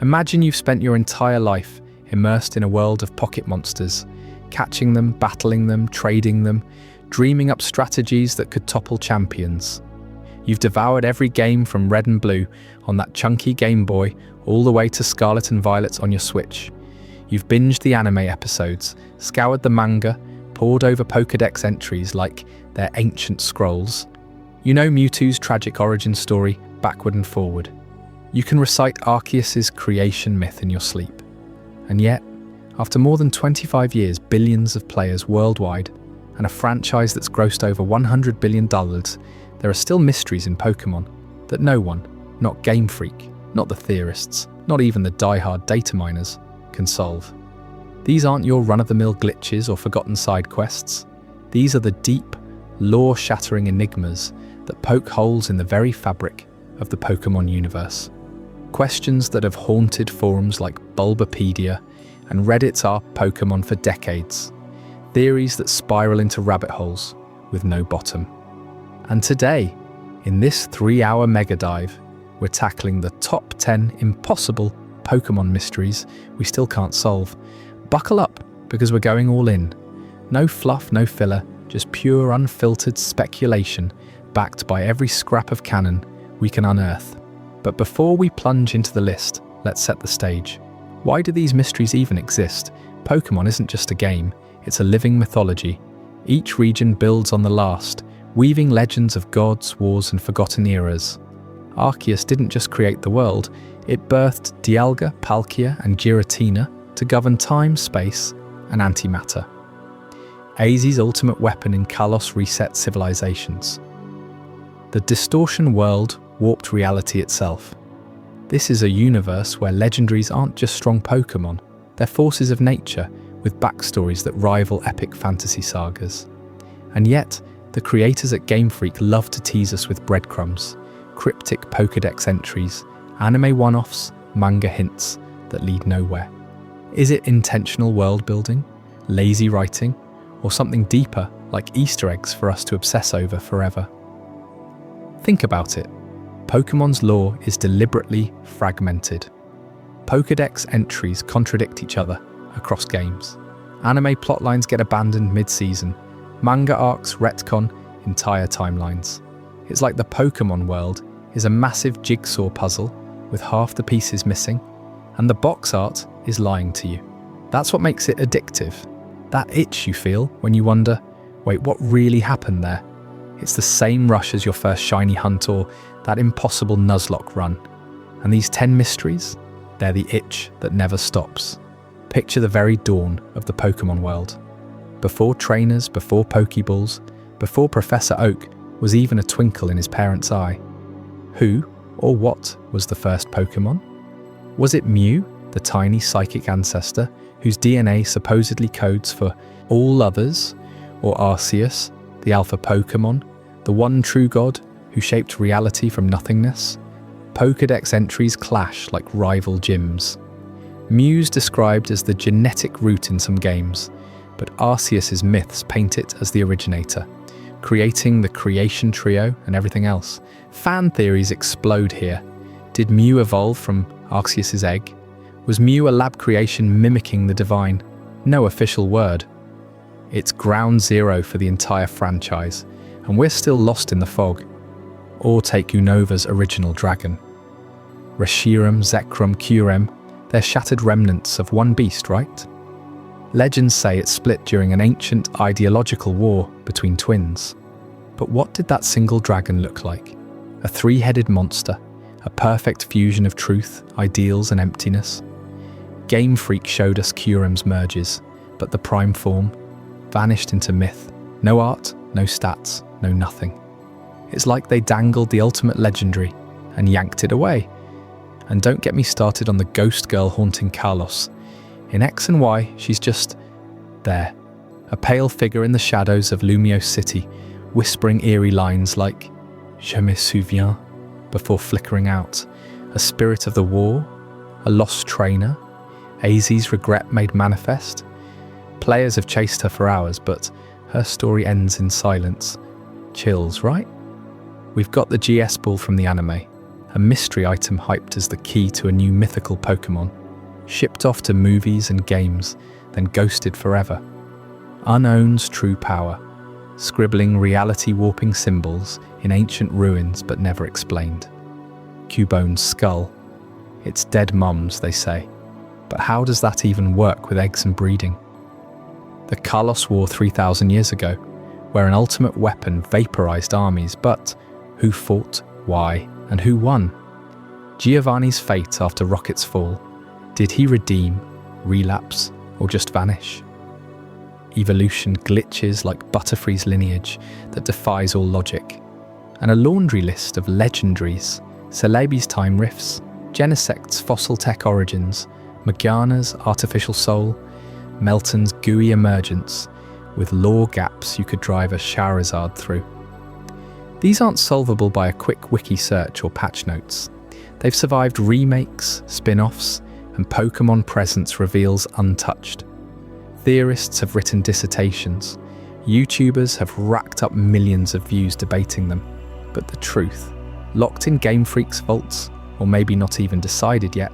Imagine you've spent your entire life immersed in a world of pocket monsters, catching them, battling them, trading them, dreaming up strategies that could topple champions. You've devoured every game from Red and Blue on that chunky Game Boy all the way to Scarlet and Violet on your Switch. You've binged the anime episodes, scoured the manga, pored over Pokédex entries like they're ancient scrolls. You know Mewtwo's tragic origin story backward and forward. You can recite Arceus's creation myth in your sleep. And yet, after more than 25 years, billions of players worldwide, and a franchise that's grossed over $100 billion, there are still mysteries in Pokémon that no one, not Game Freak, not the theorists, not even the die-hard data miners, can solve. These aren't your run-of-the-mill glitches or forgotten side quests. These are the deep, lore-shattering enigmas that poke holes in the very fabric of the Pokémon universe. Questions that have haunted forums like Bulbapedia and Reddit's Our Pokémon for decades. Theories that spiral into rabbit holes with no bottom. And today, in this 3-hour mega dive, we're tackling the top 10 impossible Pokémon mysteries we still can't solve. Buckle up, because we're going all in. No fluff, no filler, just pure unfiltered speculation backed by every scrap of canon we can unearth. But before we plunge into the list, let's set the stage. Why do these mysteries even exist? Pokémon isn't just a game, it's a living mythology. Each region builds on the last, weaving legends of gods, wars, and forgotten eras. Arceus didn't just create the world, it birthed Dialga, Palkia, and Giratina to govern time, space, and antimatter. Az's ultimate weapon in Kalos reset civilizations. The distortion world warped reality itself. This is a universe where legendaries aren't just strong Pokémon, they're forces of nature with backstories that rival epic fantasy sagas. And yet, the creators at Game Freak love to tease us with breadcrumbs, cryptic Pokédex entries, anime one-offs, manga hints that lead nowhere. Is it intentional world building, lazy writing, or something deeper like Easter eggs for us to obsess over forever? Think about it. Pokémon's lore is deliberately fragmented. Pokédex entries contradict each other across games. Anime plotlines get abandoned mid-season. Manga arcs retcon entire timelines. It's like the Pokémon world is a massive jigsaw puzzle with half the pieces missing, and the box art is lying to you. That's what makes it addictive. That itch you feel when you wonder, wait, what really happened there? It's the same rush as your first shiny hunt or that impossible Nuzlocke run. And these 10 mysteries, they're the itch that never stops. Picture the very dawn of the Pokémon world. Before trainers, before Pokeballs, before Professor Oak was even a twinkle in his parents' eye. Who or what was the first Pokémon? Was it Mew, the tiny psychic ancestor whose DNA supposedly codes for all others? Or Arceus, the alpha Pokémon, the one true god who shaped reality from nothingness? Pokédex entries clash like rival gyms. Mew's described as the genetic root in some games, but Arceus's myths paint it as the originator, creating the creation trio and everything else. Fan theories explode here. Did Mew evolve from Arceus's egg? Was Mew a lab creation mimicking the divine? No official word. It's ground zero for the entire franchise, and we're still lost in the fog. Or take Unova's original dragon. Reshiram, Zekrom, Kyurem, they're shattered remnants of one beast, right? Legends say it split during an ancient ideological war between twins. But what did that single dragon look like? A three-headed monster, a perfect fusion of truth, ideals, and emptiness. Game Freak showed us Kyurem's merges, but the prime form vanished into myth. No art, no stats, no nothing. It's like they dangled the ultimate legendary and yanked it away. And don't get me started on the ghost girl haunting Kalos. In X and Y, she's just there, a pale figure in the shadows of Lumiose City, whispering eerie lines like "Je me souviens" before flickering out. A spirit of the war, a lost trainer, Az's regret made manifest. Players have chased her for hours, but her story ends in silence. Chills, right? We've got the GS ball from the anime, a mystery item hyped as the key to a new mythical Pokémon, shipped off to movies and games, then ghosted forever. Unown's true power, scribbling reality-warping symbols in ancient ruins but never explained. Cubone's skull. It's dead mums, they say. But how does that even work with eggs and breeding? The Kalos War 3,000 years ago, where an ultimate weapon vaporized armies, but who fought, why, and who won? Giovanni's fate after Rocket's fall. Did he redeem, relapse, or just vanish? Evolution glitches like Butterfree's lineage that defies all logic. And a laundry list of legendaries, Celebi's time rifts, Genesect's fossil tech origins, Morgana's artificial soul, Melton's gooey emergence, with lore gaps you could drive a Charizard through. These aren't solvable by a quick wiki search or patch notes. They've survived remakes, spin-offs, and Pokémon Presence reveals untouched. Theorists have written dissertations. YouTubers have racked up millions of views debating them. But the truth, locked in Game Freak's vaults, or maybe not even decided yet,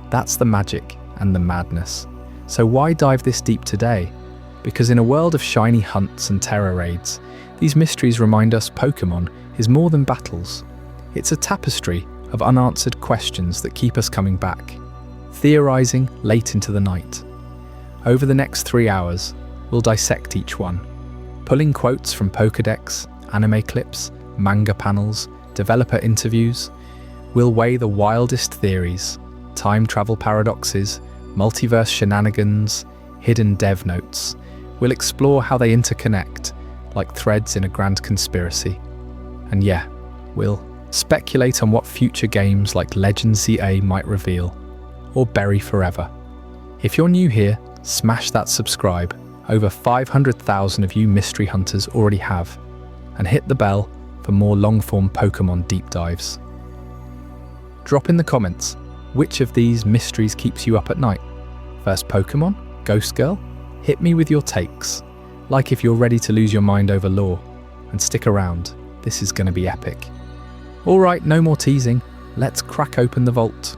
that's the magic and the madness. So why dive this deep today? Because in a world of shiny hunts and terror raids, these mysteries remind us Pokémon is more than battles. It's a tapestry of unanswered questions that keep us coming back, theorizing late into the night. Over the next 3 hours, we'll dissect each one, pulling quotes from Pokédex, anime clips, manga panels, developer interviews. We'll weigh the wildest theories, time travel paradoxes, multiverse shenanigans, hidden dev notes. We'll explore how they interconnect, like threads in a grand conspiracy. And yeah, we'll speculate on what future games like Legends ZA might reveal, or bury forever. If you're new here, smash that subscribe. Over 500,000 of you mystery hunters already have. And hit the bell for more long-form Pokémon deep dives. Drop in the comments, which of these mysteries keeps you up at night? First Pokémon? Ghost Girl? Hit me with your takes. Like if you're ready to lose your mind over lore. And stick around, this is going to be epic. Alright, no more teasing. Let's crack open the vault.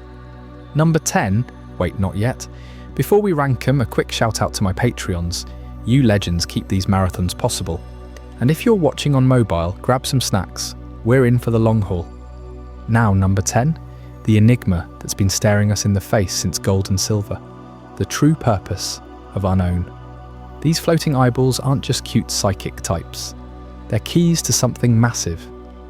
Number 10? Wait, not yet. Before we rank them, a quick shout out to my Patreons. You legends keep these marathons possible. And if you're watching on mobile, grab some snacks. We're in for the long haul. Now, number 10, the enigma that's been staring us in the face since Gold and Silver. The true purpose of Unown. These floating eyeballs aren't just cute psychic types. They're keys to something massive,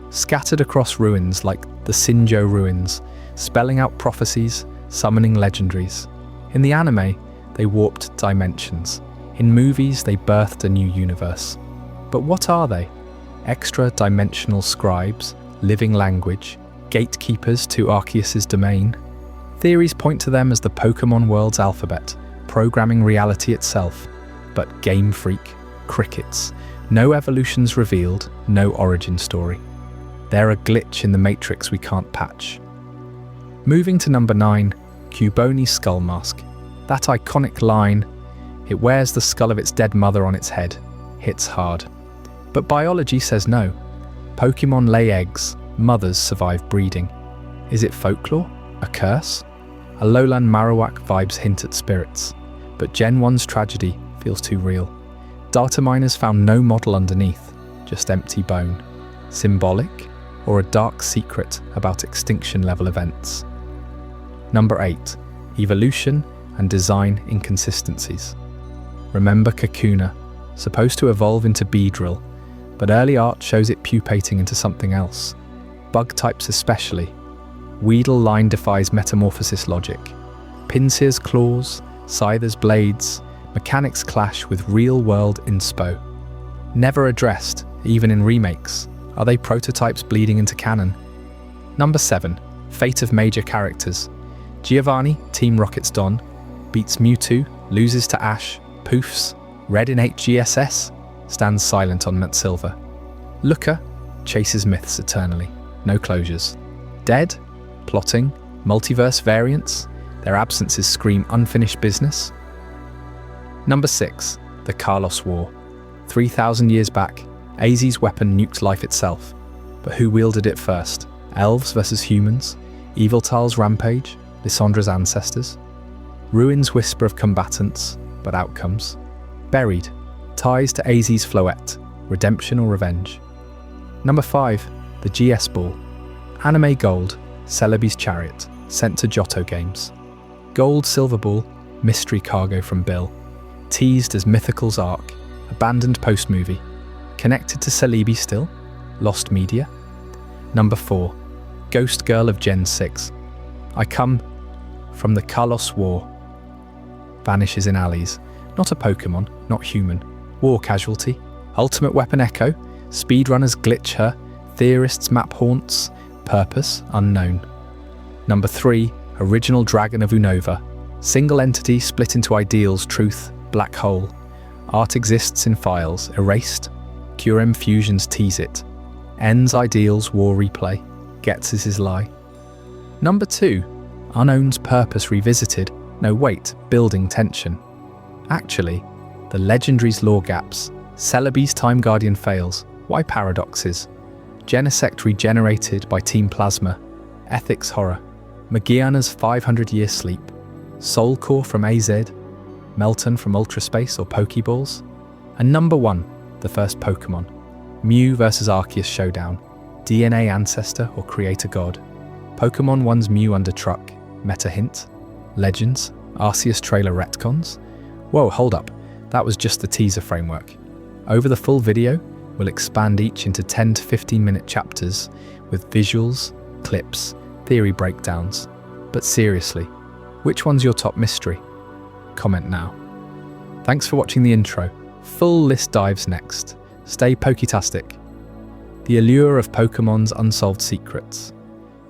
scattered across ruins like the Sinjo ruins, spelling out prophecies, summoning legendaries. In the anime, they warped dimensions. In movies, they birthed a new universe. But what are they? Extra-dimensional scribes, living language, gatekeepers to Arceus's domain? Theories point to them as the Pokémon world's alphabet, programming reality itself. But Game Freak, crickets. No evolutions revealed, no origin story. They're a glitch in the matrix we can't patch. Moving to number 9, Cuboni's skull mask. That iconic line, it wears the skull of its dead mother on its head, hits hard. But biology says no. Pokémon lay eggs, mothers survive breeding. Is it folklore? A curse? Alolan Marowak vibes hint at spirits. But Gen 1's tragedy feels too real. Data miners found no model underneath, just empty bone. Symbolic? Or a dark secret about extinction-level events? Number 8. Evolution and design inconsistencies. Remember Kakuna, supposed to evolve into Beedrill, but early art shows it pupating into something else. Bug types especially. Weedle line defies metamorphosis logic. Pinsir's claws, Scyther's blades, mechanics clash with real-world inspo. Never addressed, even in remakes. Are they prototypes bleeding into canon? Number 7. Fate of major characters. Giovanni, Team Rocket's Don, beats Mewtwo, loses to Ash, poofs, Red in HGSS, stands silent on Mount Silver. Looker chases myths eternally, no closures. Dead, plotting, multiverse variants, their absences scream unfinished business. Number 6. The Kalos War. 3,000 years back, AZ's weapon nuked life itself. But who wielded it first? Elves versus humans, Eviltal's rampage, Lyssandra's ancestors. Ruins whisper of combatants, but outcomes. Buried, ties to AZ's Floette, redemption or revenge. Number 5, the GS Ball. Anime Gold, Celebi's Chariot, sent to Johto Games. Gold Silver Ball, mystery cargo from Bill. Teased as Mythical's Arc, abandoned post-movie. Connected to Celebi still? Lost media? Number 4, Ghost Girl of Gen 6. I come from the Kalos War. Vanishes in alleys. Not a Pokémon, not human. War casualty. Ultimate weapon Echo. Speedrunners glitch her. Theorists map haunts. Purpose unknown. Number 3, Original Dragon of Unova. Single entity split into ideals, truth, black hole. Art exists in files, erased. Curem fusions tease it. Ends ideals, war replay. Gets is his lie. Number 2, Unknown's Purpose revisited. No wait, building tension. Actually, the legendary's lore gaps. Celebi's Time Guardian fails. Why paradoxes? Genesect regenerated by Team Plasma. Ethics horror. Magiana's 500-year sleep. Soul Core from AZ. Melton from Ultraspace or Pokeballs. And number 1, the first Pokémon. Mew vs Arceus showdown. DNA ancestor or creator god. Pokémon 1's Mew under truck. Meta hint. Legends. Arceus trailer retcons. Whoa, hold up. That was just the teaser framework. Over the full video, we'll expand each into 10 to 15 minute chapters with visuals, clips, theory breakdowns. But seriously, which one's your top mystery? Comment now. Thanks for watching the intro. Full list dives next. Stay Poketastic. The allure of Pokemon's unsolved secrets.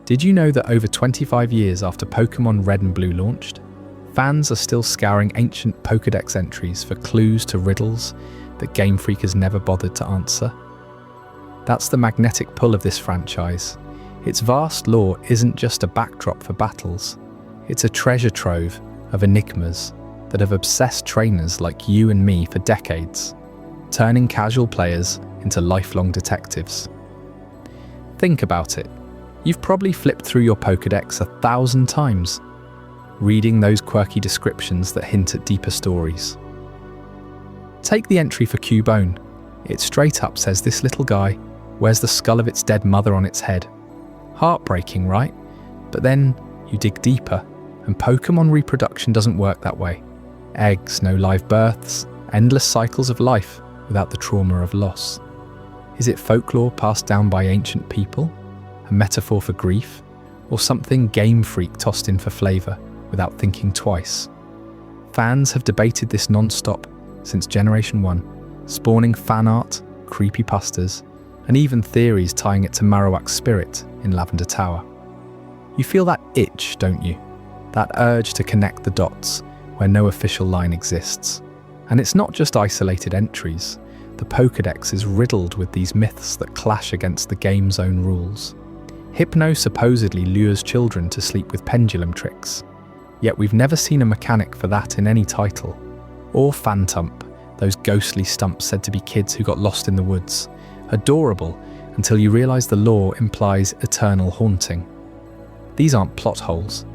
Did you know that over 25 years after Pokémon Red and Blue launched, fans are still scouring ancient Pokédex entries for clues to riddles that Game Freak has never bothered to answer? That's the magnetic pull of this franchise. Its vast lore isn't just a backdrop for battles, it's a treasure trove of enigmas that have obsessed trainers like you and me for decades, turning casual players into lifelong detectives. Think about it. You've probably flipped through your Pokédex 1,000 times, reading those quirky descriptions that hint at deeper stories. Take the entry for Cubone. It straight up says this little guy wears the skull of its dead mother on its head. Heartbreaking, right? But then you dig deeper, and Pokémon reproduction doesn't work that way. Eggs, no live births, endless cycles of life without the trauma of loss. Is it folklore passed down by ancient people? A metaphor for grief? Or something Game Freak tossed in for flavour without thinking twice? Fans have debated this non-stop since Generation 1, spawning fan art, creepypastas, and even theories tying it to Marowak's spirit in Lavender Tower. You feel that itch, don't you? That urge to connect the dots where no official line exists. And it's not just isolated entries. The Pokédex is riddled with these myths that clash against the game's own rules. Hypno supposedly lures children to sleep with pendulum tricks, yet we've never seen a mechanic for that in any title. Or Phantump, those ghostly stumps said to be kids who got lost in the woods. Adorable, until you realise the lore implies eternal haunting. These aren't plot holes.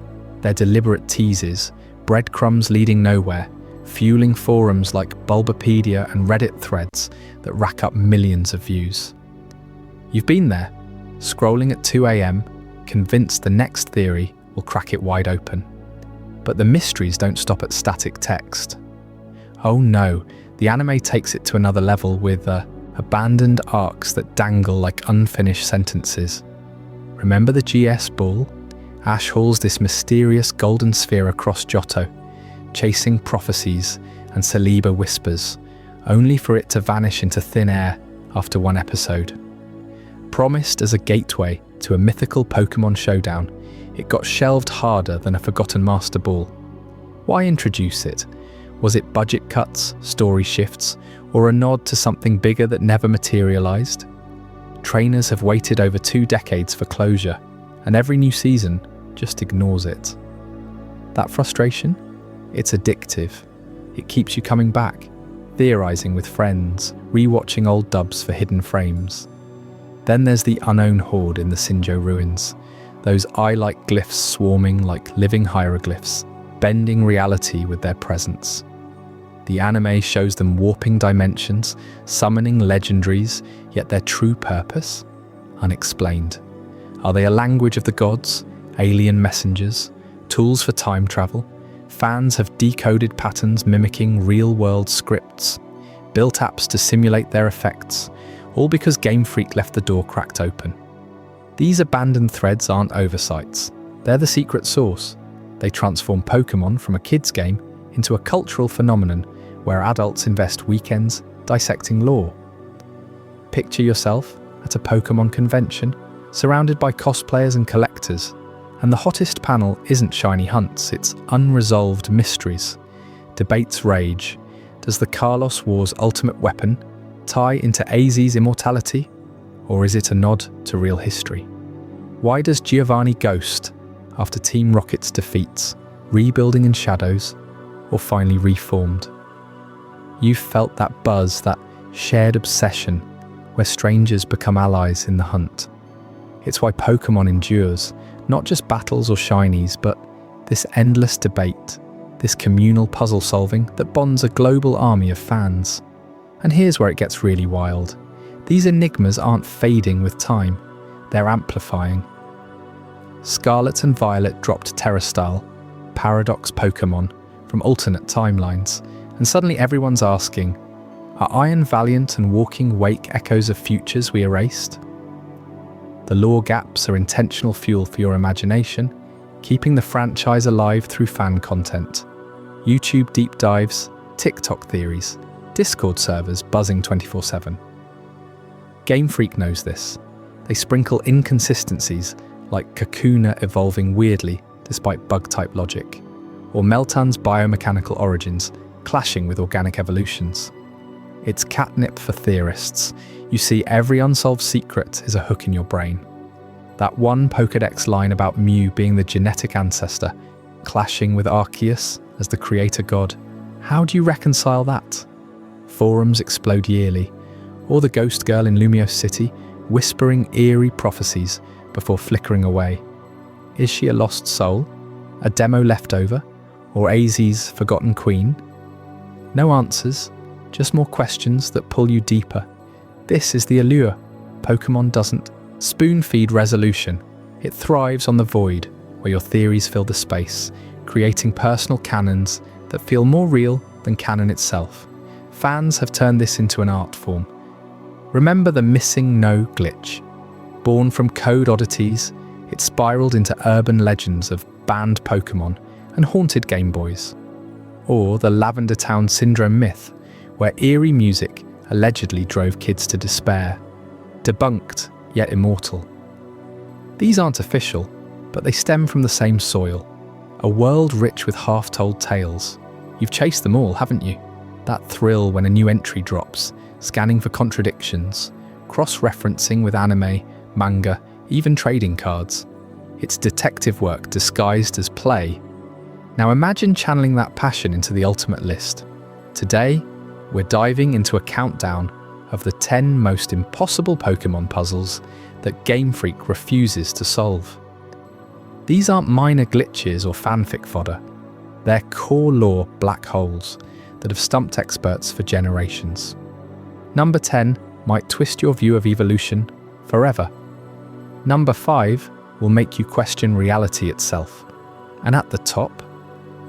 They're deliberate teases, breadcrumbs leading nowhere, fueling forums like Bulbapedia and Reddit threads that rack up millions of views. You've been there, scrolling at 2 AM, convinced the next theory will crack it wide open. But the mysteries don't stop at static text. Oh no, the anime takes it to another level with abandoned arcs that dangle like unfinished sentences. Remember the GS Ball? Ash hauls this mysterious golden sphere across Johto, chasing prophecies and Celebi whispers, only for it to vanish into thin air after one episode. Promised as a gateway to a mythical Pokémon showdown, it got shelved harder than a Forgotten Master Ball. Why introduce it? Was it budget cuts, story shifts, or a nod to something bigger that never materialized? Trainers have waited over 2 decades for closure, and every new season just ignores it. That frustration? It's addictive. It keeps you coming back, theorizing with friends, rewatching old dubs for hidden frames. Then there's the unknown horde in the Sinjo ruins, those eye-like glyphs swarming like living hieroglyphs, bending reality with their presence. The anime shows them warping dimensions, summoning legendaries, yet their true purpose? Unexplained. Are they a language of the gods, alien messengers, tools for time travel? Fans have decoded patterns mimicking real-world scripts, built apps to simulate their effects, all because Game Freak left the door cracked open. These abandoned threads aren't oversights. They're the secret sauce. They transform Pokémon from a kid's game into a cultural phenomenon where adults invest weekends dissecting lore. Picture yourself at a Pokémon convention, surrounded by cosplayers and collectors, and the hottest panel isn't shiny hunts, it's unresolved mysteries. Debates rage. Does the Carlos War's ultimate weapon tie into AZ's immortality, or is it a nod to real history? Why does Giovanni ghost after Team Rocket's defeats, rebuilding in shadows, or finally reformed? You've felt that buzz, that shared obsession, where strangers become allies in the hunt. It's why Pokémon endures, not just battles or shinies, but this endless debate, this communal puzzle solving that bonds a global army of fans. And here's where it gets really wild. These enigmas aren't fading with time, they're amplifying. Scarlet and Violet dropped Terrastyle, Paradox Pokémon, from alternate timelines, and suddenly everyone's asking, are Iron Valiant and Walking Wake echoes of futures we erased? The lore gaps are intentional fuel for your imagination, keeping the franchise alive through fan content. YouTube deep dives, TikTok theories, Discord servers buzzing 24/7. Game Freak knows this. They sprinkle inconsistencies like Kakuna evolving weirdly despite bug-type logic, or Meltan's biomechanical origins clashing with organic evolutions. It's catnip for theorists. You see, every unsolved secret is a hook in your brain. That one Pokédex line about Mew being the genetic ancestor, clashing with Arceus as the creator god. How do you reconcile that? Forums explode yearly, or the ghost girl in Lumiose City whispering eerie prophecies before flickering away. Is she a lost soul? A demo leftover? Or AZ's forgotten queen? No answers, just more questions that pull you deeper. This is the allure. Pokémon doesn't spoon-feed resolution. It thrives on the void, where your theories fill the space, creating personal canons that feel more real than canon itself. Fans have turned this into an art form. Remember the missing no glitch. Born from code oddities, it spiraled into urban legends of banned Pokémon and haunted Game Boys. Or the Lavender Town Syndrome myth, where eerie music allegedly drove kids to despair. Debunked, yet immortal. These aren't official, but they stem from the same soil. A world rich with half-told tales. You've chased them all, haven't you? That thrill when a new entry drops, scanning for contradictions, cross-referencing with anime, manga, even trading cards. It's detective work disguised as play. Now imagine channeling that passion into the ultimate list. Today, we're diving into a countdown of the 10 most impossible Pokémon puzzles that Game Freak refuses to solve. These aren't minor glitches or fanfic fodder. They're core lore black holes that have stumped experts for generations. Number 10 might twist your view of evolution forever. Number 5 will make you question reality itself. And at the top,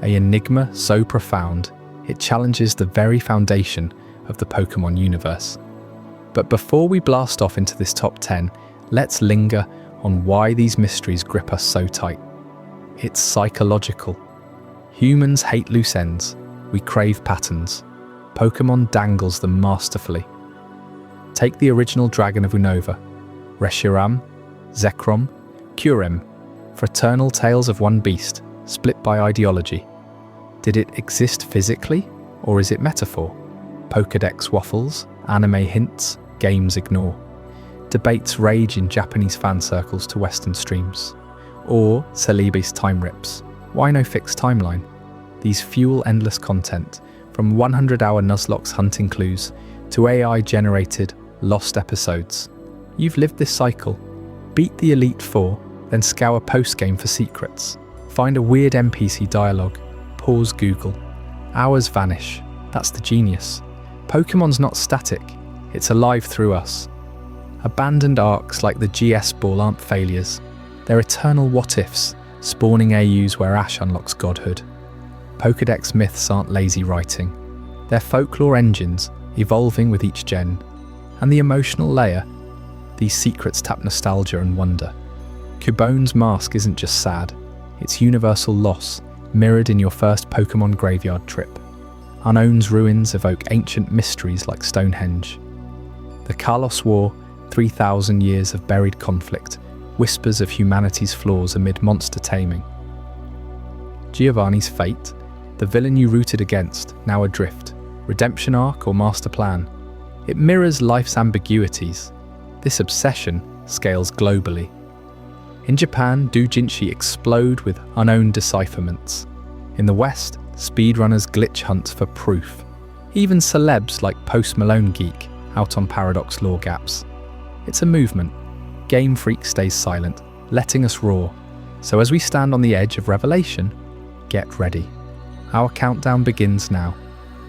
an enigma so profound, it challenges the very foundation of the Pokémon universe. But before we blast off into this top 10, let's linger on why these mysteries grip us so tight. It's psychological. Humans hate loose ends. We crave patterns. Pokémon dangles them masterfully. Take the original Dragon of Unova, Reshiram, Zekrom, Curem, fraternal tales of one beast, split by ideology. Did it exist physically, or is it metaphor? Pokédex waffles, anime hints, games ignore. Debates rage in Japanese fan circles to Western streams. Or Celebi's time rips. Why no fixed timeline? These fuel endless content, from 100-hour Nuzlocke's hunting clues to AI-generated lost episodes. You've lived this cycle. Beat the Elite Four, then scour post-game for secrets. Find a weird NPC dialogue. Pause Google. Hours vanish. That's the genius. Pokemon's not static. It's alive through us. Abandoned arcs like the GS Ball aren't failures. They're eternal what-ifs, spawning AUs where Ash unlocks godhood. Pokédex myths aren't lazy writing. They're folklore engines, evolving with each gen. And the emotional layer, these secrets tap nostalgia and wonder. Cubone's mask isn't just sad, it's universal loss, mirrored in your first Pokémon graveyard trip. Unown's ruins evoke ancient mysteries like Stonehenge. The Kalos War, 3,000 years of buried conflict, whispers of humanity's flaws amid monster taming. Giovanni's fate, the villain you rooted against, now adrift, redemption arc or master plan. It mirrors life's ambiguities. This obsession scales globally. In Japan, doujinshi explode with unowned decipherments. In the West, speedrunners glitch hunt for proof. Even celebs like Post Malone Geek out on Paradox lore gaps. It's a movement. Game Freak stays silent, letting us roar. So as we stand on the edge of revelation, get ready. Our countdown begins now.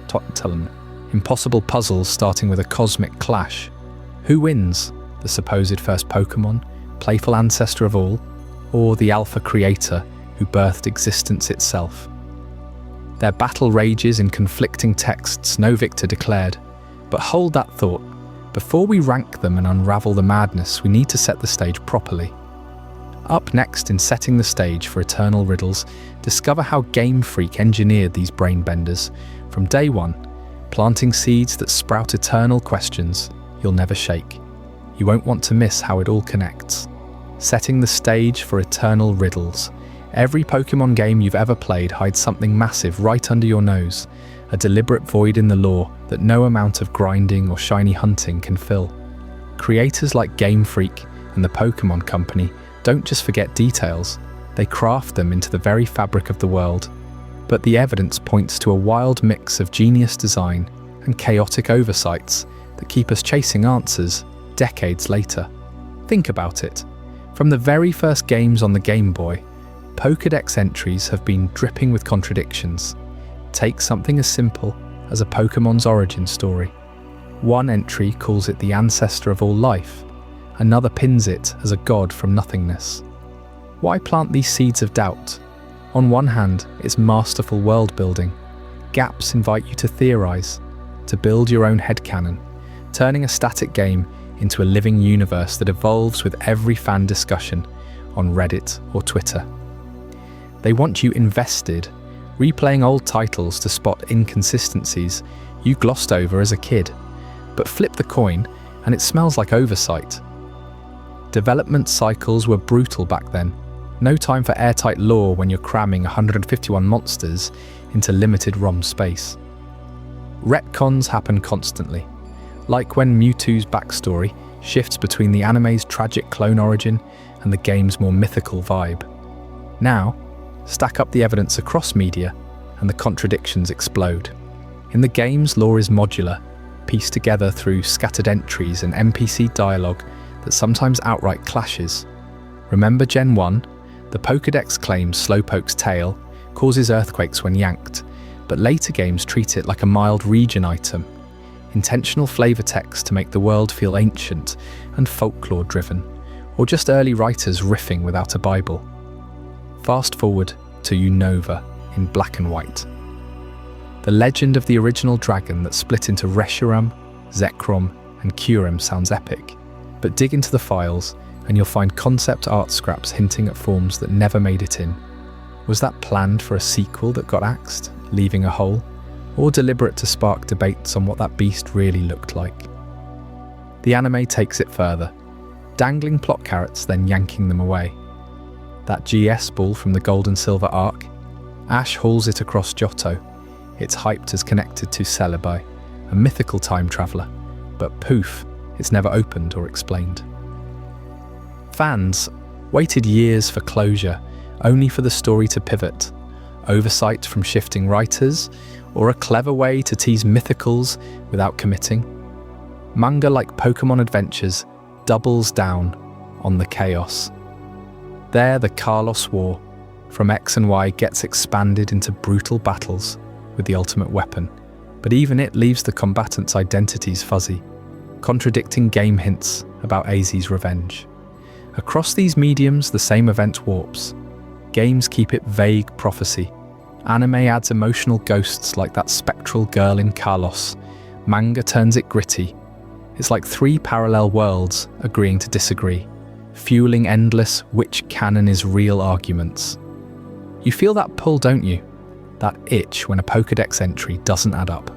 Tottenham. Impossible puzzles starting with a cosmic clash. Who wins? The supposed first Pokémon, playful ancestor of all, or the alpha creator who birthed existence itself? Their battle rages in conflicting texts, no victor declared. But hold that thought. Before we rank them and unravel the madness, we need to set the stage properly. Up next in setting the stage for Eternal Riddles, discover how Game Freak engineered these brain benders from day one, planting seeds that sprout eternal questions you'll never shake. You won't want to miss how it all connects. Setting the stage for Eternal Riddles. Every Pokémon game you've ever played hides something massive right under your nose, a deliberate void in the lore that no amount of grinding or shiny hunting can fill. Creators like Game Freak and the Pokémon Company don't just forget details, they craft them into the very fabric of the world. But the evidence points to a wild mix of genius design and chaotic oversights that keep us chasing answers decades later. Think about it. From the very first games on the Game Boy, Pokédex entries have been dripping with contradictions. Take something as simple as a Pokémon's origin story. One entry calls it the ancestor of all life, another pins it as a god from nothingness. Why plant these seeds of doubt? On one hand, it's masterful world building. Gaps invite you to theorize, to build your own headcanon, turning a static game into a living universe that evolves with every fan discussion on Reddit or Twitter. They want you invested, replaying old titles to spot inconsistencies you glossed over as a kid. But flip the coin and it smells like oversight. Development cycles were brutal back then. No time for airtight lore when you're cramming 151 monsters into limited ROM space. Retcons happen constantly, like when Mewtwo's backstory shifts between the anime's tragic clone origin and the game's more mythical vibe. Now, stack up the evidence across media and the contradictions explode. In the games, lore is modular, pieced together through scattered entries and NPC dialogue that sometimes outright clashes. Remember Gen 1? The Pokédex claims Slowpoke's tail causes earthquakes when yanked, but later games treat it like a mild region item. Intentional flavor text to make the world feel ancient and folklore-driven, or just early writers riffing without a Bible. Fast forward to Unova in black and white. The legend of the original dragon that split into Reshiram, Zekrom, and Kyurem sounds epic, but dig into the files and you'll find concept art scraps hinting at forms that never made it in. Was that planned for a sequel that got axed, leaving a hole, or deliberate to spark debates on what that beast really looked like? The anime takes it further, dangling plot carrots then yanking them away. That GS ball from the Gold and Silver arc, Ash hauls it across Johto. It's hyped as connected to Celebi, a mythical time traveller, but poof, it's never opened or explained. Fans waited years for closure, only for the story to pivot. Oversight from shifting writers, or a clever way to tease mythicals without committing. Manga like Pokémon Adventures doubles down on the chaos. There, the Kalos War from X and Y gets expanded into brutal battles with the ultimate weapon, but even it leaves the combatants' identities fuzzy, contradicting game hints about AZ's revenge. Across these mediums, the same event warps. Games keep it vague prophecy. Anime adds emotional ghosts like that spectral girl in Kalos. Manga turns it gritty. It's like three parallel worlds agreeing to disagree, fueling endless which canon is real arguments. You feel that pull, don't you? That itch when a Pokédex entry doesn't add up,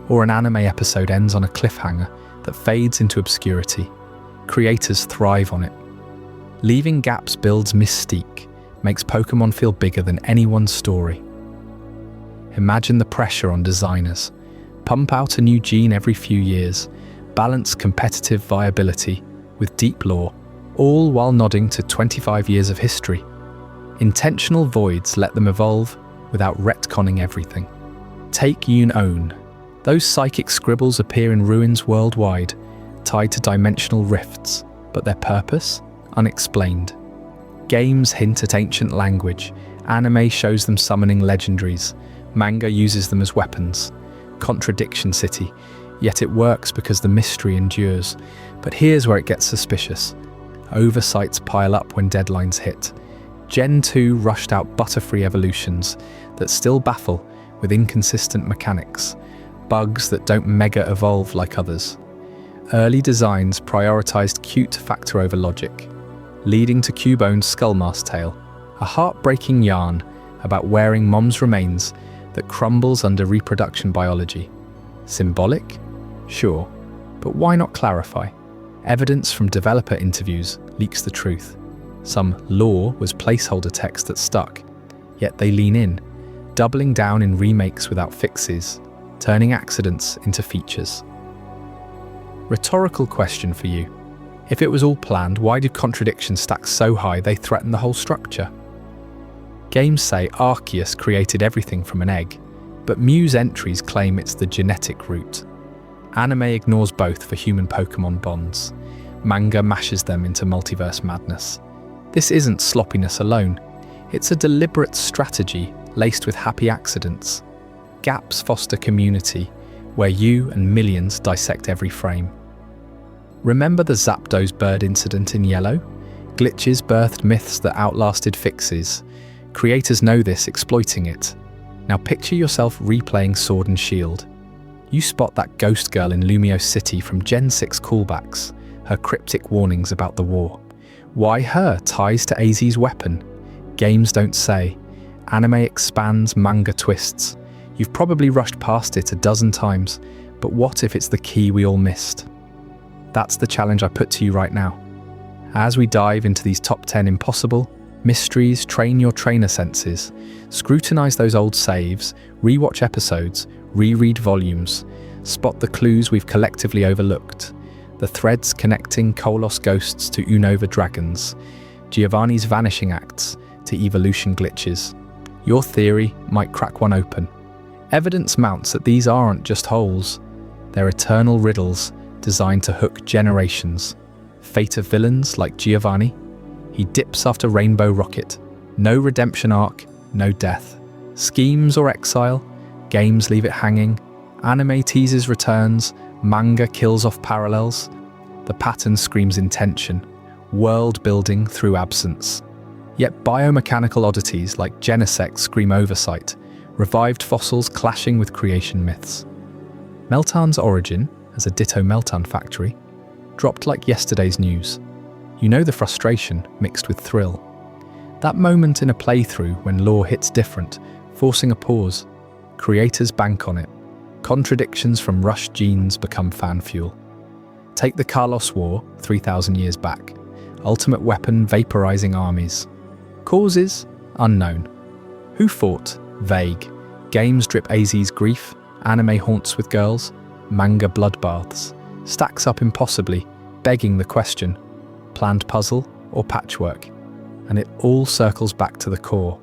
or an anime episode ends on a cliffhanger that fades into obscurity. Creators thrive on it. Leaving gaps builds mystique, makes Pokémon feel bigger than anyone's story. Imagine the pressure on designers. Pump out a new gene every few years, balance competitive viability with deep lore, all while nodding to 25 years of history. Intentional voids let them evolve without retconning everything. Take Yun-On. Those psychic scribbles appear in ruins worldwide, tied to dimensional rifts, but their purpose? Unexplained. Games hint at ancient language, anime shows them summoning legendaries, manga uses them as weapons. Contradiction city, yet it works because the mystery endures. But here's where it gets suspicious. Oversights pile up when deadlines hit. Gen 2 rushed out Butterfree evolutions that still baffle with inconsistent mechanics, bugs that don't mega evolve like others. Early designs prioritized cute factor over logic, leading to Cubone's Skullmask tale, a heartbreaking yarn about wearing mom's remains that crumbles under reproduction biology. Symbolic? Sure, but why not clarify? Evidence from developer interviews leaks the truth. Some lore was placeholder text that stuck, yet they lean in, doubling down in remakes without fixes, turning accidents into features. Rhetorical question for you. If it was all planned, why did contradictions stack so high they threaten the whole structure? Games say Arceus created everything from an egg, but Muse entries claim it's the genetic root. Anime ignores both for human Pokémon bonds. Manga mashes them into multiverse madness. This isn't sloppiness alone. It's a deliberate strategy laced with happy accidents. Gaps foster community, where you and millions dissect every frame. Remember the Zapdos bird incident in Yellow? Glitches birthed myths that outlasted fixes. Creators know this, exploiting it. Now picture yourself replaying Sword and Shield. You spot that ghost girl in Lumio City from Gen 6 callbacks, her cryptic warnings about the war. Why her ties to AZ's weapon? Games don't say. Anime expands, manga twists. You've probably rushed past it a dozen times, but what if it's the key we all missed? That's the challenge I put to you right now. As we dive into these top 10 impossible mysteries, train your trainer senses, scrutinize those old saves, rewatch episodes, reread volumes, spot the clues we've collectively overlooked, the threads connecting Kolos ghosts to Unova dragons, Giovanni's vanishing acts to evolution glitches. Your theory might crack one open. Evidence mounts that these aren't just holes, they're eternal riddles designed to hook generations. Fate of villains like Giovanni. He dips after Rainbow Rocket. No redemption arc, no death. Schemes or exile, games leave it hanging. Anime teases returns, manga kills off parallels. The pattern screams intention, world building through absence. Yet biomechanical oddities like Genesect scream oversight, revived fossils clashing with creation myths. Meltan's origin, as a Ditto Meltan factory, dropped like yesterday's news. You know the frustration mixed with thrill. That moment in a playthrough when lore hits different, forcing a pause. Creators bank on it. Contradictions from rushed genes become fan fuel. Take the Kalos War 3,000 years back. Ultimate weapon vaporizing armies. Causes? Unknown. Who fought? Vague. Games drip AZ's grief. Anime haunts with girls. Manga bloodbaths. Stacks up impossibly, begging the question. Planned puzzle or patchwork? And it all circles back to the core.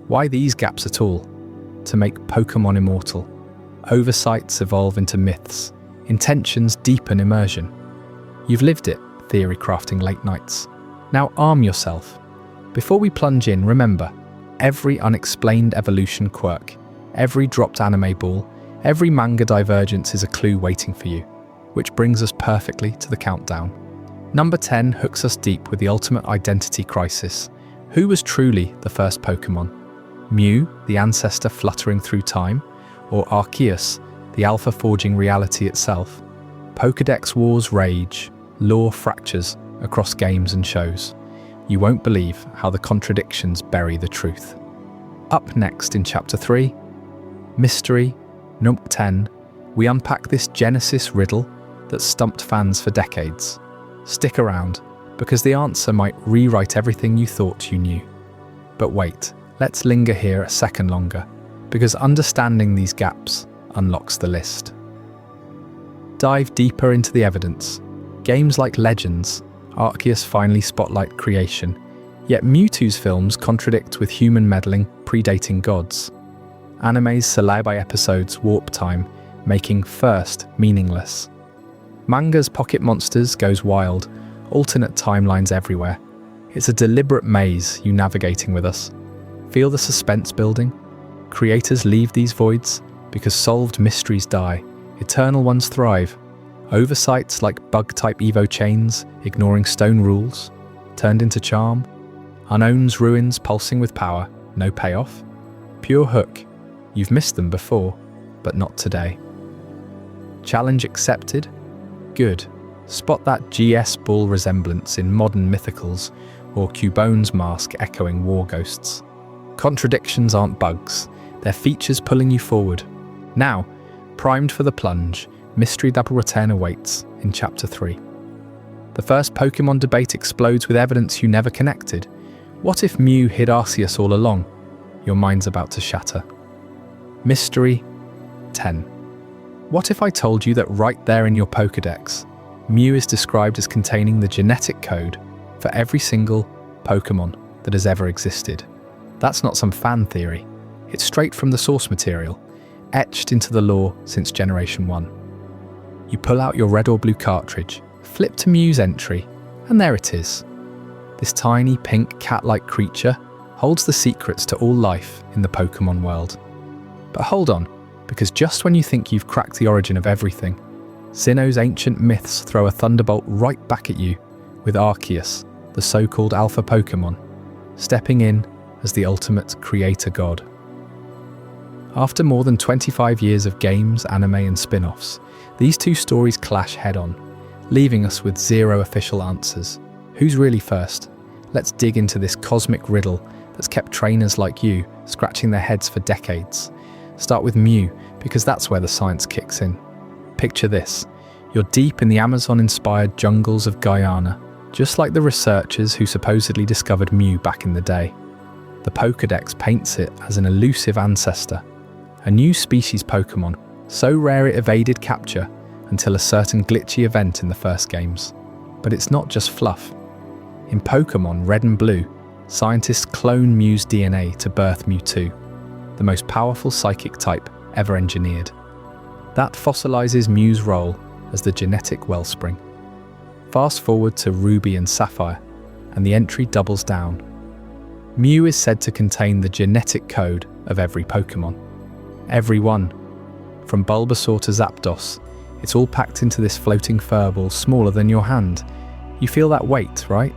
Why these gaps at all? To make Pokémon immortal. Oversights evolve into myths. Intentions deepen immersion. You've lived it, theory crafting late nights. Now arm yourself. Before we plunge in, remember, every unexplained evolution quirk, every dropped anime ball, every manga divergence is a clue waiting for you, which brings us perfectly to the countdown. Number 10 hooks us deep with the ultimate identity crisis. Who was truly the first Pokémon? Mew, the ancestor fluttering through time, or Arceus, the alpha forging reality itself? Pokédex wars rage, lore fractures across games and shows. You won't believe how the contradictions bury the truth. Up next in Chapter 3, Mystery, Number 10, we unpack this Genesis riddle that stumped fans for decades. Stick around, because the answer might rewrite everything you thought you knew. But wait, let's linger here a second longer, because understanding these gaps unlocks the list. Dive deeper into the evidence. Games like Legends, Arceus finally spotlight creation, yet Mewtwo's films contradict with human meddling predating gods. Anime's syllabi episodes warp time, making first meaningless. Manga's Pocket Monsters goes wild, alternate timelines everywhere. It's a deliberate maze you navigating with us. Feel the suspense building? Creators leave these voids because solved mysteries die, eternal ones thrive. Oversights like bug-type Evo chains, ignoring stone rules, turned into charm. Unknown's ruins pulsing with power, no payoff. Pure hook, you've missed them before, but not today. Challenge accepted? Good. Spot that GS Ball resemblance in modern mythicals, or Cubone's mask echoing war ghosts. Contradictions aren't bugs, they're features pulling you forward. Now, primed for the plunge, mystery double return awaits in Chapter 3. The first Pokémon debate explodes with evidence you never connected. What if Mew hid Arceus all along? Your mind's about to shatter. Mystery 10. What if I told you that right there in your Pokédex, Mew is described as containing the genetic code for every single Pokémon that has ever existed? That's not some fan theory. It's straight from the source material, etched into the lore since Generation 1. You pull out your red or blue cartridge, flip to Mew's entry, and there it is. This tiny pink cat-like creature holds the secrets to all life in the Pokémon world. But hold on, because just when you think you've cracked the origin of everything, Sinnoh's ancient myths throw a thunderbolt right back at you with Arceus, the so-called alpha Pokémon, stepping in as the ultimate creator god. After more than 25 years of games, anime and spin-offs, these two stories clash head-on, leaving us with zero official answers. Who's really first? Let's dig into this cosmic riddle that's kept trainers like you scratching their heads for decades. Start with Mew, because that's where the science kicks in. Picture this. You're deep in the Amazon-inspired jungles of Guyana, just like the researchers who supposedly discovered Mew back in the day. The Pokédex paints it as an elusive ancestor, a new species Pokémon, so rare it evaded capture until a certain glitchy event in the first games. But it's not just fluff. In Pokémon Red and Blue, scientists clone Mew's DNA to birth Mewtwo, the most powerful psychic type ever engineered. That fossilizes Mew's role as the genetic wellspring. Fast forward to Ruby and Sapphire, and the entry doubles down. Mew is said to contain the genetic code of every Pokémon. Every one. From Bulbasaur to Zapdos, it's all packed into this floating furball smaller than your hand. You feel that weight, right?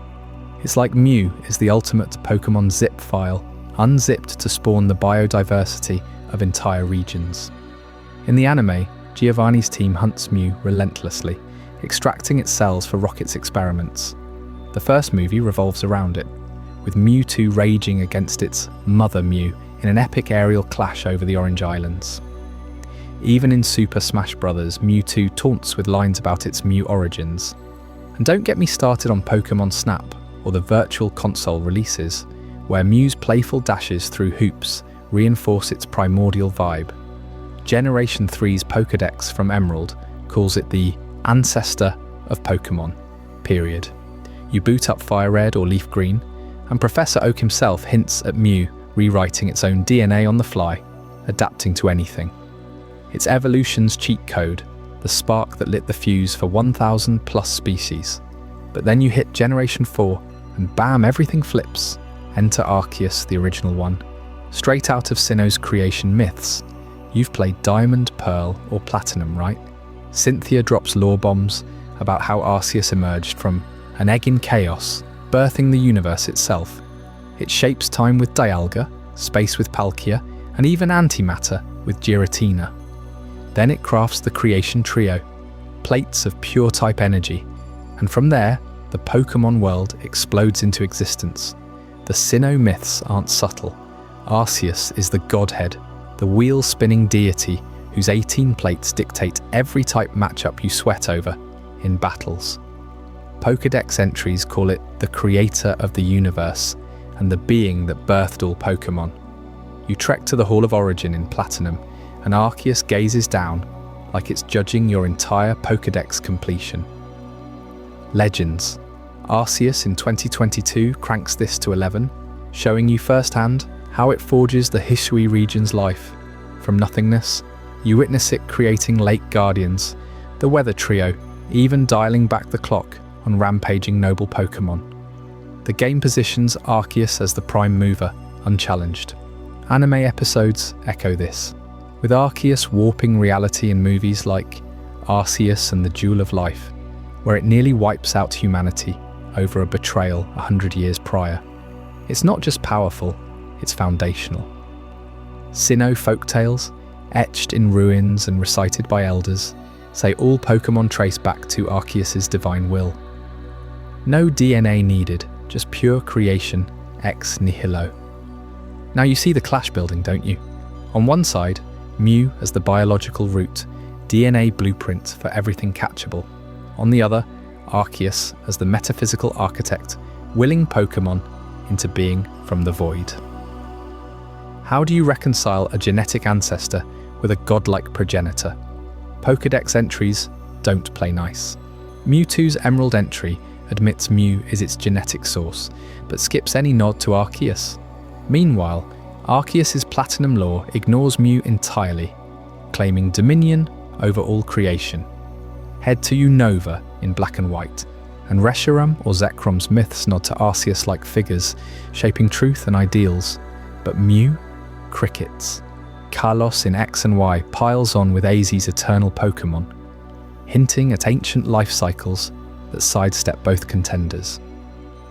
It's like Mew is the ultimate Pokémon zip file, unzipped to spawn the biodiversity of entire regions. In the anime, Giovanni's team hunts Mew relentlessly, extracting its cells for Rocket's experiments. The first movie revolves around it, with Mewtwo raging against its mother Mew in an epic aerial clash over the Orange Islands. Even in Super Smash Bros., Mewtwo taunts with lines about its Mew origins. And don't get me started on Pokémon Snap or the Virtual Console releases, where Mew's playful dashes through hoops reinforce its primordial vibe. Generation 3's Pokédex from Emerald calls it the ancestor of Pokémon, period. You boot up Fire Red or Leaf Green, and Professor Oak himself hints at Mew rewriting its own DNA on the fly, adapting to anything. It's evolution's cheat code, the spark that lit the fuse for 1,000 plus species. But then you hit Generation 4, and bam, everything flips. Enter Arceus, the original one. Straight out of Sinnoh's creation myths. You've played Diamond, Pearl, or Platinum, right? Cynthia drops lore bombs about how Arceus emerged from an egg in chaos, birthing the universe itself. It shapes time with Dialga, space with Palkia, and even antimatter with Giratina. Then it crafts the creation trio, plates of pure type energy, and from there, the Pokémon world explodes into existence. The Sinnoh myths aren't subtle. Arceus is the godhead, the wheel-spinning deity whose 18 plates dictate every type matchup you sweat over in battles. Pokédex entries call it the creator of the universe and the being that birthed all Pokémon. You trek to the Hall of Origin in Platinum, and Arceus gazes down like it's judging your entire Pokédex completion. Legends. Arceus in 2022 cranks this to 11, showing you firsthand how it forges the Hisui region's life. From nothingness, you witness it creating Lake Guardians, the Weather Trio, even dialing back the clock on rampaging noble Pokémon. The game positions Arceus as the prime mover, unchallenged. Anime episodes echo this, with Arceus warping reality in movies like Arceus and the Jewel of Life, where it nearly wipes out humanity over a betrayal 100 years prior. It's not just powerful, it's foundational. Sinnoh folktales, etched in ruins and recited by elders, say all Pokémon trace back to Arceus' divine will. No DNA needed, just pure creation ex nihilo. Now you see the clash building, don't you? On one side, Mew as the biological root, DNA blueprint for everything catchable. On the other, Arceus as the metaphysical architect, willing Pokémon into being from the void. How do you reconcile a genetic ancestor with a godlike progenitor? Pokédex entries don't play nice. Mewtwo's Emerald entry admits Mew is its genetic source, but skips any nod to Arceus. Meanwhile, Arceus' Platinum lore ignores Mew entirely, claiming dominion over all creation. Head to Unova in Black and White, and Reshiram or Zekrom's myths nod to Arceus-like figures, shaping truth and ideals. But Mew? Crickets. Kalos in X and Y piles on with AZ's eternal Pokémon, hinting at ancient life cycles that sidestep both contenders.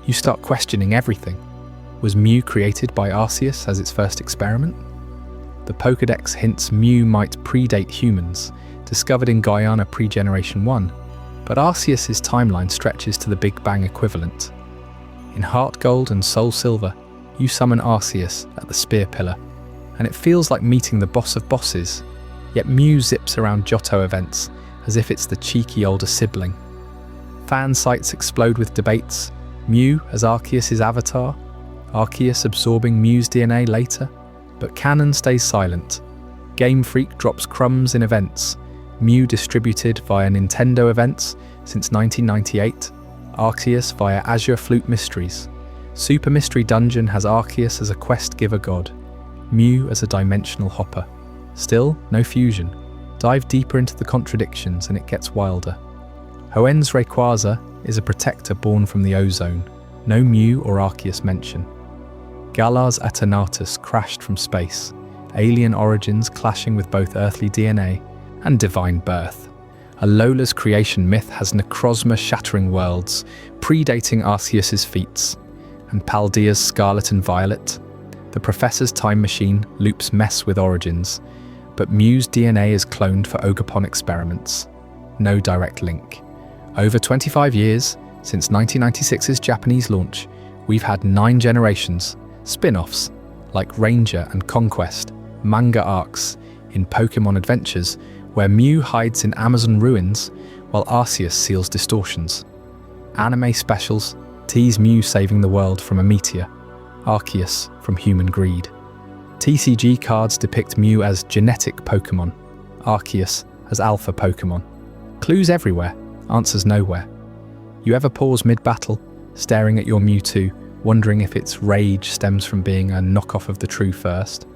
You start questioning everything. Was Mew created by Arceus as its first experiment? The Pokédex hints Mew might predate humans, discovered in Guyana pre-Generation 1, but Arceus' timeline stretches to the Big Bang equivalent. In Heart Gold and Soul Silver, you summon Arceus at the Spear Pillar, and it feels like meeting the boss of bosses, yet Mew zips around Johto events as if it's the cheeky older sibling. Fan sites explode with debates, Mew as Arceus' avatar, Arceus absorbing Mew's DNA later, but canon stays silent. Game Freak drops crumbs in events, Mew distributed via Nintendo events since 1998, Arceus via Azure Flute Mysteries. Super Mystery Dungeon has Arceus as a quest giver god, Mew as a dimensional hopper. Still, no fusion. Dive deeper into the contradictions and it gets wilder. Hoenn's Rayquaza is a protector born from the ozone, no Mew or Arceus mention. Galar's Aternatus crashed from space, alien origins clashing with both earthly DNA and divine birth. Alola's creation myth has Necrozma shattering worlds, predating Arceus' feats, and Paldea's Scarlet and Violet. The Professor's time machine loops mess with origins, but Mew's DNA is cloned for Ogerpon experiments. No direct link. Over 25 years, since 1996's Japanese launch, we've had 9 generations, spin-offs, like Ranger and Conquest, manga arcs in Pokémon Adventures, where Mew hides in Amazon ruins while Arceus seals distortions. Anime specials tease Mew saving the world from a meteor, Arceus from human greed. TCG cards depict Mew as genetic Pokémon, Arceus as alpha Pokémon. Clues everywhere, answers nowhere. You ever pause mid-battle, staring at your Mewtwo, wondering if its rage stems from being a knockoff of the true first?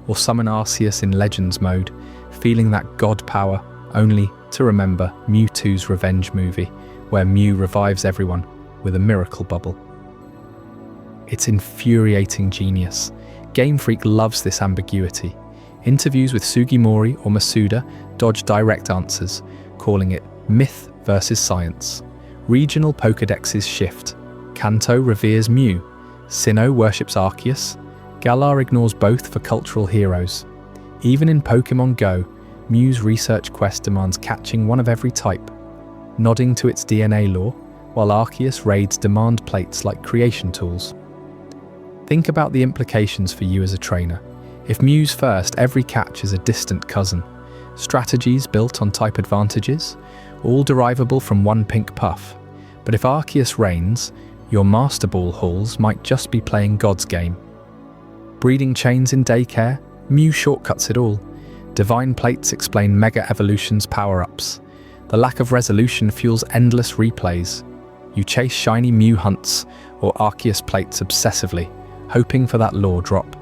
Or summon Arceus in Legends mode, feeling that god power, only to remember Mewtwo's revenge movie, where Mew revives everyone with a miracle bubble. It's infuriating genius. Game Freak loves this ambiguity. Interviews with Sugimori or Masuda dodge direct answers, calling it myth versus science. Regional Pokédexes shift. Kanto reveres Mew. Sinnoh worships Arceus. Galar ignores both for cultural heroes. Even in Pokémon Go, Mew's research quest demands catching one of every type, nodding to its DNA lore, while Arceus raids demand plates like creation tools. Think about the implications for you as a trainer. If Mew's first, every catch is a distant cousin. Strategies built on type advantages, all derivable from one pink puff. But if Arceus reigns, your Master Ball hauls might just be playing God's game. Breeding chains in daycare, Mew shortcuts it all. Divine plates explain Mega Evolution's power-ups. The lack of resolution fuels endless replays. You chase shiny Mew hunts or Arceus plates obsessively, hoping for that lore drop.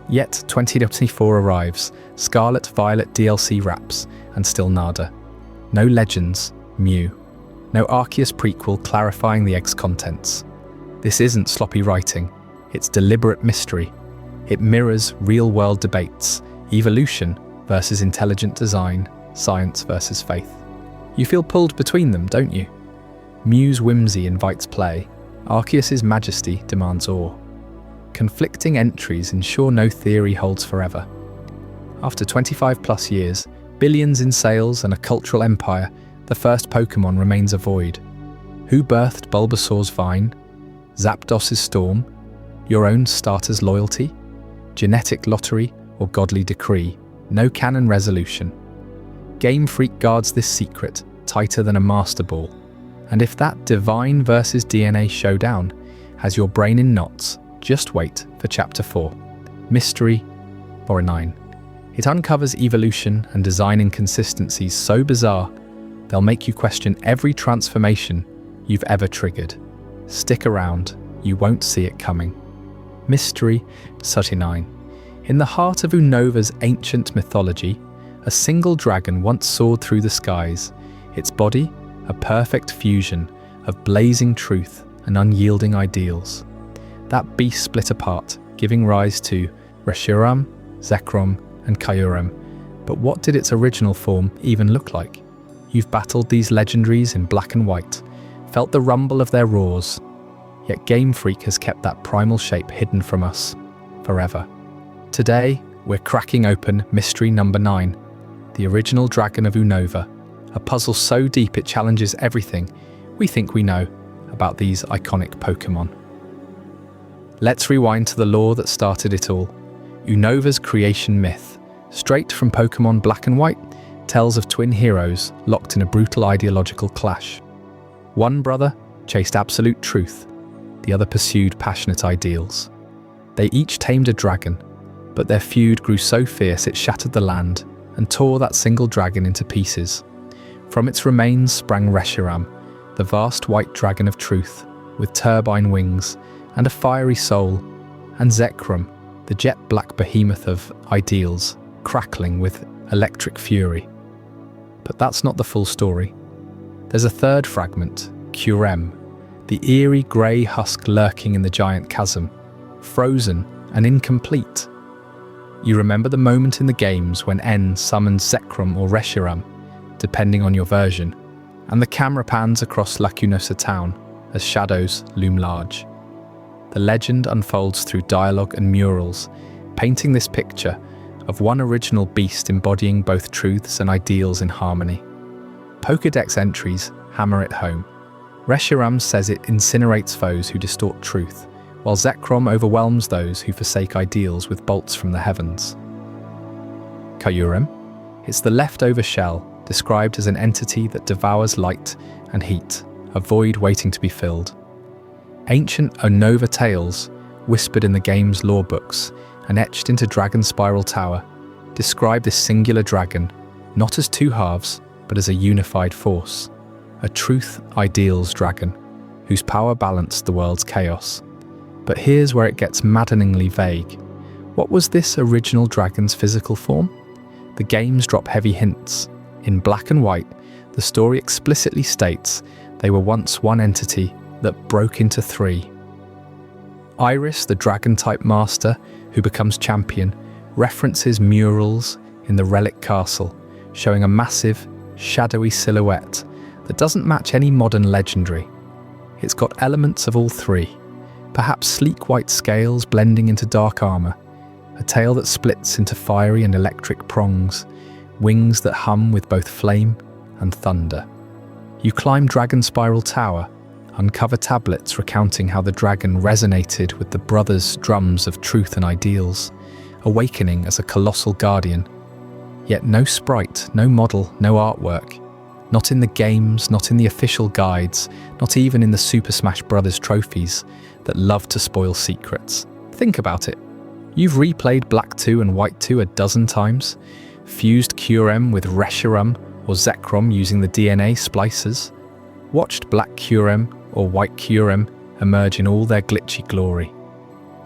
Yet 2024 arrives, Scarlet Violet DLC wraps, and still nada. No legends, Mew. No Arceus prequel clarifying the egg's contents. This isn't sloppy writing, it's deliberate mystery. It mirrors real-world debates, evolution versus intelligent design, science versus faith. You feel pulled between them, don't you? Mew's whimsy invites play, Arceus's majesty demands awe. Conflicting entries ensure no theory holds forever. After 25 plus years, billions in sales and a cultural empire, the first Pokémon remains a void. Who birthed Bulbasaur's vine? Zapdos's storm? Your own starter's loyalty? Genetic lottery or godly decree? No canon resolution. Game Freak guards this secret tighter than a Master Ball. And if that divine versus DNA showdown has your brain in knots, just wait for Chapter 4, Mystery or a 9. It uncovers evolution and design inconsistencies so bizarre, they'll make you question every transformation you've ever triggered. Stick around, you won't see it coming. Mystery 39. In the heart of Unova's ancient mythology, a single dragon once soared through the skies, its body a perfect fusion of blazing truth and unyielding ideals. That beast split apart, giving rise to Reshiram, Zekrom, and Kyurem. But what did its original form even look like? You've battled these legendaries in black and white, felt the rumble of their roars, yet Game Freak has kept that primal shape hidden from us forever. Today, we're cracking open Mystery Number 9, the original dragon of Unova, a puzzle so deep it challenges everything we think we know about these iconic Pokémon. Let's rewind to the lore that started it all. Unova's creation myth, straight from Pokémon Black and White, tells of twin heroes locked in a brutal ideological clash. One brother chased absolute truth, the other pursued passionate ideals. They each tamed a dragon, but their feud grew so fierce it shattered the land and tore that single dragon into pieces. From its remains sprang Reshiram, the vast white dragon of truth, with turbine wings and a fiery soul, and Zekrom, the jet-black behemoth of ideals, crackling with electric fury. But that's not the full story. There's a third fragment, Kyurem, the eerie grey husk lurking in the giant chasm, frozen and incomplete. You remember the moment in the games when N summons Zekrom or Reshiram, depending on your version, and the camera pans across Lacunosa town as shadows loom large. The legend unfolds through dialogue and murals, painting this picture of one original beast embodying both truths and ideals in harmony. Pokédex entries hammer it home. Reshiram says it incinerates foes who distort truth, while Zekrom overwhelms those who forsake ideals with bolts from the heavens. Kyurem? It's the leftover shell, described as an entity that devours light and heat, a void waiting to be filled. Ancient Unova tales, whispered in the game's lore books and etched into Dragon Spiral Tower, describe this singular dragon not as two halves, but as a unified force, a truth-ideals dragon, whose power balanced the world's chaos. But here's where it gets maddeningly vague. What was this original dragon's physical form? The games drop heavy hints. In Black and White, the story explicitly states they were once one entity, that broke into 3. Iris, the dragon-type master who becomes champion, references murals in the relic castle, showing a massive, shadowy silhouette that doesn't match any modern legendary. It's got elements of all 3, perhaps sleek white scales blending into dark armour, a tail that splits into fiery and electric prongs, wings that hum with both flame and thunder. You climb Dragon Spiral Tower, uncover tablets recounting how the dragon resonated with the brothers' drums of truth and ideals, awakening as a colossal guardian. Yet no sprite, no model, no artwork. Not in the games, not in the official guides, not even in the Super Smash Bros. Trophies that love to spoil secrets. Think about it. You've replayed Black 2 and White 2 a dozen times, fused Kyurem with Reshiram or Zekrom using the DNA splicers, watched Black Kyurem or White Kyurem emerge in all their glitchy glory.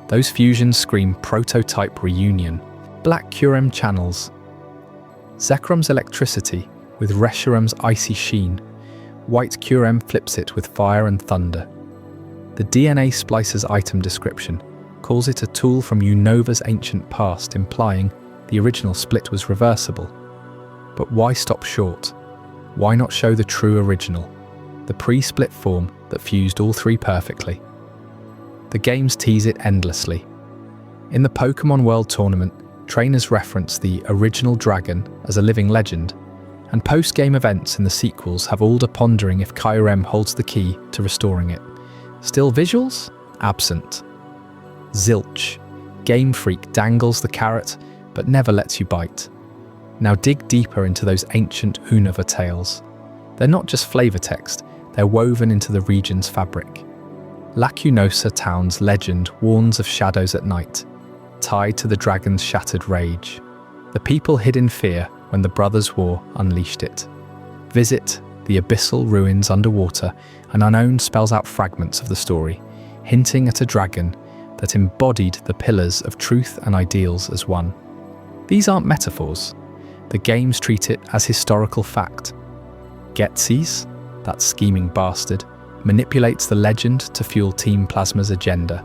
Those fusions scream prototype reunion. Black Kyurem channels Zekrom's electricity with Reshiram's icy sheen. White Kyurem flips it with fire and thunder. The DNA splicer's item description calls it a tool from Unova's ancient past, implying the original split was reversible. But why stop short? Why not show the true original, the pre-split form that fused all 3 perfectly? The games tease it endlessly. In the Pokémon World Tournament, trainers reference the original dragon as a living legend, and post-game events in the sequels have Alder pondering if Kyurem holds the key to restoring it. Still visuals? Absent. Zilch. Game Freak dangles the carrot, but never lets you bite. Now dig deeper into those ancient Unova tales. They're not just flavor text, they're woven into the region's fabric. Lacunosa Town's legend warns of shadows at night, tied to the dragon's shattered rage. The people hid in fear when the Brothers' War unleashed it. Visit the abyssal ruins underwater, and Unknown spells out fragments of the story, hinting at a dragon that embodied the pillars of truth and ideals as one. These aren't metaphors. The games treat it as historical fact. Getsis, that scheming bastard, manipulates the legend to fuel Team Plasma's agenda,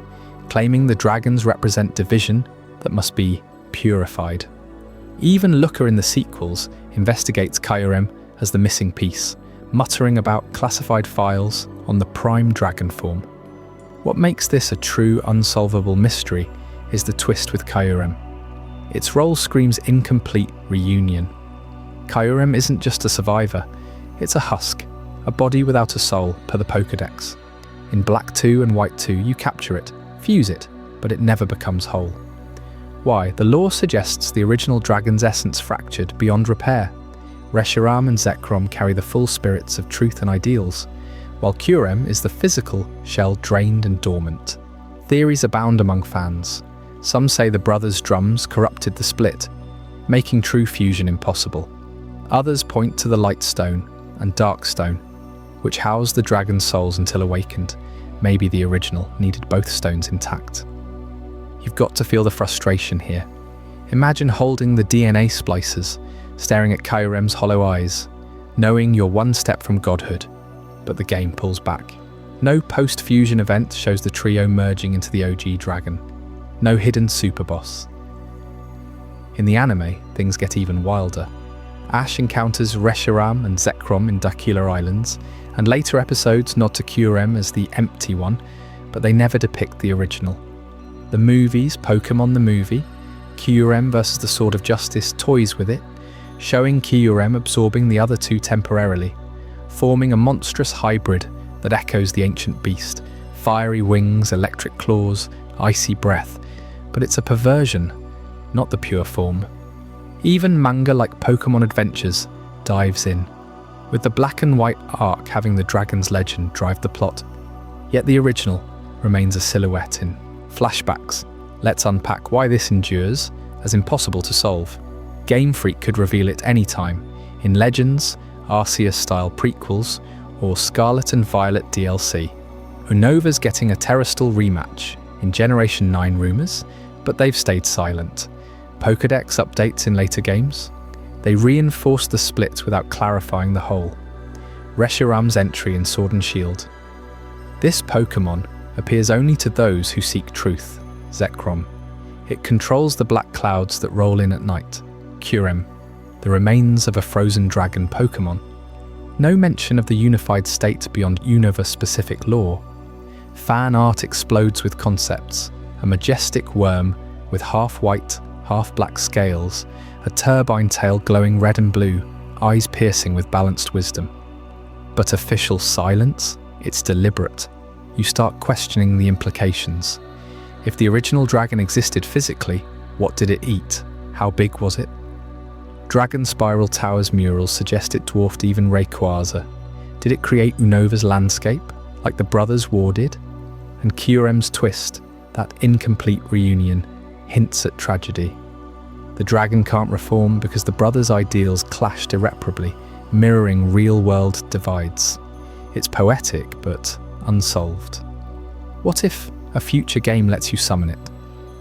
claiming the dragons represent division that must be purified. Even Looker in the sequels investigates Kyurem as the missing piece, muttering about classified files on the prime dragon form. What makes this a true unsolvable mystery is the twist with Kyurem. Its role screams incomplete reunion. Kyurem isn't just a survivor, it's a husk, a body without a soul per the Pokédex. In Black 2 and White 2 you capture it, fuse it, but it never becomes whole. Why? The lore suggests the original dragon's essence fractured beyond repair. Reshiram and Zekrom carry the full spirits of truth and ideals, while Kyurem is the physical shell drained and dormant. Theories abound among fans. Some say the brothers' drums corrupted the split, making true fusion impossible. Others point to the Light Stone and Dark Stone, which housed the dragon's souls until awakened. Maybe the original needed both stones intact. You've got to feel the frustration here. Imagine holding the DNA splicers, staring at Kyurem's hollow eyes, knowing you're one step from godhood, but the game pulls back. No post-fusion event shows the trio merging into the OG dragon. No hidden super boss. In the anime, things get even wilder. Ash encounters Reshiram and Zekrom in Dakila Islands, and later episodes nod to Kyurem as the empty one, but they never depict the original. The movies, Pokémon the movie, Kyurem vs the Sword of Justice toys with it, showing Kyurem absorbing the other 2 temporarily, forming a monstrous hybrid that echoes the ancient beast. Fiery wings, electric claws, icy breath. But it's a perversion, not the pure form. Even manga like Pokémon Adventures dives in, with the black and white arc having the dragon's legend drive the plot. Yet the original remains a silhouette in flashbacks. Let's unpack why this endures as impossible to solve. Game Freak could reveal it anytime, in Legends, Arceus-style prequels, or Scarlet and Violet DLC. Unova's getting a Terrastal rematch in Generation 9 rumours, but they've stayed silent. Pokédex updates in later games. They reinforce the split without clarifying the whole. Reshiram's entry in Sword and Shield. This Pokémon appears only to those who seek truth, Zekrom. It controls the black clouds that roll in at night, Curem, the remains of a frozen dragon Pokémon. No mention of the unified state beyond Unova-specific lore. Fan art explodes with concepts, a majestic worm with half-white, half-black scales, a turbine tail glowing red and blue, eyes piercing with balanced wisdom. But official silence? It's deliberate. You start questioning the implications. If the original dragon existed physically, what did it eat? How big was it? Dragon Spiral Tower's murals suggest it dwarfed even Rayquaza. Did it create Unova's landscape, like the Brothers' War did? And Kyurem's twist, that incomplete reunion, hints at tragedy. The dragon can't reform because the brothers' ideals clashed irreparably, mirroring real-world divides. It's poetic, but unsolved. What if a future game lets you summon it?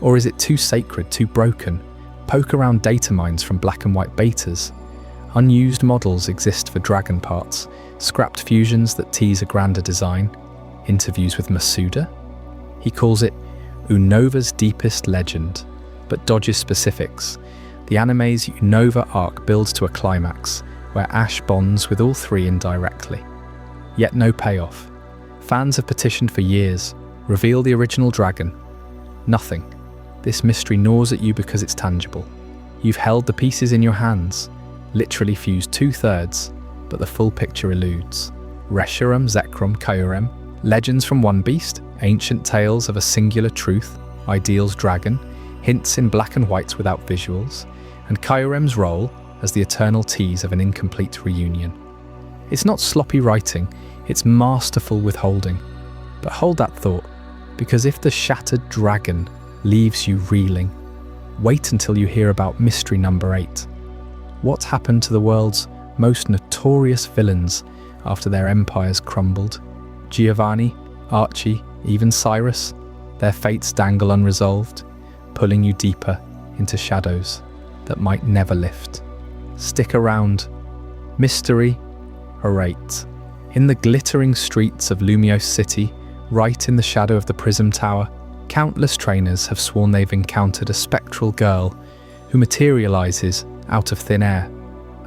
Or is it too sacred, too broken? Poke around data mines from black and white betas. Unused models exist for dragon parts, scrapped fusions that tease a grander design. Interviews with Masuda? He calls it Unova's deepest legend, but dodges specifics. The anime's Unova arc builds to a climax, where Ash bonds with all three indirectly. Yet no payoff. Fans have petitioned for years. Reveal the original dragon. Nothing. This mystery gnaws at you because it's tangible. You've held the pieces in your hands, literally fused 2/3, but the full picture eludes. Reshiram, Zekrom, Kyurem, legends from one beast, ancient tales of a singular truth, Ideal's dragon, hints in black and whites without visuals, and Kyurem's role as the eternal tease of an incomplete reunion. It's not sloppy writing, it's masterful withholding. But hold that thought, because if the shattered dragon leaves you reeling, wait until you hear about mystery number 8. What happened to the world's most notorious villains after their empires crumbled? Giovanni, Archie, even Cyrus, their fates dangle unresolved, pulling you deeper into shadows that might never lift. Stick around. Mystery awaits. In the glittering streets of Lumiose City, right in the shadow of the Prism Tower, countless trainers have sworn they've encountered a spectral girl who materializes out of thin air,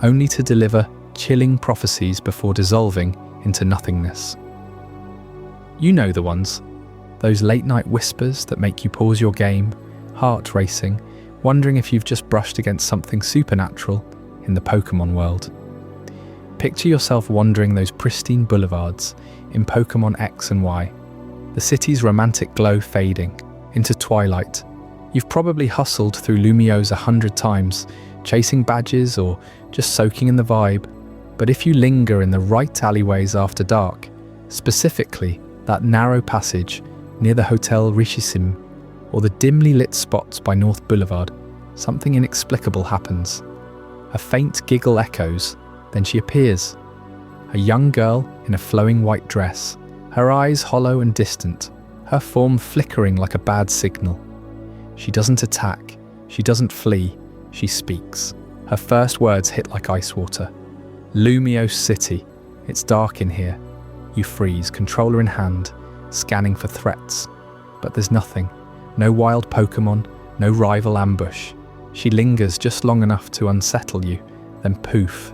only to deliver chilling prophecies before dissolving into nothingness. You know the ones. Those late-night whispers that make you pause your game, heart racing, wondering if you've just brushed against something supernatural in the Pokémon world. Picture yourself wandering those pristine boulevards in Pokémon X and Y, the city's romantic glow fading into twilight. You've probably hustled through Lumiose 100 times, chasing badges or just soaking in the vibe, but if you linger in the right alleyways after dark, specifically that narrow passage near the Hotel Richissime or the dimly lit spots by North Boulevard, something inexplicable happens. A faint giggle echoes, then she appears. A young girl in a flowing white dress, her eyes hollow and distant, her form flickering like a bad signal. She doesn't attack, she doesn't flee, she speaks. Her first words hit like ice water. Lumiose City, it's dark in here. You freeze, controller in hand, scanning for threats. But there's nothing. No wild Pokémon, no rival ambush. She lingers just long enough to unsettle you, then poof,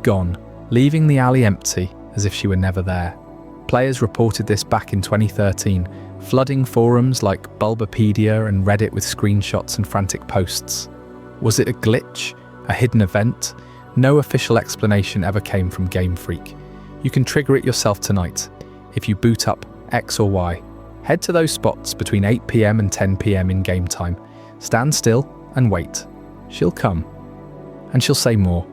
gone, leaving the alley empty as if she were never there. Players reported this back in 2013, flooding forums like Bulbapedia and Reddit with screenshots and frantic posts. Was it a glitch? A hidden event? No official explanation ever came from Game Freak. You can trigger it yourself tonight. If you boot up X or Y, head to those spots between 8 PM and 10 PM in game time. Stand still and wait. She'll come. And she'll say more.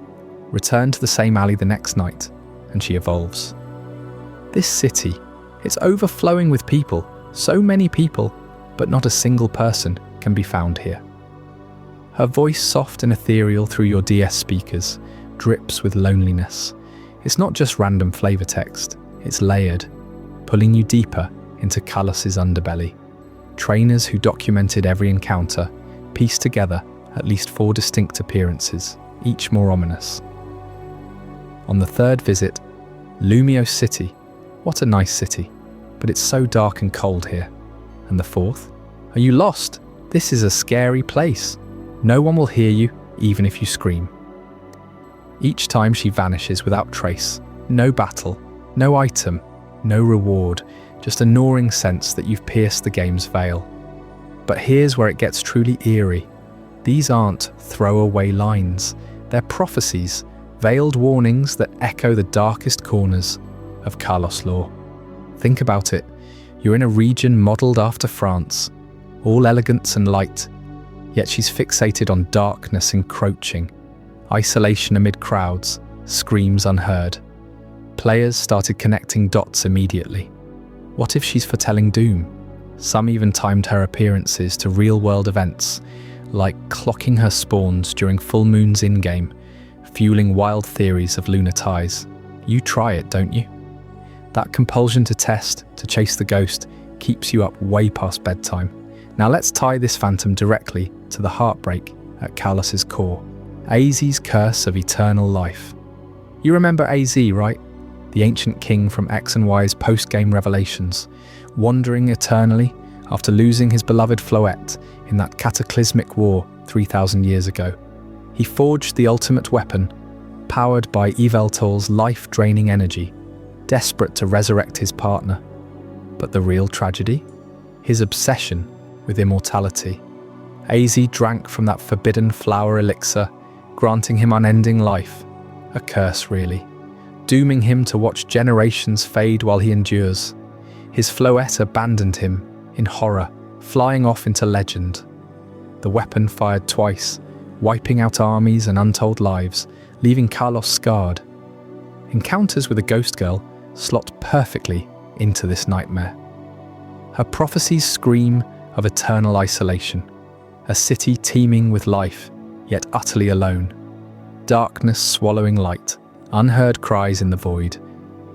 Return to the same alley the next night, and she evolves. This city, it's overflowing with people. So many people, but not a single person can be found here. Her voice, soft and ethereal through your DS speakers, drips with loneliness. It's not just random flavor text, it's layered, pulling you deeper into Kalos' underbelly. Trainers who documented every encounter pieced together at least 4 distinct appearances, each more ominous. On the third visit, Lumiose City. What a nice city, but it's so dark and cold here. And the fourth? Are you lost? This is a scary place. No one will hear you, even if you scream. Each time she vanishes without trace. No battle, no item, no reward, just a gnawing sense that you've pierced the game's veil. But here's where it gets truly eerie. These aren't throwaway lines. They're prophecies, veiled warnings that echo the darkest corners of Carlos lore. Think about it. You're in a region modelled after France, all elegance and light, yet she's fixated on darkness encroaching, isolation amid crowds, screams unheard. Players started connecting dots immediately. What if she's foretelling doom? Some even timed her appearances to real-world events, like clocking her spawns during full moons in-game, fueling wild theories of lunar ties. You try it, don't you? That compulsion to test, to chase the ghost, keeps you up way past bedtime. Now let's tie this phantom directly to the heartbreak at Carlos's core. AZ's curse of eternal life. You remember AZ, right? The ancient king from X and Y's post-game revelations, wandering eternally after losing his beloved Floette in that cataclysmic war 3,000 years ago. He forged the ultimate weapon, powered by Yveltal's life-draining energy, desperate to resurrect his partner. But the real tragedy? His obsession with immortality. AZ drank from that forbidden flower elixir, granting him unending life. A curse, really. Dooming him to watch generations fade while he endures. His Floette abandoned him, in horror, flying off into legend. The weapon fired twice, wiping out armies and untold lives, leaving Carlos scarred. Encounters with a ghost girl slot perfectly into this nightmare. Her prophecies scream of eternal isolation, a city teeming with life, yet utterly alone. Darkness swallowing light, unheard cries in the void.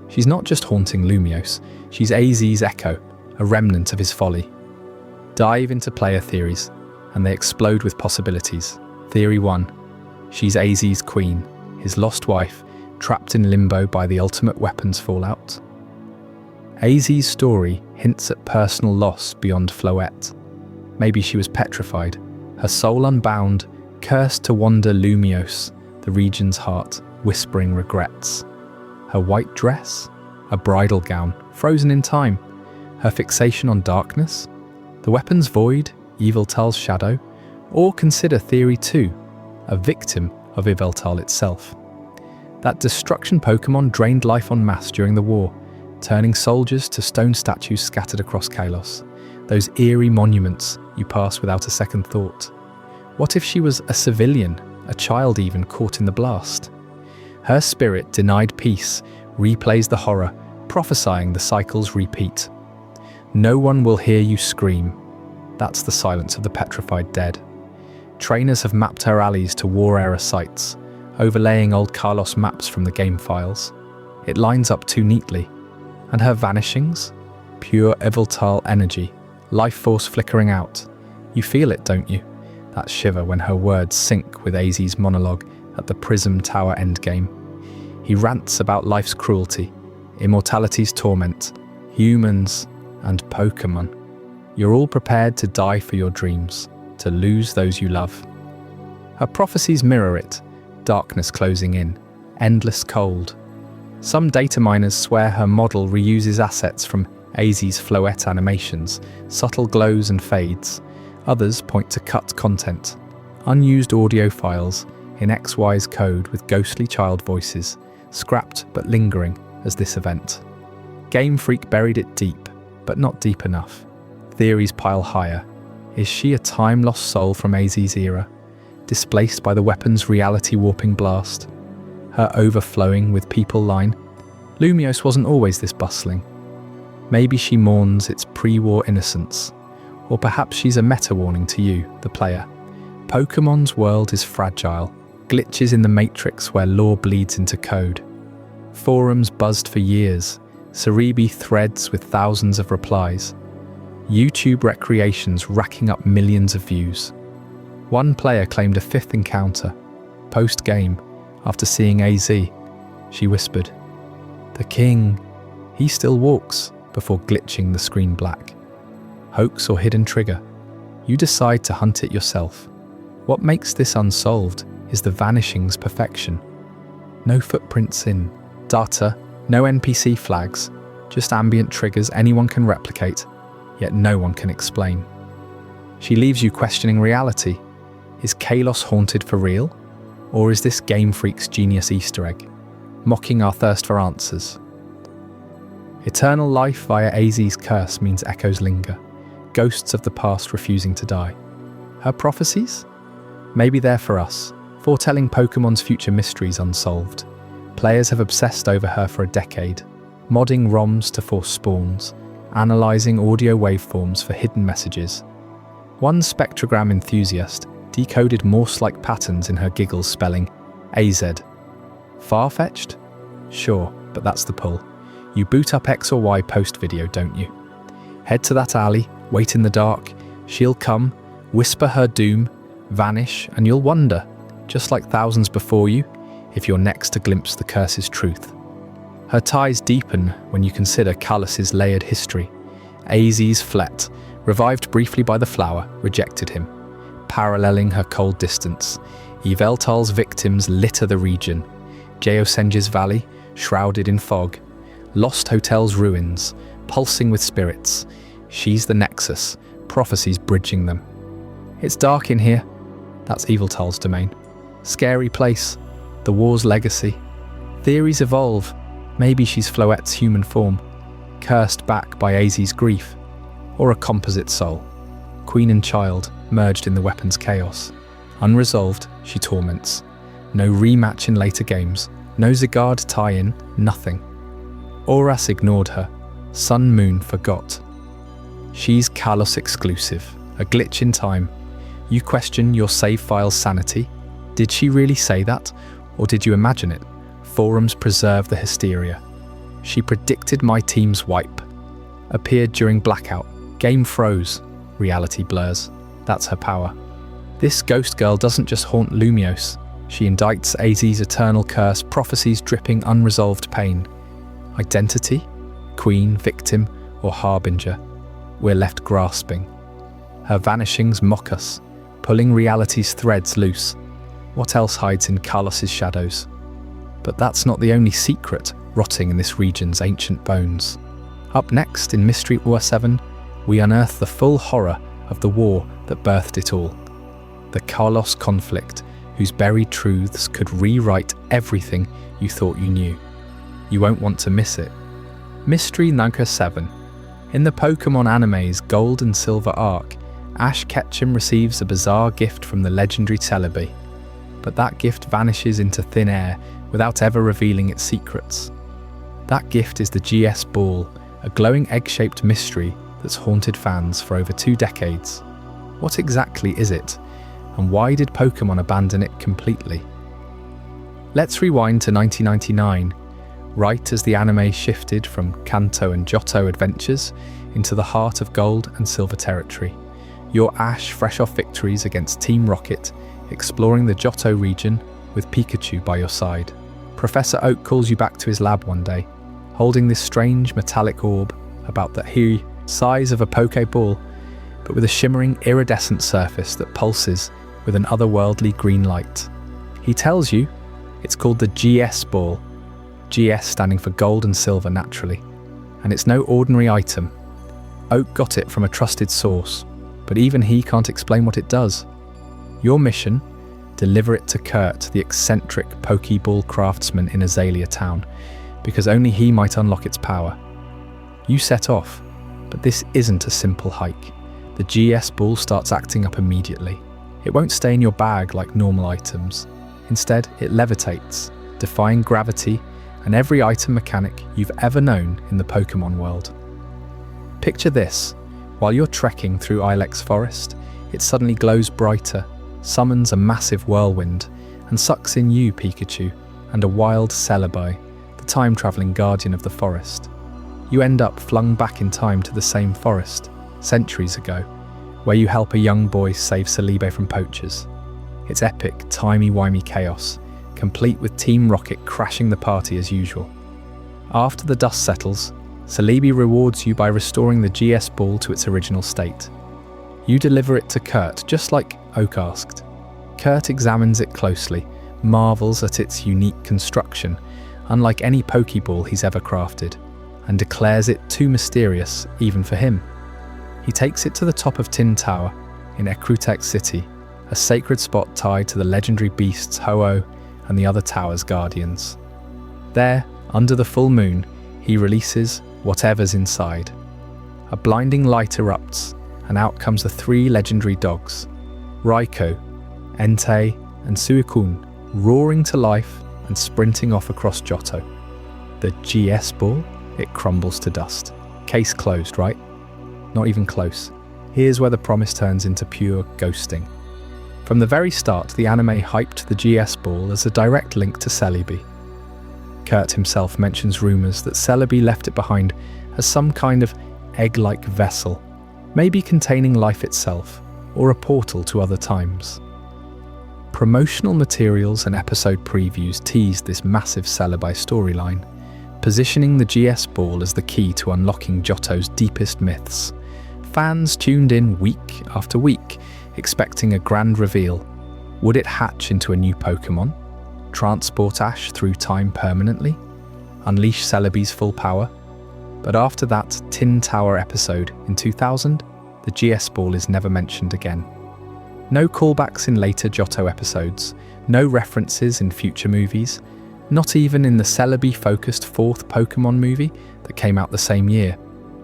She's not just haunting Lumios, she's AZ's echo, a remnant of his folly. Dive into player theories, and they explode with possibilities. Theory 1. She's AZ's queen, his lost wife, trapped in limbo by the ultimate weapon's fallout. AZ's story hints at personal loss beyond Floette. Maybe she was petrified, her soul unbound, cursed to wander Lumios, the region's heart, whispering regrets. Her white dress? A bridal gown, frozen in time. Her fixation on darkness? The weapon's void, Yveltal's shadow? Or consider Theory 2, a victim of Yveltal itself. That destruction Pokémon drained life en masse during the war, turning soldiers to stone statues scattered across Kalos. Those eerie monuments you pass without a second thought. What if she was a civilian, a child even, caught in the blast? Her spirit, denied peace, replays the horror, prophesying the cycle's repeat. No one will hear you scream. That's the silence of the petrified dead. Trainers have mapped her alleys to war-era sites, overlaying old Carlos maps from the game files. It lines up too neatly. And her vanishings? Pure Yveltal energy, life force flickering out. You feel it, don't you? That shiver when her words sync with AZ's monologue at the Prism Tower endgame. He rants about life's cruelty, immortality's torment, humans, and Pokémon. You're all prepared to die for your dreams, to lose those you love. Her prophecies mirror it, darkness closing in, endless cold. Some data miners swear her model reuses assets from AZ's Floette animations, subtle glows and fades. Others point to cut content, unused audio files in XY's code with ghostly child voices, scrapped but lingering as this event. Game Freak buried it deep, but not deep enough. Theories pile higher. Is she a time-lost soul from AZ's era, displaced by the weapon's reality-warping blast? Her overflowing with people line? Lumios wasn't always this bustling. Maybe she mourns its pre-war innocence. Or perhaps she's a meta-warning to you, the player. Pokémon's world is fragile, glitches in the matrix where lore bleeds into code. Forums buzzed for years, Cerebi threads with thousands of replies. YouTube recreations racking up millions of views. One player claimed a fifth encounter, post-game, after seeing AZ. She whispered, "The king, he still walks." before glitching the screen black. Hoax or hidden trigger? You decide to hunt it yourself. What makes this unsolved is the vanishing's perfection. No footprints in data, no NPC flags, just ambient triggers anyone can replicate, yet no one can explain. She leaves you questioning reality. Is Kalos haunted for real? Or is this Game Freak's genius Easter egg, mocking our thirst for answers? Eternal life via AZ's curse means echoes linger, ghosts of the past refusing to die. Her prophecies? Maybe they're for us, foretelling Pokemon's future mysteries unsolved. Players have obsessed over her for a decade, modding ROMs to force spawns, analysing audio waveforms for hidden messages. One spectrogram enthusiast decoded Morse-like patterns in her giggles spelling AZ. Far-fetched? Sure, but that's the pull. You boot up X or Y post-video, don't you? Head to that alley, wait in the dark, she'll come, whisper her doom, vanish, and you'll wonder, just like thousands before you, if you're next to glimpse the curse's truth. Her ties deepen when you consider Kalos's layered history. AZ's Flet, revived briefly by the flower, rejected him. Paralleling her cold distance, Yveltal's victims litter the region. Geosenge's valley, shrouded in fog. Lost Hotel's ruins, pulsing with spirits. She's the nexus, prophecies bridging them. It's dark in here. That's Yveltal's domain. Scary place. The war's legacy. Theories evolve. Maybe she's Floette's human form, cursed back by AZ's grief. Or a composite soul. Queen and child, merged in the weapon's chaos. Unresolved, she torments. No rematch in later games. No Zygarde tie-in, nothing. Auras ignored her. Sun Moon forgot. She's Kalos exclusive, a glitch in time. You question your save file's sanity. Did she really say that? Or did you imagine it? Forums preserve the hysteria. She predicted my team's wipe. Appeared during blackout. Game froze. Reality blurs. That's her power. This ghost girl doesn't just haunt Lumiose. She indicts AZ's eternal curse, prophecies dripping unresolved pain. Identity? Queen, victim, or harbinger? We're left grasping. Her vanishings mock us, pulling reality's threads loose. What else hides in Kalos's shadows? But that's not the only secret rotting in this region's ancient bones. Up next in Mystery War 7, we unearth the full horror of the war that birthed it all. The Kalos conflict, whose buried truths could rewrite everything you thought you knew. You won't want to miss it. Mystery Nugget 7. In the Pokémon anime's Gold and Silver arc, Ash Ketchum receives a bizarre gift from the legendary Celebi. But that gift vanishes into thin air without ever revealing its secrets. That gift is the GS Ball, a glowing egg-shaped mystery that's haunted fans for over 2 decades. What exactly is it? And why did Pokémon abandon it completely? Let's rewind to 1999, right as the anime shifted from Kanto and Johto adventures into the heart of Gold and Silver territory. You're Ash, fresh off victories against Team Rocket, exploring the Johto region with Pikachu by your side. Professor Oak calls you back to his lab one day, holding this strange metallic orb about the size of a Pokeball, but with a shimmering iridescent surface that pulses with an otherworldly green light. He tells you it's called the GS Ball, GS standing for Gold and Silver naturally, and it's no ordinary item. Oak got it from a trusted source, but even he can't explain what it does. Your mission? Deliver it to Kurt, the eccentric Pokeball craftsman in Azalea Town, because only he might unlock its power. You set off, but this isn't a simple hike. The GS Ball starts acting up immediately. It won't stay in your bag like normal items. Instead, it levitates, defying gravity and every item mechanic you've ever known in the Pokémon world. Picture this. While you're trekking through Ilex Forest, it suddenly glows brighter, summons a massive whirlwind, and sucks in you, Pikachu, and a wild Celebi, the time-travelling guardian of the forest. You end up flung back in time to the same forest, centuries ago, where you help a young boy save Celebi from poachers. It's epic, timey-wimey chaos, complete with Team Rocket crashing the party as usual. After the dust settles, Celebi rewards you by restoring the GS ball to its original state. You deliver it to Kurt, just like Oak asked. Kurt examines it closely, marvels at its unique construction, unlike any Pokeball he's ever crafted, and declares it too mysterious even for him. He takes it to the top of Tin Tower in Ecruteak City, a sacred spot tied to the legendary beasts Ho-Oh and the other tower's guardians. There, under the full moon, he releases whatever's inside. A blinding light erupts, and out comes the three legendary dogs, Raikou, Entei, and Suicune, roaring to life and sprinting off across Johto. The GS ball? It crumbles to dust. Case closed, right? Not even close. Here's where the promise turns into pure ghosting. From the very start, the anime hyped the GS ball as a direct link to Celebi. Kurt himself mentions rumours that Celebi left it behind as some kind of egg-like vessel, maybe containing life itself, or a portal to other times. Promotional materials and episode previews teased this massive Celebi storyline, positioning the GS ball as the key to unlocking Johto's deepest myths. Fans tuned in week after week, expecting a grand reveal. Would it hatch into a new Pokémon? Transport Ash through time permanently? Unleash Celebi's full power? But after that Tin Tower episode in 2000, the GS ball is never mentioned again. No callbacks in later Johto episodes, no references in future movies, not even in the Celebi-focused fourth Pokémon movie that came out the same year.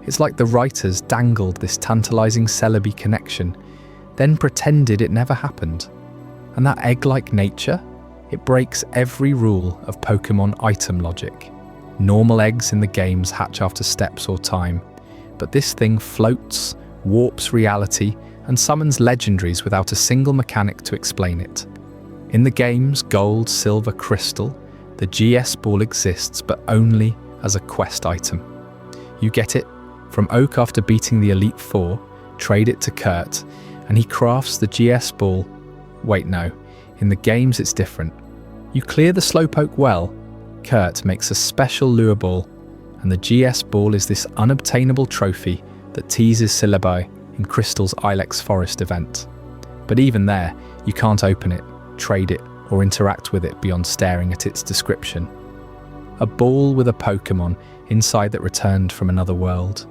It's like the writers dangled this tantalizing Celebi connection, then pretended it never happened. And that egg-like nature? It breaks every rule of Pokémon item logic. Normal eggs in the games hatch after steps or time, but this thing floats, warps reality, and summons legendaries without a single mechanic to explain it. In the games Gold, Silver, Crystal, the GS ball exists, but only as a quest item. You get it from Oak after beating the Elite Four, trade it to Kurt, and he crafts the GS ball. Wait, no. In the games it's different. You clear the Slowpoke well, Kurt makes a special lure ball, and the GS ball is this unobtainable trophy that teases Celebi in Crystal's Ilex Forest event. But even there, you can't open it, trade it, or interact with it beyond staring at its description. A ball with a Pokémon inside that returned from another world.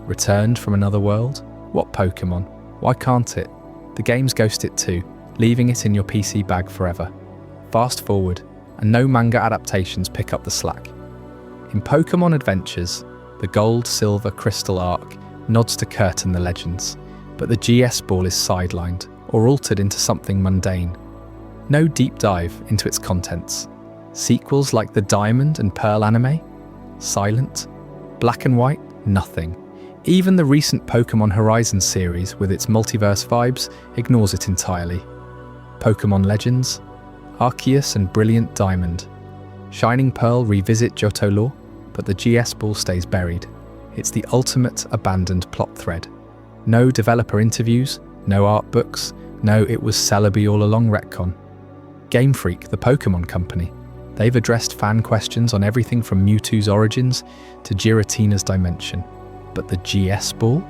Returned from another world? What Pokémon? Why can't it? The games ghost it too, leaving it in your PC bag forever. Fast forward, and no manga adaptations pick up the slack. In Pokémon Adventures, the Gold, Silver, Crystal arc nods to Kurt and the legends, but the GS ball is sidelined or altered into something mundane. No deep dive into its contents. Sequels like the Diamond and Pearl anime? Silent. Black and White? Nothing. Even the recent Pokémon Horizon series, with its multiverse vibes, ignores it entirely. Pokémon Legends? Arceus and Brilliant Diamond. Shining Pearl revisit Johto lore, but the GS ball stays buried. It's the ultimate abandoned plot thread. No developer interviews, no art books, no it was Celebi all along retcon. Game Freak, the Pokémon company, they've addressed fan questions on everything from Mewtwo's origins to Giratina's dimension. But the GS ball?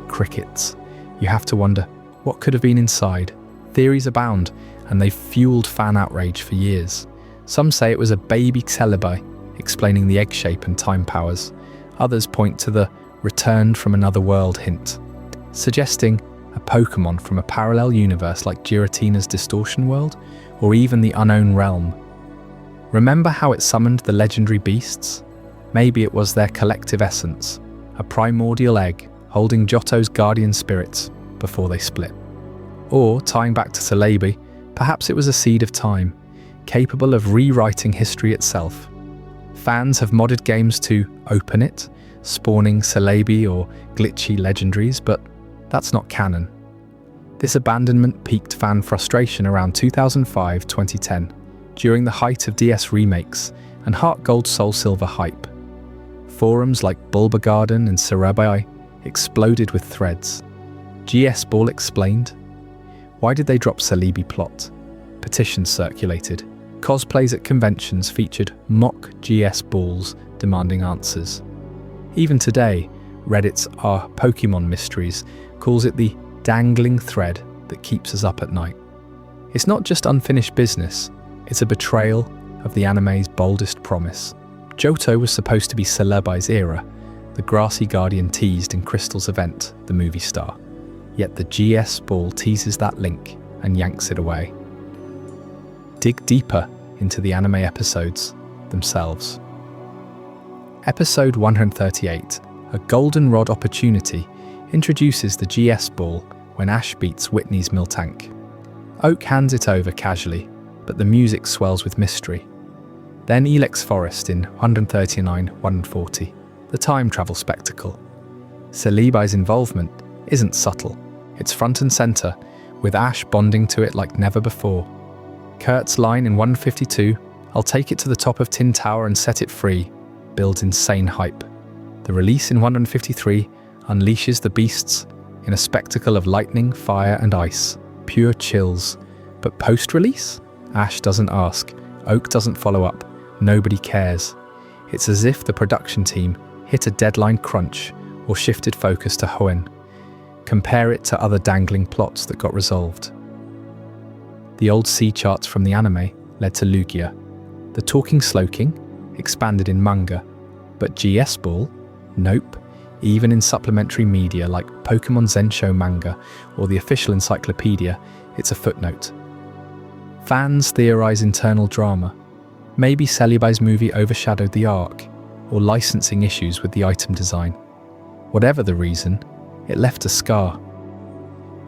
Crickets. You have to wonder, what could have been inside? Theories abound, and they've fueled fan outrage for years. Some say it was a baby Celebi, explaining the egg shape and time powers. Others point to the returned from another world hint, suggesting a Pokémon from a parallel universe like Giratina's Distortion World, or even the Unknown Realm. Remember how it summoned the legendary beasts? Maybe it was their collective essence, a primordial egg holding Johto's guardian spirits before they split. Or, tying back to Celebi, perhaps it was a seed of time, capable of rewriting history itself. Fans have modded games to open it, spawning Celebi or glitchy legendaries, but that's not canon. This abandonment piqued fan frustration around 2005-2010, during the height of DS remakes and Heart Gold Soul Silver hype. Forums like Bulbagarden and Cerebi exploded with threads. GS Ball explained. Why did they drop Celebi plot? Petitions circulated. Cosplays at conventions featured mock GS Balls demanding answers. Even today, Reddit's Our Pokémon Mysteries calls it the dangling thread that keeps us up at night. It's not just unfinished business, it's a betrayal of the anime's boldest promise. Johto was supposed to be Celebai's era, the grassy guardian teased in Crystal's event, the movie star. Yet the GS Ball teases that link and yanks it away. Dig deeper into the anime episodes themselves. Episode 138, A Goldenrod Opportunity, introduces the GS Ball when Ash beats Whitney's Miltank. Oak hands it over casually, but the music swells with mystery. Then Ilex Forest in 139-140, the time travel spectacle. Celebai's involvement isn't subtle, it's front and centre, with Ash bonding to it like never before. Kurt's line in 152, "I'll take it to the top of Tin Tower and set it free," builds insane hype. The release in 153 unleashes the beasts in a spectacle of lightning, fire and ice. Pure chills. But post-release? Ash doesn't ask. Oak doesn't follow up. Nobody cares. It's as if the production team hit a deadline crunch or shifted focus to Hoenn. Compare it to other dangling plots that got resolved. The old sea charts from the anime led to Lugia. The talking Slowking expanded in manga, but GS Ball? Nope. Even in supplementary media like Pokémon Zensho manga or the official encyclopedia, it's a footnote. Fans theorize internal drama. Maybe Celebai's movie overshadowed the arc, or licensing issues with the item design. Whatever the reason, it left a scar.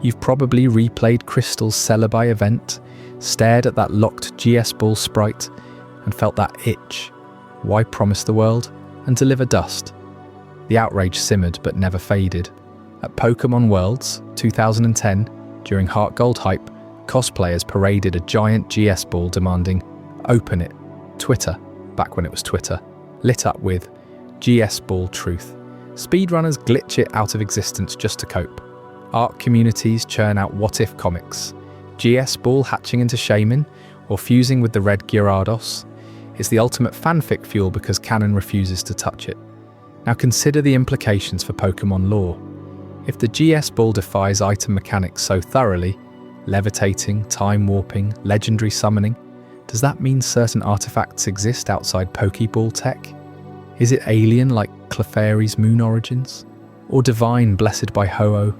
You've probably replayed Crystal's Celebai event, stared at that locked GS Ball sprite, and felt that itch. Why promise the world and deliver dust? The outrage simmered but never faded. At Pokémon Worlds 2010, during Heart Gold hype, cosplayers paraded a giant GS Ball demanding, "Open it." Twitter, back when it was Twitter, lit up with GS Ball truth. Speedrunners glitch it out of existence just to cope. Art communities churn out what-if comics. GS Ball hatching into Shaman, or fusing with the red Gyarados. It's the ultimate fanfic fuel because canon refuses to touch it. Now consider the implications for Pokémon lore. If the GS Ball defies item mechanics so thoroughly, levitating, time warping, legendary summoning, does that mean certain artifacts exist outside Pokeball tech? Is it alien like Clefairy's moon origins? Or divine blessed by Ho-Oh?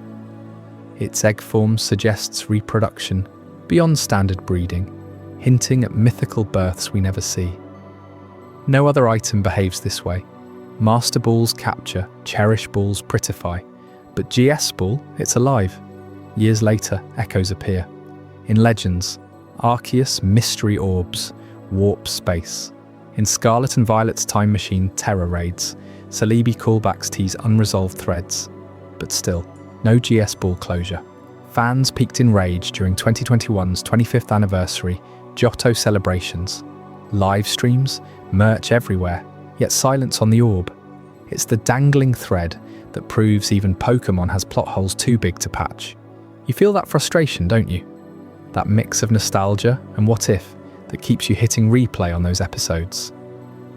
Its egg form suggests reproduction, beyond standard breeding, hinting at mythical births we never see. No other item behaves this way. Master Balls capture, Cherish Balls prettify, but GS Ball, it's alive. Years later, echoes appear. In Legends, Arceus mystery orbs warp space. In Scarlet and Violet's time machine Terror raids, Celebi callbacks tease unresolved threads. But still, no GS Ball closure. Fans peaked in rage during 2021's 25th anniversary Johto celebrations. Live streams, merch everywhere, yet silence on the orb. It's the dangling thread that proves even Pokémon has plot holes too big to patch. You feel that frustration, don't you? That mix of nostalgia and what if that keeps you hitting replay on those episodes.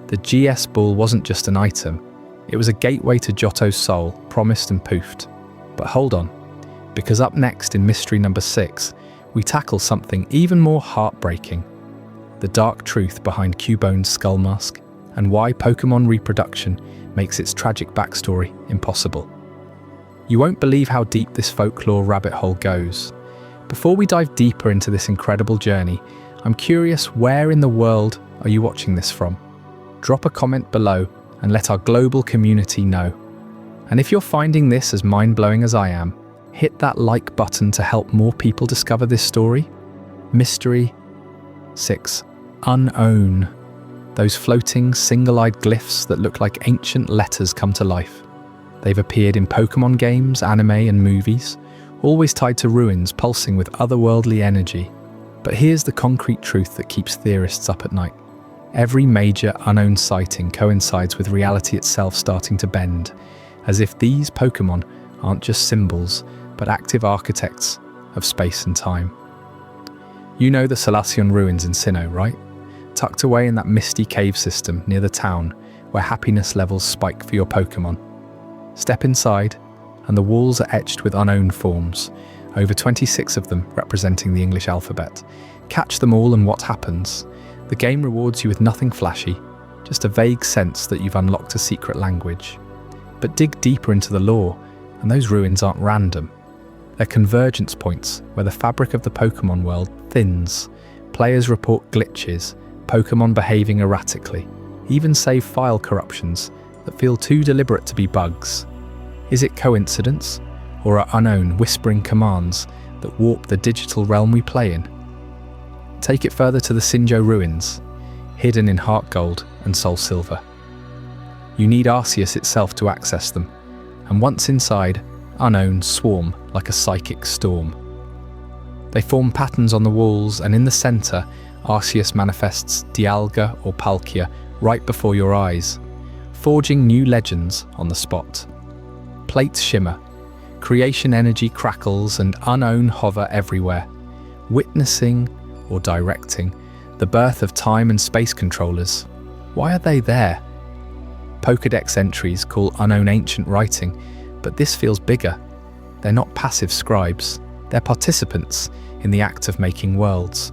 The GS Ball wasn't just an item, it was a gateway to Johto's soul, promised and poofed. But hold on, because up next in Mystery number 6, we tackle something even more heartbreaking. The dark truth behind Cubone's skull mask, and why Pokémon reproduction makes its tragic backstory impossible. You won't believe how deep this folklore rabbit hole goes. Before we dive deeper into this incredible journey, I'm curious, where in the world are you watching this from? Drop a comment below and let our global community know. And if you're finding this as mind-blowing as I am, hit that like button to help more people discover this story. Mystery 6. Unown. Those floating, single-eyed glyphs that look like ancient letters come to life. They've appeared in Pokémon games, anime and movies, always tied to ruins pulsing with otherworldly energy. But here's the concrete truth that keeps theorists up at night. Every major unknown sighting coincides with reality itself starting to bend, as if these Pokémon aren't just symbols, but active architects of space and time. You know the Solaceon ruins in Sinnoh, right? Tucked away in that misty cave system near the town, where happiness levels spike for your Pokémon. Step inside, and the walls are etched with unknown forms, over 26 of them representing the English alphabet. Catch them all and what happens? The game rewards you with nothing flashy, just a vague sense that you've unlocked a secret language. But dig deeper into the lore, and those ruins aren't random. They're convergence points where the fabric of the Pokémon world thins. Players report glitches, Pokémon behaving erratically, even save file corruptions that feel too deliberate to be bugs. Is it coincidence, or are unknown whispering commands that warp the digital realm we play in? Take it further to the Sinjo ruins, hidden in Heart Gold and Soul Silver. You need Arceus itself to access them, and once inside, unknown swarm like a psychic storm. They form patterns on the walls, and in the centre, Arceus manifests Dialga or Palkia right before your eyes, forging new legends on the spot. Plates shimmer, creation energy crackles, and unknown hover everywhere, witnessing or directing the birth of time and space controllers. Why are they there? Pokédex entries call unknown ancient writing, but this feels bigger. They're not passive scribes, they're participants in the act of making worlds.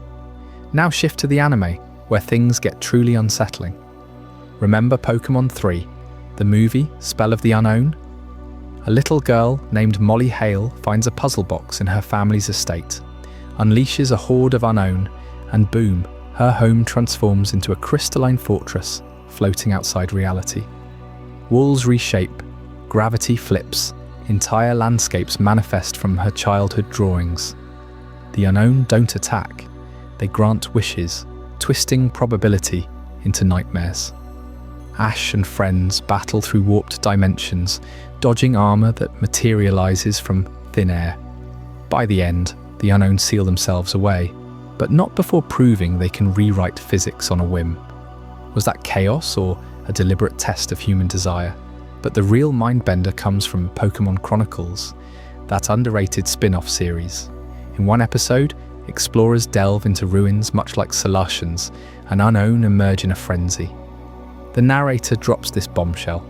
Now shift to the anime, where things get truly unsettling. Remember Pokémon 3, the movie Spell of the Unknown? A little girl named Molly Hale finds a puzzle box in her family's estate, unleashes a horde of unknown, and boom, her home transforms into a crystalline fortress floating outside reality. Walls reshape, gravity flips, entire landscapes manifest from her childhood drawings. The unknown don't attack, they grant wishes, twisting probability into nightmares. Ash and friends battle through warped dimensions, dodging armor that materializes from thin air. By the end, the unknown seal themselves away, but not before proving they can rewrite physics on a whim. Was that chaos or a deliberate test of human desire? But the real mindbender comes from Pokémon Chronicles, that underrated spin-off series. In one episode, explorers delve into ruins much like Solations, and unknown emerge in a frenzy. The narrator drops this bombshell.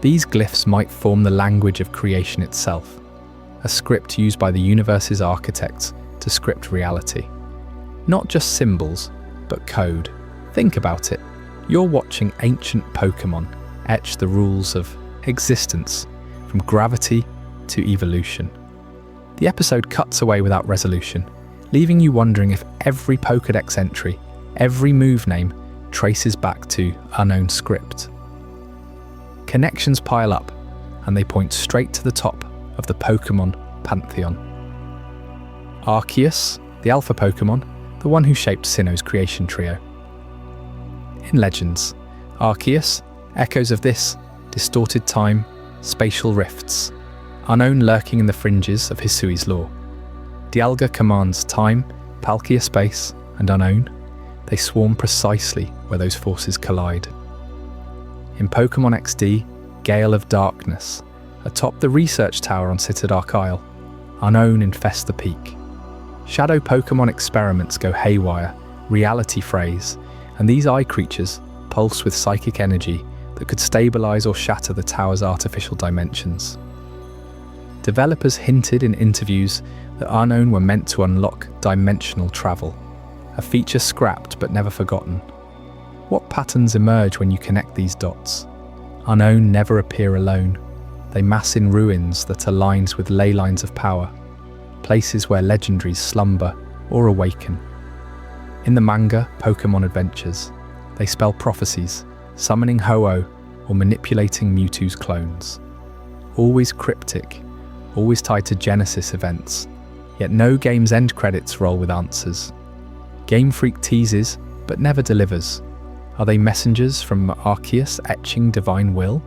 These glyphs might form the language of creation itself, a script used by the universe's architects to script reality. Not just symbols, but code. Think about it. You're watching ancient Pokémon etch the rules of existence, from gravity to evolution. The episode cuts away without resolution, leaving you wondering if every Pokédex entry, every move name, traces back to unknown script. Connections pile up, and they point straight to the top of the Pokémon pantheon. Arceus, the alpha Pokémon, the one who shaped Sinnoh's creation trio. In Legends, Arceus, echoes of this, distorted time, spatial rifts, unknown lurking in the fringes of Hisui's lore. Dialga commands time, Palkia space, and unknown. They swarm precisely where those forces collide. In Pokémon XD, Gale of Darkness, atop the research tower on Citadel Isle, unknown infest the peak. Shadow Pokémon experiments go haywire, reality frays, and these eye creatures pulse with psychic energy that could stabilize or shatter the tower's artificial dimensions. Developers hinted in interviews that unknown were meant to unlock dimensional travel, a feature scrapped but never forgotten. What patterns emerge when you connect these dots? Unknown never appear alone. They mass in ruins that are lines with ley lines of power, places where legendaries slumber or awaken. In the manga Pokémon Adventures, they spell prophecies, summoning Ho-Oh or manipulating Mewtwo's clones. Always cryptic, always tied to Genesis events, yet no game's end credits roll with answers. Game Freak teases, but never delivers. Are they messengers from Arceus etching divine will?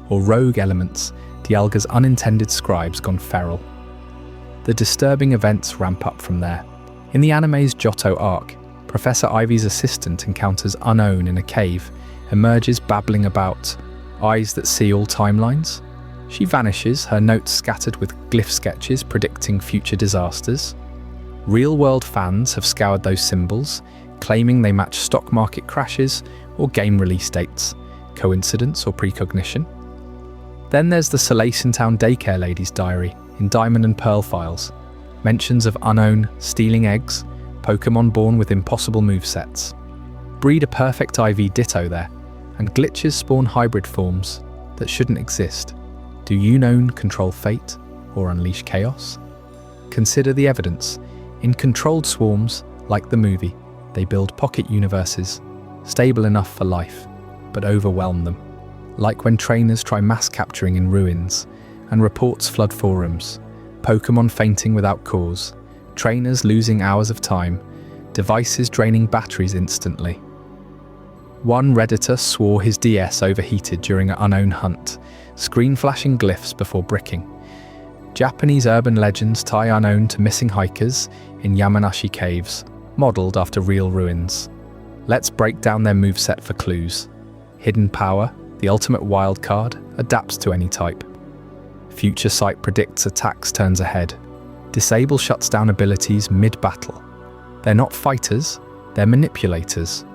Or rogue elements, Dialga's unintended scribes gone feral? The disturbing events ramp up from there. In the anime's Johto arc, Professor Ivy's assistant encounters unknown in a cave, emerges babbling about eyes that see all timelines. She vanishes, her notes scattered with glyph sketches predicting future disasters. Real-world fans have scoured those symbols, claiming they match stock market crashes or game release dates, Coincidence or precognition? Then there's the Salacen Town daycare lady's diary in Diamond and Pearl files. Mentions of unknown stealing eggs, Pokémon born with impossible movesets. Breed a perfect IV Ditto there, and glitches spawn hybrid forms that shouldn't exist. Do you control fate or unleash chaos? Consider the evidence. In controlled swarms, like the movie, they build pocket universes, stable enough for life, but overwhelm them. Like when trainers try mass capturing in ruins, and reports flood forums, Pokémon fainting without cause, trainers losing hours of time, devices draining batteries instantly. One Redditor swore his DS overheated during an unknown hunt, screen flashing glyphs before bricking. Japanese urban legends tie unknown to missing hikers in Yamanashi caves, modelled after real ruins. Let's break down their moveset for clues. Hidden Power, the ultimate wildcard, adapts to any type. Future Sight predicts attacks turns ahead. Disable shuts down abilities mid-battle. They're not fighters, they're manipulators.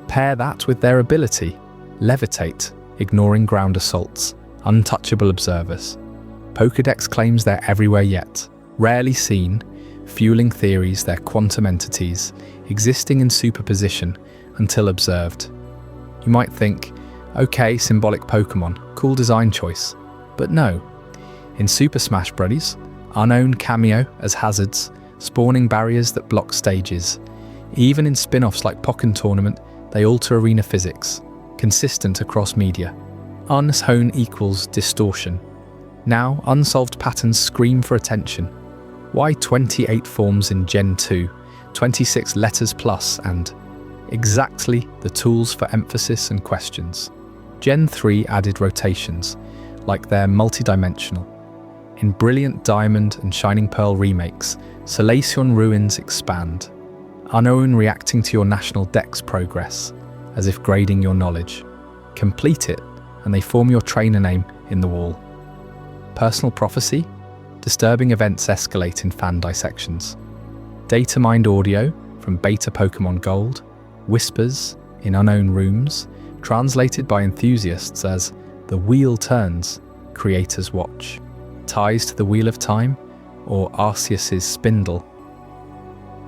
Pair that with their ability, Levitate, ignoring ground assaults, untouchable observers. Pokédex claims they're everywhere yet, rarely seen, fueling theories they're quantum entities, existing in superposition until observed. You might think, okay, symbolic Pokémon, cool design choice. But no. In Super Smash Bros., unknown cameo as hazards, spawning barriers that block stages. Even in spin-offs like Pokken Tournament, they alter arena physics, consistent across media. Unknown equals distortion. Now, unsolved patterns scream for attention. Why 28 forms in Gen 2, 26 letters plus, and exactly the tools for emphasis and questions. Gen 3 added rotations, like they're multidimensional. In brilliant Diamond and Shining Pearl remakes, Salacen ruins expand. Unknown reacting to your national dex progress, as if grading your knowledge. Complete it, and they form your trainer name in the wall. Personal prophecy? Disturbing events escalate in fan dissections. Data mined audio from Beta Pokémon Gold, whispers in unknown rooms, translated by enthusiasts as the wheel turns, creators watch. Ties to the Wheel of Time or Arceus's spindle.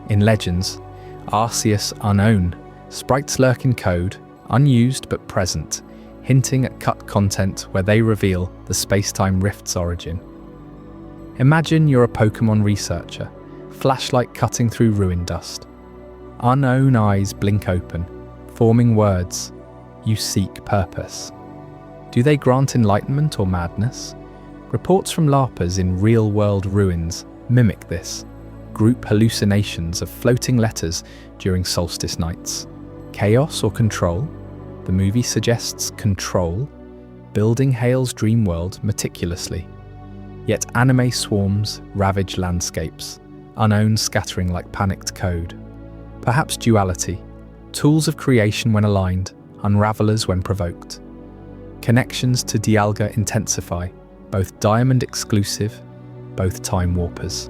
In Legends, Arceus unknown, sprites lurk in code, unused but present, hinting at cut content where they reveal the space-time rift's origin. Imagine you're a Pokémon researcher, flashlight cutting through ruin dust. Unknown eyes blink open, forming words. You seek purpose. Do they grant enlightenment or madness? Reports from LARPers in real-world ruins mimic this. Group hallucinations of floating letters during solstice nights. Chaos or control? The movie suggests control, building Hale's dream world meticulously. Yet anime swarms ravage landscapes, unknown scattering like panicked code. Perhaps duality, tools of creation when aligned, unravelers when provoked. Connections to Dialga intensify, both Diamond exclusive, both time warpers.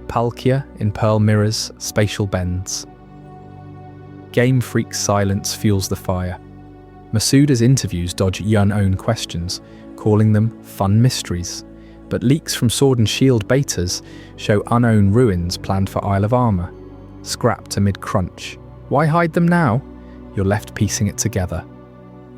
Palkia in Pearl mirrors spatial bends. Game Freak's silence fuels the fire. Masuda's interviews dodge unknown questions, calling them fun mysteries. But leaks from Sword and Shield betas show unknown ruins planned for Isle of Armor. Scrapped amid crunch. Why hide them now? You're left piecing it together.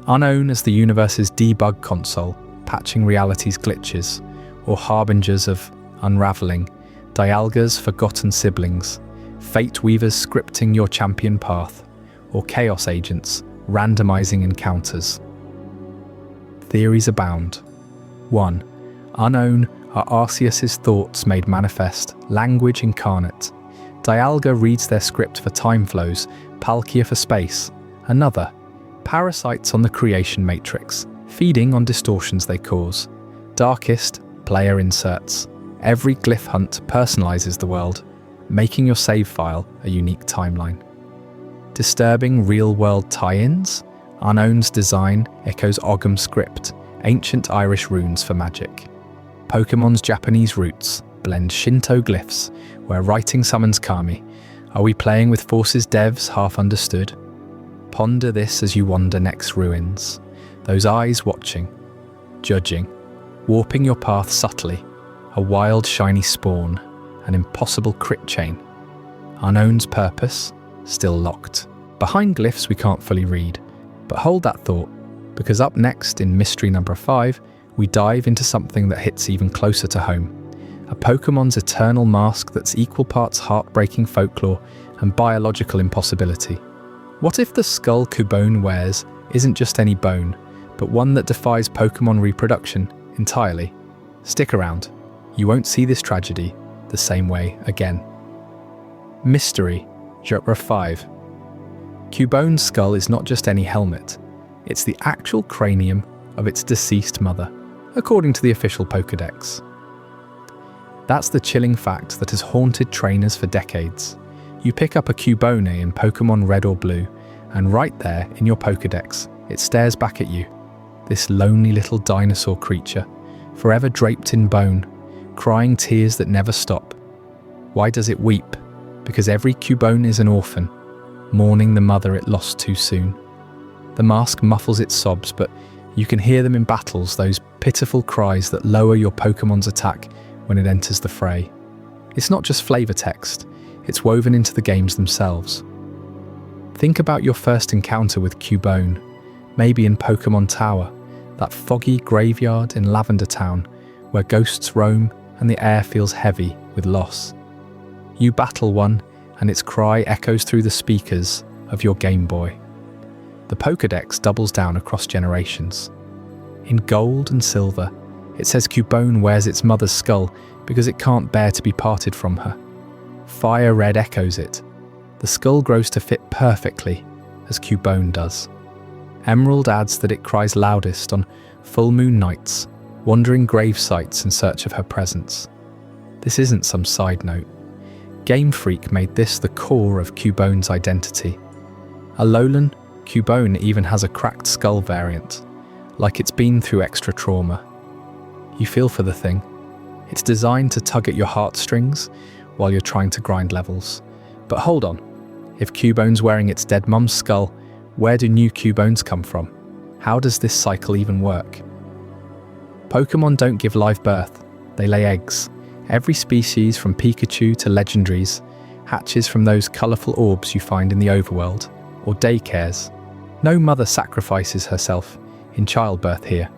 Unknown as the universe's debug console, patching reality's glitches, or harbingers of unraveling, Dialga's forgotten siblings, fate weavers scripting your champion path, or chaos agents randomizing encounters. Theories abound. 1. Unknown are Arceus's thoughts made manifest, language incarnate. Dialga reads their script for time flows, Palkia for space. Another. Parasites on the creation matrix, feeding on distortions they cause. Darkest, player inserts. Every glyph hunt personalizes the world, making your save file a unique timeline. Disturbing real-world tie-ins? Unknown's design echoes Ogham script, ancient Irish runes for magic. Pokemon's Japanese roots blend Shinto glyphs, where writing summons Kami. Are we playing with forces devs half understood? Ponder this as you wander next ruins. Those eyes watching, judging, warping your path subtly, a wild shiny spawn, an impossible crit chain. Unknown's purpose, still locked. Behind glyphs we can't fully read, but hold that thought, because up next in mystery number 5, we dive into something that hits even closer to home. A Pokemon's eternal mask that's equal parts heartbreaking folklore and biological impossibility. What if the skull Cubone wears isn't just any bone, but one that defies Pokemon reproduction entirely? Stick around, you won't see this tragedy the same way again. Mystery, Genre 5. Cubone's skull is not just any helmet, it's the actual cranium of its deceased mother, according to the official Pokédex. That's the chilling fact that has haunted trainers for decades. You pick up a Cubone in Pokemon Red or Blue, and right there in your Pokédex, it stares back at you. This lonely little dinosaur creature, forever draped in bone, crying tears that never stop. Why does it weep? Because every Cubone is an orphan, mourning the mother it lost too soon. The mask muffles its sobs, but you can hear them in battles, those pitiful cries that lower your Pokemon's attack when it enters the fray. It's not just flavor text, it's woven into the games themselves. Think about your first encounter with Cubone, maybe in Pokemon Tower, that foggy graveyard in Lavender Town, where ghosts roam and the air feels heavy with loss. You battle one, and its cry echoes through the speakers of your Game Boy. The Pokédex doubles down across generations. In gold and silver, it says Cubone wears its mother's skull because it can't bear to be parted from her. Fire red echoes it. The skull grows to fit perfectly, as Cubone does. Emerald adds that it cries loudest on full moon nights, wandering grave sites in search of her presence. This isn't some side note. Game Freak made this the core of Cubone's identity. Alolan, Cubone even has a cracked skull variant, like it's been through extra trauma. You feel for the thing. It's designed to tug at your heartstrings while you're trying to grind levels. But hold on, if Cubone's wearing its dead mum's skull, where do new Cubones come from? How does this cycle even work? Pokemon don't give live birth, they lay eggs. Every species from Pikachu to legendaries hatches from those colourful orbs you find in the overworld, or daycares. No mother sacrifices herself in childbirth here.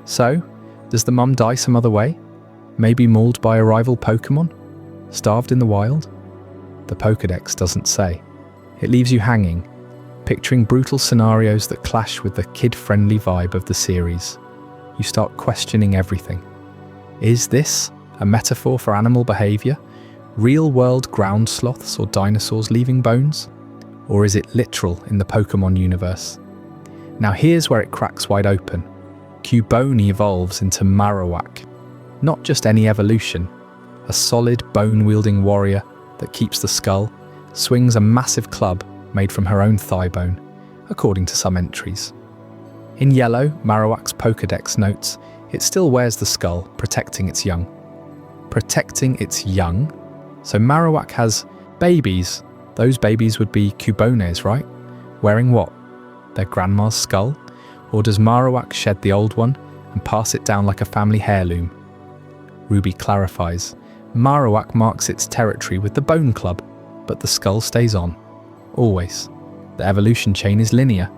So, does the mum die some other way? Maybe mauled by a rival Pokemon? Starved in the wild? The Pokédex doesn't say. It leaves you hanging, picturing brutal scenarios that clash with the kid-friendly vibe of the series. You start questioning everything. Is this a metaphor for animal behaviour? Real-world ground sloths or dinosaurs leaving bones? Or is it literal in the Pokemon universe? Now here's where it cracks wide open. Cubone evolves into Marowak. Not just any evolution. A solid bone-wielding warrior that keeps the skull, swings a massive club made from her own thigh bone, according to some entries. In yellow, Marowak's Pokédex notes, it still wears the skull, protecting its young. Protecting its young? So Marowak has babies. Those babies would be Cubones, right? Wearing what? Their grandma's skull? Or does Marowak shed the old one and pass it down like a family heirloom? Ruby clarifies, Marowak marks its territory with the bone club, but the skull stays on. Always. The evolution chain is linear.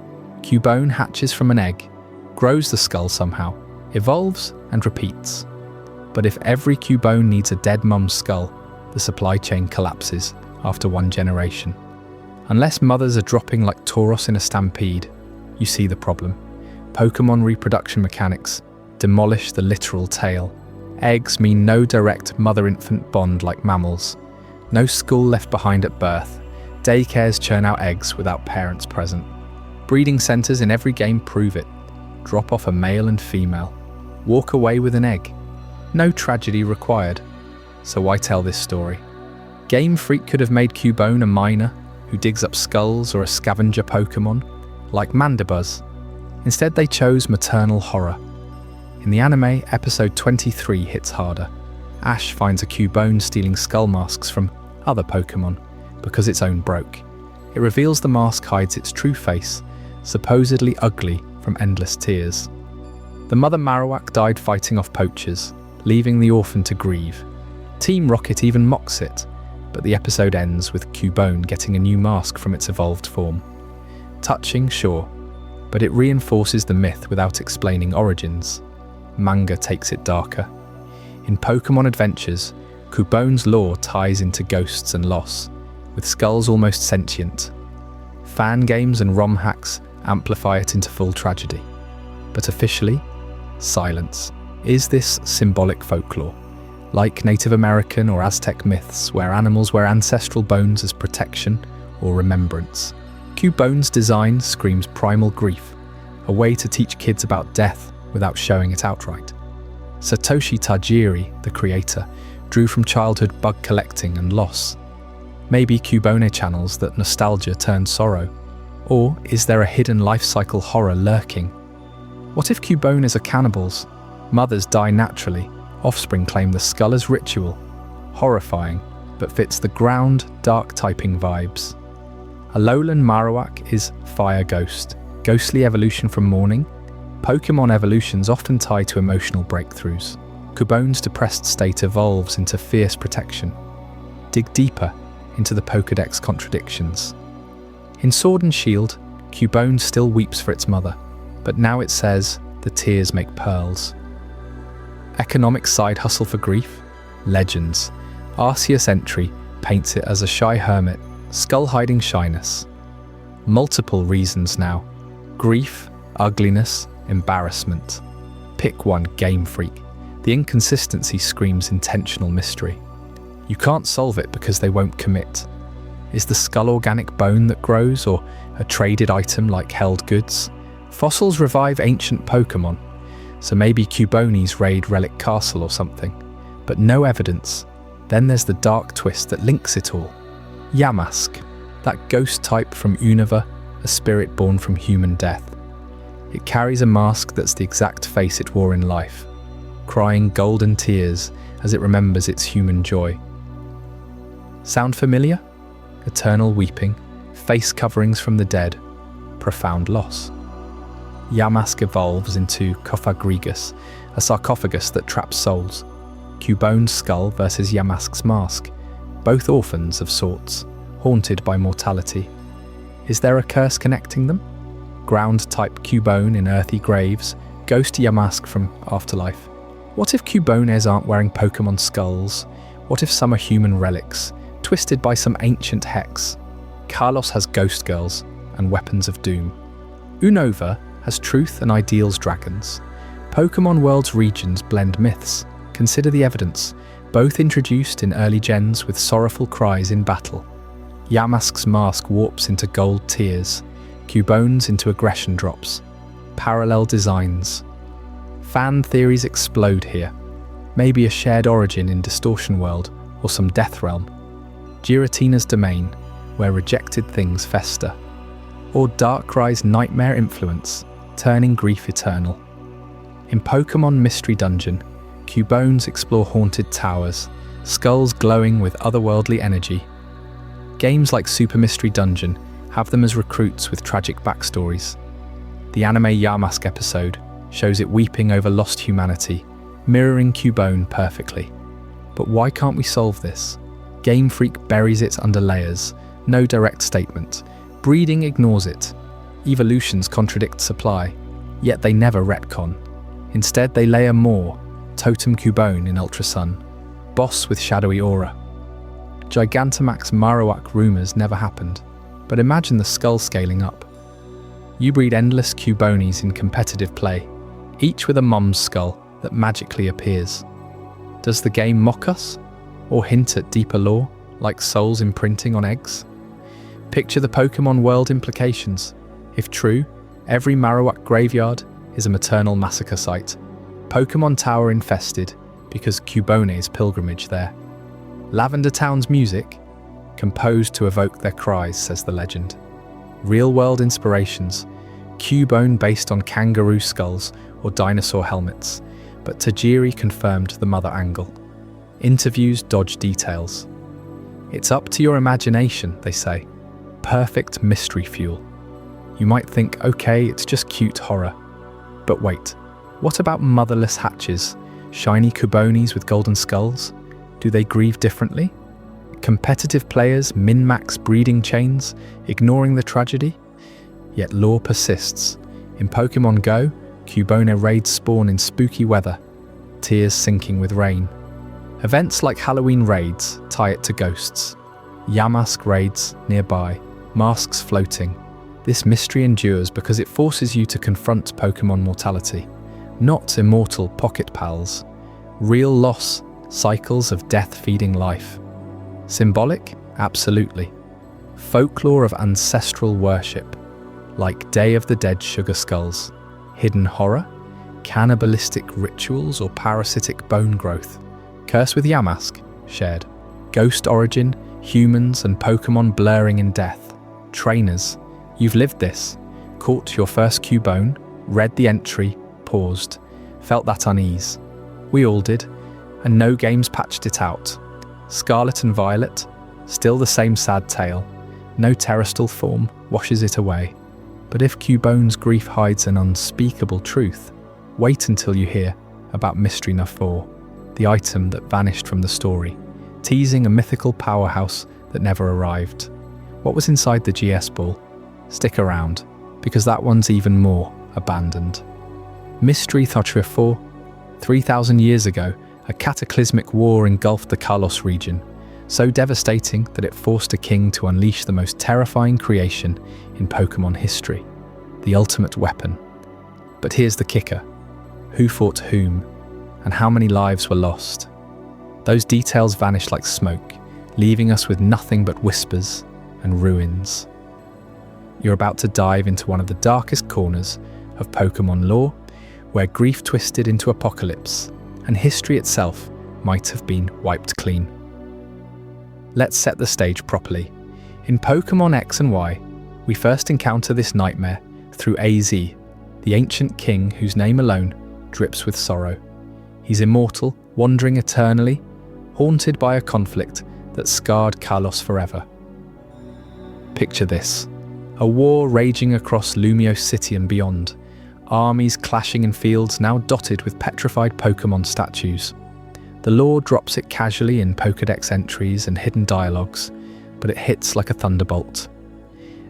Cubone hatches from an egg, grows the skull somehow, evolves and repeats. But if every Cubone needs a dead mum's skull, the supply chain collapses after one generation. Unless mothers are dropping like Tauros in a stampede, you see the problem. Pokemon reproduction mechanics demolish the literal tale. Eggs mean no direct mother-infant bond like mammals. No school left behind at birth. Daycares churn out eggs without parents present. Breeding centres in every game prove it. Drop off a male and female. Walk away with an egg. No tragedy required. So why tell this story? Game Freak could have made Cubone a miner who digs up skulls or a scavenger Pokemon, like Mandibuzz. Instead they chose maternal horror. In the anime, episode 23 hits harder. Ash finds a Cubone stealing skull masks from other Pokemon because its own broke. It reveals the mask hides its true face, supposedly ugly from endless tears. The mother Marowak died fighting off poachers, leaving the orphan to grieve. Team Rocket even mocks it, but the episode ends with Cubone getting a new mask from its evolved form. Touching, sure, but it reinforces the myth without explaining origins. Manga takes it darker. In Pokémon Adventures, Cubone's lore ties into ghosts and loss, with skulls almost sentient. Fan games and ROM hacks amplify it into full tragedy. But officially, silence. Is this symbolic folklore? Like Native American or Aztec myths, where animals wear ancestral bones as protection or remembrance. Cubone's design screams primal grief, a way to teach kids about death without showing it outright. Satoshi Tajiri, the creator, drew from childhood bug collecting and loss. Maybe Cubone channels that nostalgia turned sorrow. Or is there a hidden life cycle horror lurking? What if Cubones are cannibals? Mothers die naturally, offspring claim the skull as ritual. Horrifying, but fits the ground, dark typing vibes. Alolan Marowak is Fire Ghost, ghostly evolution from morning. Pokémon evolutions often tie to emotional breakthroughs. Cubone's depressed state evolves into fierce protection. Dig deeper into the Pokédex contradictions. In Sword and Shield, Cubone still weeps for its mother, but now it says, the tears make pearls. Economic side hustle for grief? Legends. Arceus entry paints it as a shy hermit, skull-hiding shyness. Multiple reasons now. Grief, ugliness, embarrassment. Pick one, Game Freak. The inconsistency screams intentional mystery. You can't solve it because they won't commit. Is the skull organic bone that grows, or a traded item like held goods? Fossils revive ancient Pokémon, so maybe Cubones raid Relic Castle or something. But no evidence. Then there's the dark twist that links it all. Yamask, that ghost type from Unova, a spirit born from human death. It carries a mask that's the exact face it wore in life, crying golden tears as it remembers its human joy. Sound familiar? Eternal weeping, face coverings from the dead, profound loss. Yamask evolves into Cofagrigus, a sarcophagus that traps souls. Cubone's skull versus Yamask's mask, both orphans of sorts, haunted by mortality. Is there a curse connecting them? Ground-type Cubone in earthy graves, ghost Yamask from afterlife. What if Cubones aren't wearing Pokémon skulls? What if some are human relics, twisted by some ancient hex? Carlos has ghost girls and weapons of doom. Unova has truth and ideals dragons. Pokémon World's regions blend myths. Consider the evidence, both introduced in early gens with sorrowful cries in battle. Yamask's mask warps into gold tears, Cubone's into aggression drops. Parallel designs. Fan theories explode here. Maybe a shared origin in Distortion World or some Death Realm. Giratina's domain, where rejected things fester. Or Darkrai's nightmare influence, turning grief eternal. In Pokémon Mystery Dungeon, Cubones explore haunted towers, skulls glowing with otherworldly energy. Games like Super Mystery Dungeon have them as recruits with tragic backstories. The anime Yamask episode shows it weeping over lost humanity, mirroring Cubone perfectly. But why can't we solve this? Game Freak buries it under layers, no direct statement. Breeding ignores it. Evolutions contradict supply, yet they never retcon. Instead they layer more. Totem Cubone in Ultra Sun, boss with shadowy aura. Gigantamax Marowak rumours never happened, but imagine the skull scaling up. You breed endless Cubones in competitive play, each with a mom's skull that magically appears. Does the game mock us, or hint at deeper lore, like souls imprinting on eggs? Picture the Pokémon World implications. If true, every Marowak graveyard is a maternal massacre site. Pokémon Tower infested because Cubone's pilgrimage there. Lavender Town's music, composed to evoke their cries, says the legend. Real-world inspirations, Cubone based on kangaroo skulls or dinosaur helmets, but Tajiri confirmed the mother angle. Interviews dodge details. It's up to your imagination, they say. Perfect mystery fuel. You might think, okay, it's just cute horror. But wait, what about motherless hatches, shiny Kubonis with golden skulls? Do they grieve differently? Competitive players min-max breeding chains, ignoring the tragedy? Yet lore persists. In Pokémon Go, Cubone raids spawn in spooky weather, tears sinking with rain. Events like Halloween raids tie it to ghosts. Yamask raids nearby, masks floating. This mystery endures because it forces you to confront Pokémon mortality. Not immortal pocket pals. Real loss, cycles of death feeding life. Symbolic? Absolutely. Folklore of ancestral worship, like Day of the Dead sugar skulls. Hidden horror? Cannibalistic rituals or parasitic bone growth? Curse with Yamask? Shared. Ghost origin? Humans and Pokémon blurring in death. Trainers? You've lived this. Caught your first Cubone, read the entry, paused, felt that unease. We all did, and no games patched it out. Scarlet and Violet, still the same sad tale. No terrestrial form washes it away. But if Cubone's grief hides an unspeakable truth, wait until you hear about Mystery No. 4, the item that vanished from the story, teasing a mythical powerhouse that never arrived. What was inside the GS ball? Stick around, because that one's even more abandoned. Mystery No. 4. 3,000 years ago, a cataclysmic war engulfed the Kalos region, so devastating that it forced a king to unleash the most terrifying creation in Pokémon history, the ultimate weapon. But here's the kicker. Who fought whom, and how many lives were lost? Those details vanished like smoke, leaving us with nothing but whispers and ruins. You're about to dive into one of the darkest corners of Pokémon lore, where grief twisted into apocalypse, and history itself might have been wiped clean. Let's set the stage properly. In Pokémon X and Y, we first encounter this nightmare through AZ, the ancient king whose name alone drips with sorrow. He's immortal, wandering eternally, haunted by a conflict that scarred Kalos forever. Picture this. A war raging across Lumiose City and beyond, armies clashing in fields now dotted with petrified Pokémon statues. The lore drops it casually in Pokédex entries and hidden dialogues, but it hits like a thunderbolt.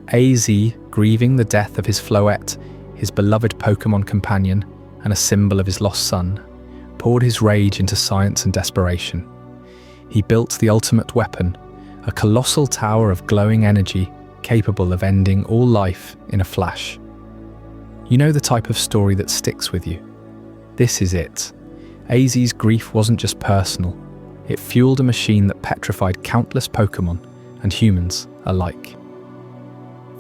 AZ, grieving the death of his Floette, his beloved Pokémon companion, and a symbol of his lost son, poured his rage into science and desperation. He built the ultimate weapon, a colossal tower of glowing energy capable of ending all life in a flash. You know the type of story that sticks with you. This is it. AZ's grief wasn't just personal. It fueled a machine that petrified countless Pokémon and humans alike.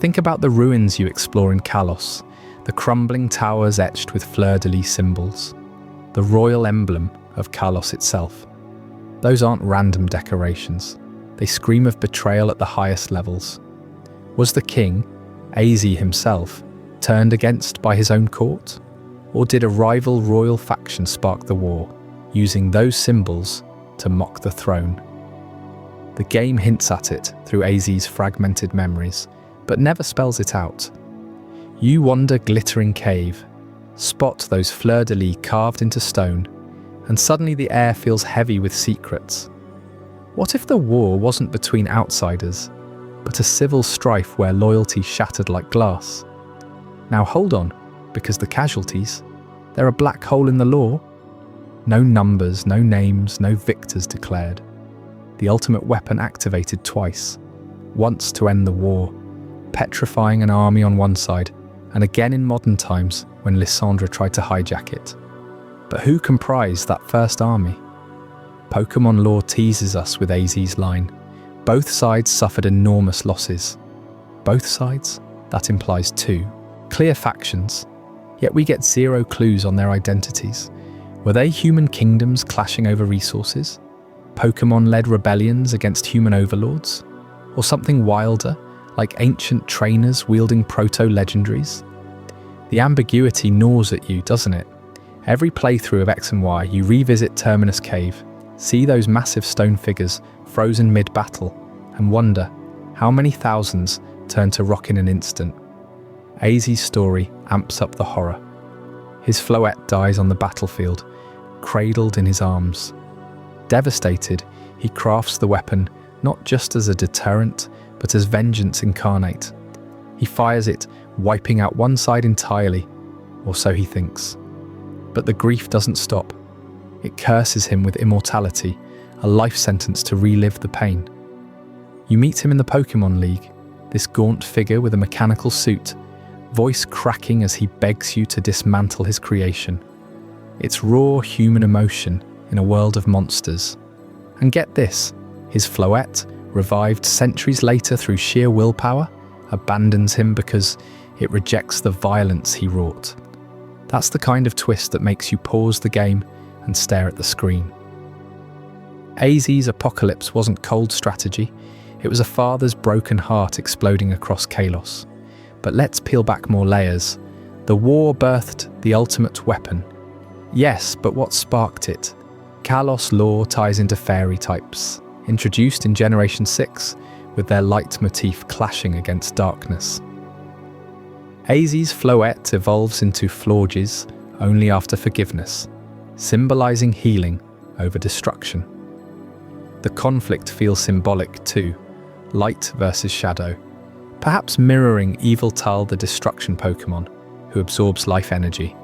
Think about the ruins you explore in Kalos, the crumbling towers etched with fleur-de-lis symbols, the royal emblem of Kalos itself. Those aren't random decorations. They scream of betrayal at the highest levels. Was the king, AZ himself, turned against by his own court? Or did a rival royal faction spark the war, using those symbols to mock the throne? The game hints at it through AZ's fragmented memories, but never spells it out. You wander Glittering Cave, spot those fleur-de-lis carved into stone, and suddenly the air feels heavy with secrets. What if the war wasn't between outsiders, but a civil strife where loyalty shattered like glass? Now hold on, because the casualties, they're a black hole in the lore. No numbers, no names, no victors declared. The ultimate weapon activated twice, once to end the war, petrifying an army on one side, and again in modern times when Lysandra tried to hijack it. But who comprised that first army? Pokémon lore teases us with AZ's line. Both sides suffered enormous losses. Both sides? That implies two. Clear factions, yet we get zero clues on their identities. Were they human kingdoms clashing over resources? Pokémon-led rebellions against human overlords? Or something wilder, like ancient trainers wielding proto-legendaries? The ambiguity gnaws at you, doesn't it? Every playthrough of X and Y, you revisit Terminus Cave, see those massive stone figures frozen mid-battle, and wonder how many thousands turn to rock in an instant. AZ's story amps up the horror. His Floette dies on the battlefield, cradled in his arms. Devastated, he crafts the weapon not just as a deterrent, but as vengeance incarnate. He fires it, wiping out one side entirely, or so he thinks. But the grief doesn't stop. It curses him with immortality, a life sentence to relive the pain. You meet him in the Pokémon League, this gaunt figure with a mechanical suit, voice cracking as he begs you to dismantle his creation. It's raw human emotion in a world of monsters. And get this, his Floette, revived centuries later through sheer willpower, abandons him because it rejects the violence he wrought. That's the kind of twist that makes you pause the game and stare at the screen. AZ's apocalypse wasn't cold strategy, it was a father's broken heart exploding across Kalos. But let's peel back more layers. The war birthed the ultimate weapon. Yes, but what sparked it? Kalos lore ties into fairy types, introduced in Generation 6, with their leitmotif clashing against darkness. AZ's Floette evolves into Florges only after forgiveness, symbolizing healing over destruction. The conflict feels symbolic too, light versus shadow, perhaps mirroring Yveltal the destruction Pokémon, who absorbs life energy.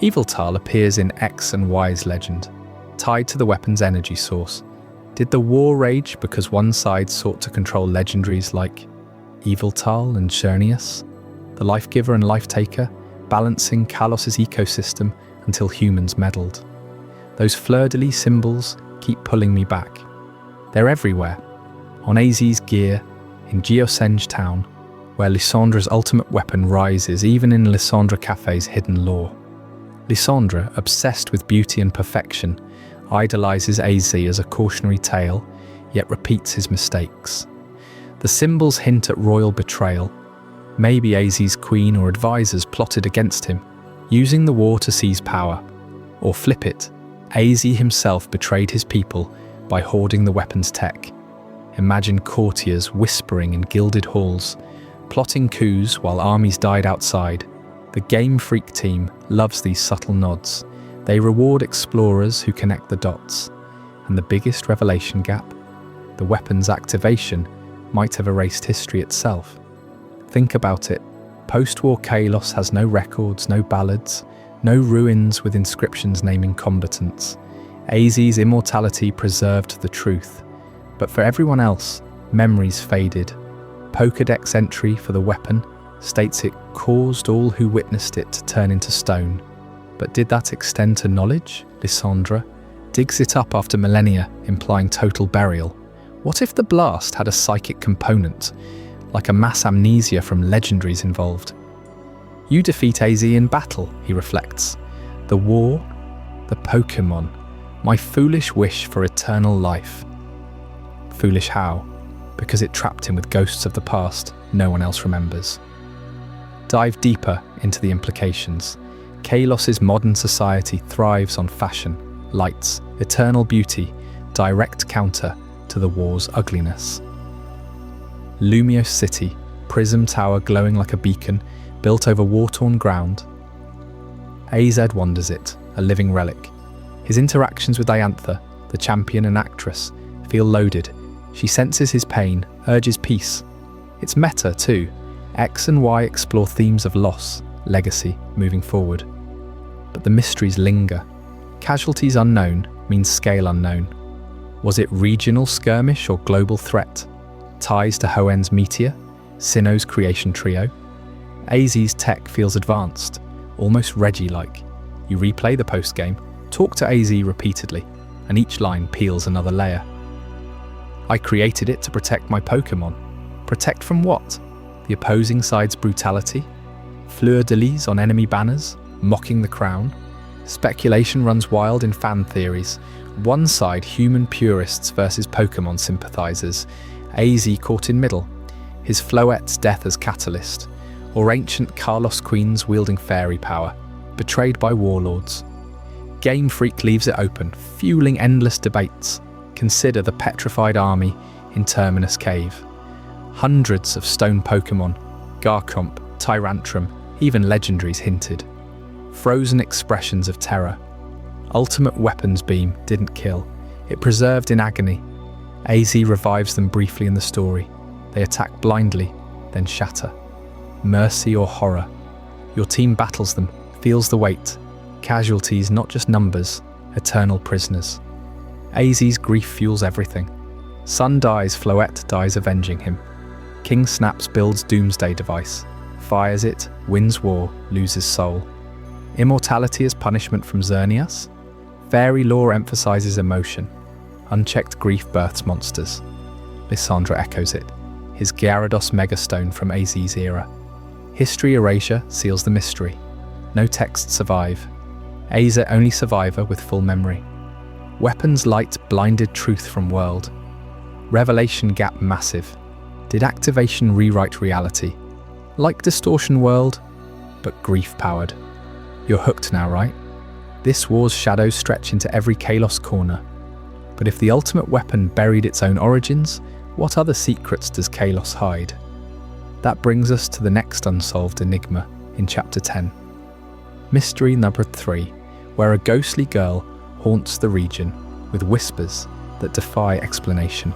Yveltal appears in X and Y's legend, tied to the weapon's energy source. Did the war rage because one side sought to control legendaries like Yveltal and Xerneas, the life giver and life taker, balancing Kalos' ecosystem until humans meddled? Those fleur-de-lis symbols keep pulling me back. They're everywhere, on AZ's gear, in Geosenge Town, where Lysandra's ultimate weapon rises even in Lysandra Cafe's hidden lore. Lysandra, obsessed with beauty and perfection, idolizes AZ as a cautionary tale, yet repeats his mistakes. The symbols hint at royal betrayal. Maybe AZ's queen or advisors plotted against him, using the war to seize power. Or flip it, AZ himself betrayed his people by hoarding the weapon's tech. Imagine courtiers whispering in gilded halls, plotting coups while armies died outside. The Game Freak team loves these subtle nods. They reward explorers who connect the dots. And the biggest revelation gap? The weapon's activation might have erased history itself. Think about it. Post-war Kalos has no records, no ballads, no ruins with inscriptions naming combatants. AZ's immortality preserved the truth. But for everyone else, memories faded. Pokédex entry for the weapon states it caused all who witnessed it to turn into stone. But did that extend to knowledge? Lysandra digs it up after millennia, implying total burial. What if the blast had a psychic component, like a mass amnesia from legendaries involved? You defeat AZ in battle, he reflects. The war, the Pokémon, my foolish wish for eternal life. Foolish how? Because it trapped him with ghosts of the past no one else remembers. Dive deeper into the implications. Kalos' modern society thrives on fashion, lights, eternal beauty, direct counter to the war's ugliness. Lumiose City, Prism Tower glowing like a beacon, built over war-torn ground. AZ wanders it, a living relic. His interactions with Diantha, the champion and actress, feel loaded. She senses his pain, urges peace. It's meta too. X and Y explore themes of loss, legacy, moving forward. But the mysteries linger. Casualties unknown means scale unknown. Was it regional skirmish or global threat? Ties to Hoenn's meteor? Sinnoh's creation trio? AZ's tech feels advanced, almost Reggie-like. You replay the post-game, talk to AZ repeatedly, and each line peels another layer. I created it to protect my Pokémon. Protect from what? The opposing side's brutality? Fleur-de-lis on enemy banners? Mocking the crown? Speculation runs wild in fan theories. One side human purists versus Pokémon sympathizers. AZ caught in middle. His Floette's death as catalyst. Or ancient Kalos queens wielding fairy power. Betrayed by warlords. Game Freak leaves it open, fueling endless debates. Consider the petrified army in Terminus Cave. Hundreds of stone Pokémon, Garchomp, Tyrantrum, even legendaries hinted. Frozen expressions of terror. Ultimate weapons beam didn't kill. It preserved in agony. AZ revives them briefly in the story. They attack blindly, then shatter. Mercy or horror. Your team battles them, feels the weight. Casualties, not just numbers, eternal prisoners. AZ's grief fuels everything. Sun dies, Floette dies avenging him. King Snaps builds Doomsday device. Fires it, wins war, loses soul. Immortality as punishment from Xerneas? Fairy lore emphasizes emotion. Unchecked grief births monsters. Lysandra echoes it. His Gyarados Megastone from AZ's era. History erasure seals the mystery. No texts survive. AZ only survivor with full memory. Weapons light blinded truth from world. Revelation gap massive. Did activation rewrite reality? Like Distortion World, but grief-powered. You're hooked now, right? This war's shadows stretch into every Kalos corner. But if the ultimate weapon buried its own origins, what other secrets does Kalos hide? That brings us to the next unsolved enigma in Chapter 10. Mystery number 3, where a ghostly girl haunts the region with whispers that defy explanation.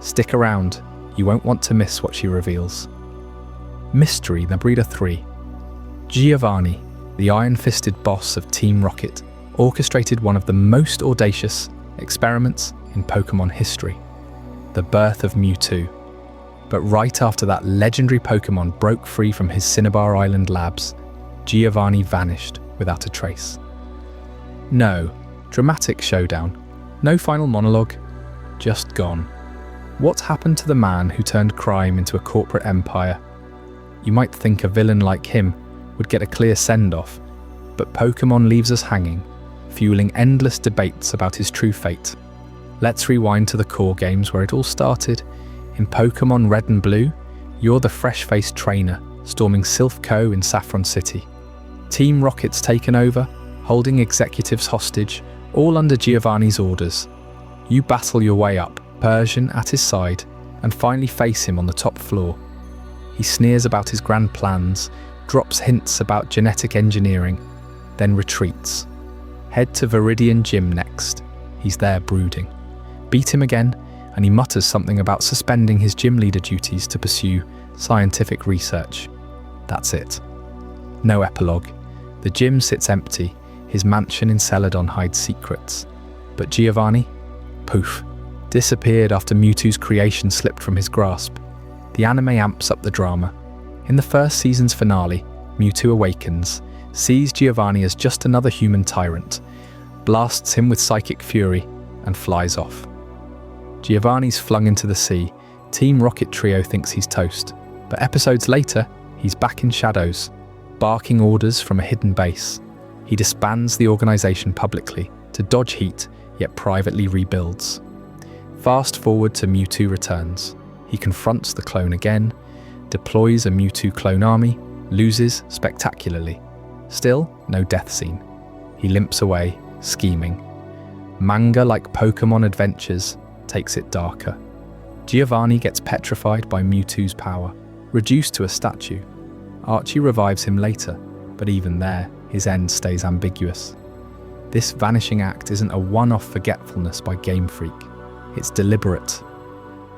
Stick around, you won't want to miss what she reveals. Mystery number 3. Giovanni, the iron-fisted boss of Team Rocket, orchestrated one of the most audacious experiments in Pokémon history, the birth of Mewtwo. But right after that legendary Pokémon broke free from his Cinnabar Island labs, Giovanni vanished without a trace. No dramatic showdown, no final monologue, just gone. What happened to the man who turned crime into a corporate empire? You might think a villain like him would get a clear send-off, but Pokémon leaves us hanging, fueling endless debates about his true fate. Let's rewind to the core games where it all started. In Pokémon Red and Blue, you're the fresh-faced trainer, storming Silph Co in Saffron City. Team Rocket's taken over, holding executives hostage, all under Giovanni's orders. You battle your way up, Persian at his side, and finally face him on the top floor. He sneers about his grand plans, drops hints about genetic engineering, then retreats. Head to Viridian Gym next. He's there brooding. Beat him again, and he mutters something about suspending his gym leader duties to pursue scientific research. That's it. No epilogue. The gym sits empty, his mansion in Celadon hides secrets. But Giovanni? Poof. Disappeared after Mewtwo's creation slipped from his grasp. The anime amps up the drama. In the first season's finale, Mewtwo awakens, sees Giovanni as just another human tyrant, blasts him with psychic fury, and flies off. Giovanni's flung into the sea. Team Rocket Trio thinks he's toast, but episodes later, he's back in shadows, barking orders from a hidden base. He disbands the organization publicly to dodge heat, yet privately rebuilds. Fast forward to Mewtwo returns. He confronts the clone again, deploys a Mewtwo clone army, loses spectacularly. Still, no death scene. He limps away, scheming. Manga like Pokémon Adventures takes it darker. Giovanni gets petrified by Mewtwo's power, reduced to a statue. Archie revives him later, but even there, his end stays ambiguous. This vanishing act isn't a one-off forgetfulness by Game Freak. It's deliberate.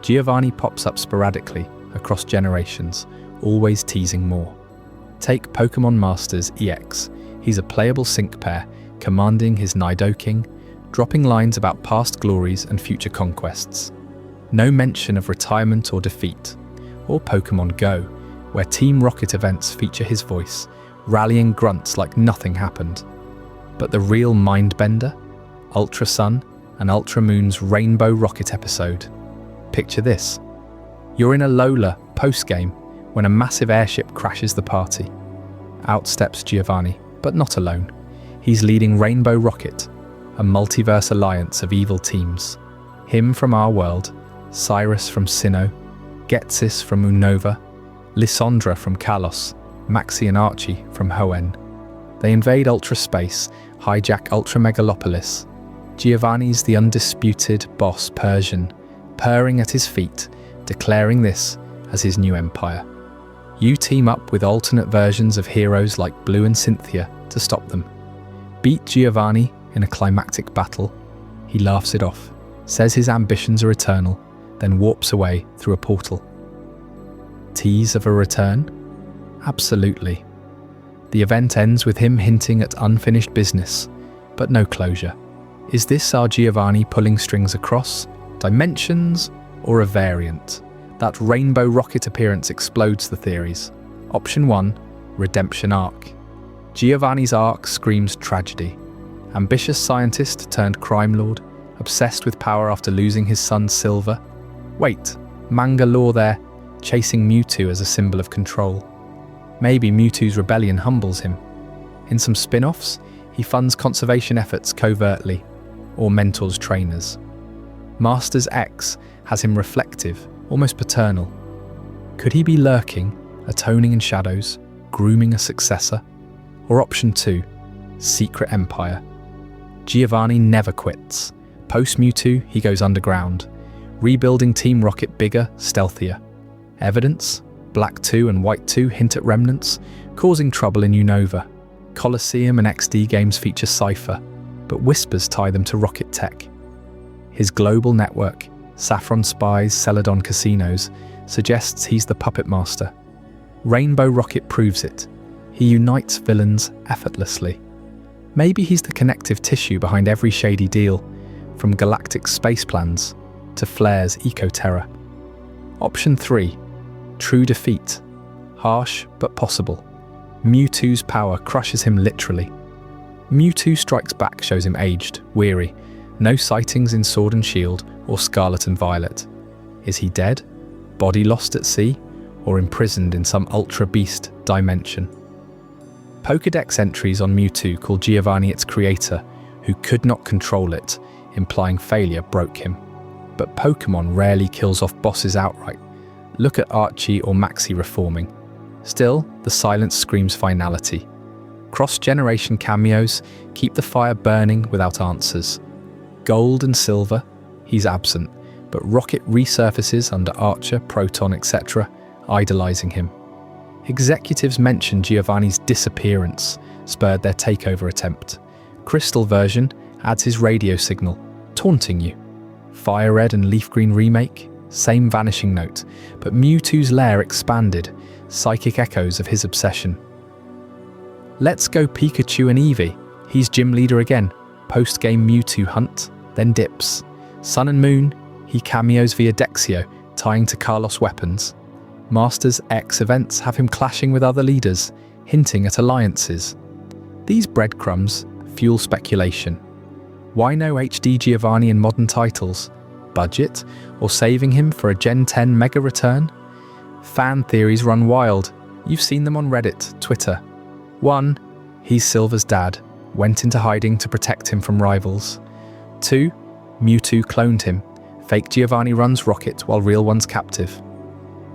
Giovanni pops up sporadically across generations, always teasing more. Take Pokémon Masters EX. He's a playable sync pair, commanding his Nidoking, dropping lines about past glories and future conquests. No mention of retirement or defeat. Or Pokémon Go, where Team Rocket events feature his voice, rallying grunts like nothing happened. But the real mind-bender? Ultra Sun and Ultra Moon's Rainbow Rocket episode. Picture this. You're in a Lola post-game when a massive airship crashes the party. Out steps Giovanni, but not alone. He's leading Rainbow Rocket, a multiverse alliance of evil teams. Him from our world, Cyrus from Sinnoh, Getsis from Unova, Lysandra from Kalos, Maxie and Archie from Hoenn. They invade Ultra Space, hijack Ultra Megalopolis. Giovanni's the undisputed boss Persian, purring at his feet, declaring this as his new empire. You team up with alternate versions of heroes like Blue and Cynthia to stop them. Beat Giovanni in a climactic battle. He laughs it off, says his ambitions are eternal, then warps away through a portal. Tease of a return? Absolutely. The event ends with him hinting at unfinished business, but no closure. Is this our Giovanni pulling strings across dimensions or a variant? That rainbow rocket appearance explodes the theories. Option 1, redemption arc. Giovanni's arc screams tragedy. Ambitious scientist turned crime lord, obsessed with power after losing his son Silver. Wait, manga lore there, chasing Mewtwo as a symbol of control. Maybe Mewtwo's rebellion humbles him. In some spin-offs, he funds conservation efforts covertly, or mentors trainers. Masters X has him reflective, almost paternal. Could he be lurking, atoning in shadows, grooming a successor? Or option 2, secret empire. Giovanni never quits. Post-Mewtwo, he goes underground, rebuilding Team Rocket bigger, stealthier. Evidence? Black 2 and White 2 hint at remnants, causing trouble in Unova. Colosseum and XD games feature Cypher, but whispers tie them to Rocket Tech. His global network, Saffron Spies, Celadon Casinos, suggests he's the puppet master. Rainbow Rocket proves it. He unites villains effortlessly. Maybe he's the connective tissue behind every shady deal, from galactic space plans to Flair's eco-terror. Option 3, true defeat. Harsh but possible. Mewtwo's power crushes him literally. Mewtwo Strikes Back shows him aged, weary, no sightings in Sword and Shield or Scarlet and Violet. Is he dead, body lost at sea, or imprisoned in some ultra beast dimension? Pokédex entries on Mewtwo call Giovanni its creator, who could not control it, implying failure broke him. But Pokémon rarely kills off bosses outright. Look at Archie or Maxie reforming. Still, the silence screams finality. Cross-generation cameos keep the fire burning without answers. Gold and Silver, he's absent, but Rocket resurfaces under Archer, Proton, etc., idolizing him. Executives mention Giovanni's disappearance spurred their takeover attempt. Crystal version adds his radio signal, taunting you. Fire Red and Leaf Green remake, same vanishing note, but Mewtwo's lair expanded, psychic echoes of his obsession. Let's Go Pikachu and Eevee, he's gym leader again, post-game Mewtwo hunt, then dips. Sun and Moon, he cameos via Dexio, tying to Carlos weapons. Masters X events have him clashing with other leaders, hinting at alliances. These breadcrumbs fuel speculation. Why no HD Giovanni in modern titles? Budget? Or saving him for a Gen 10 mega return? Fan theories run wild. You've seen them on Reddit, Twitter. 1. He's Silver's dad, went into hiding to protect him from rivals. 2. Mewtwo cloned him. Fake Giovanni runs Rocket while real one's captive.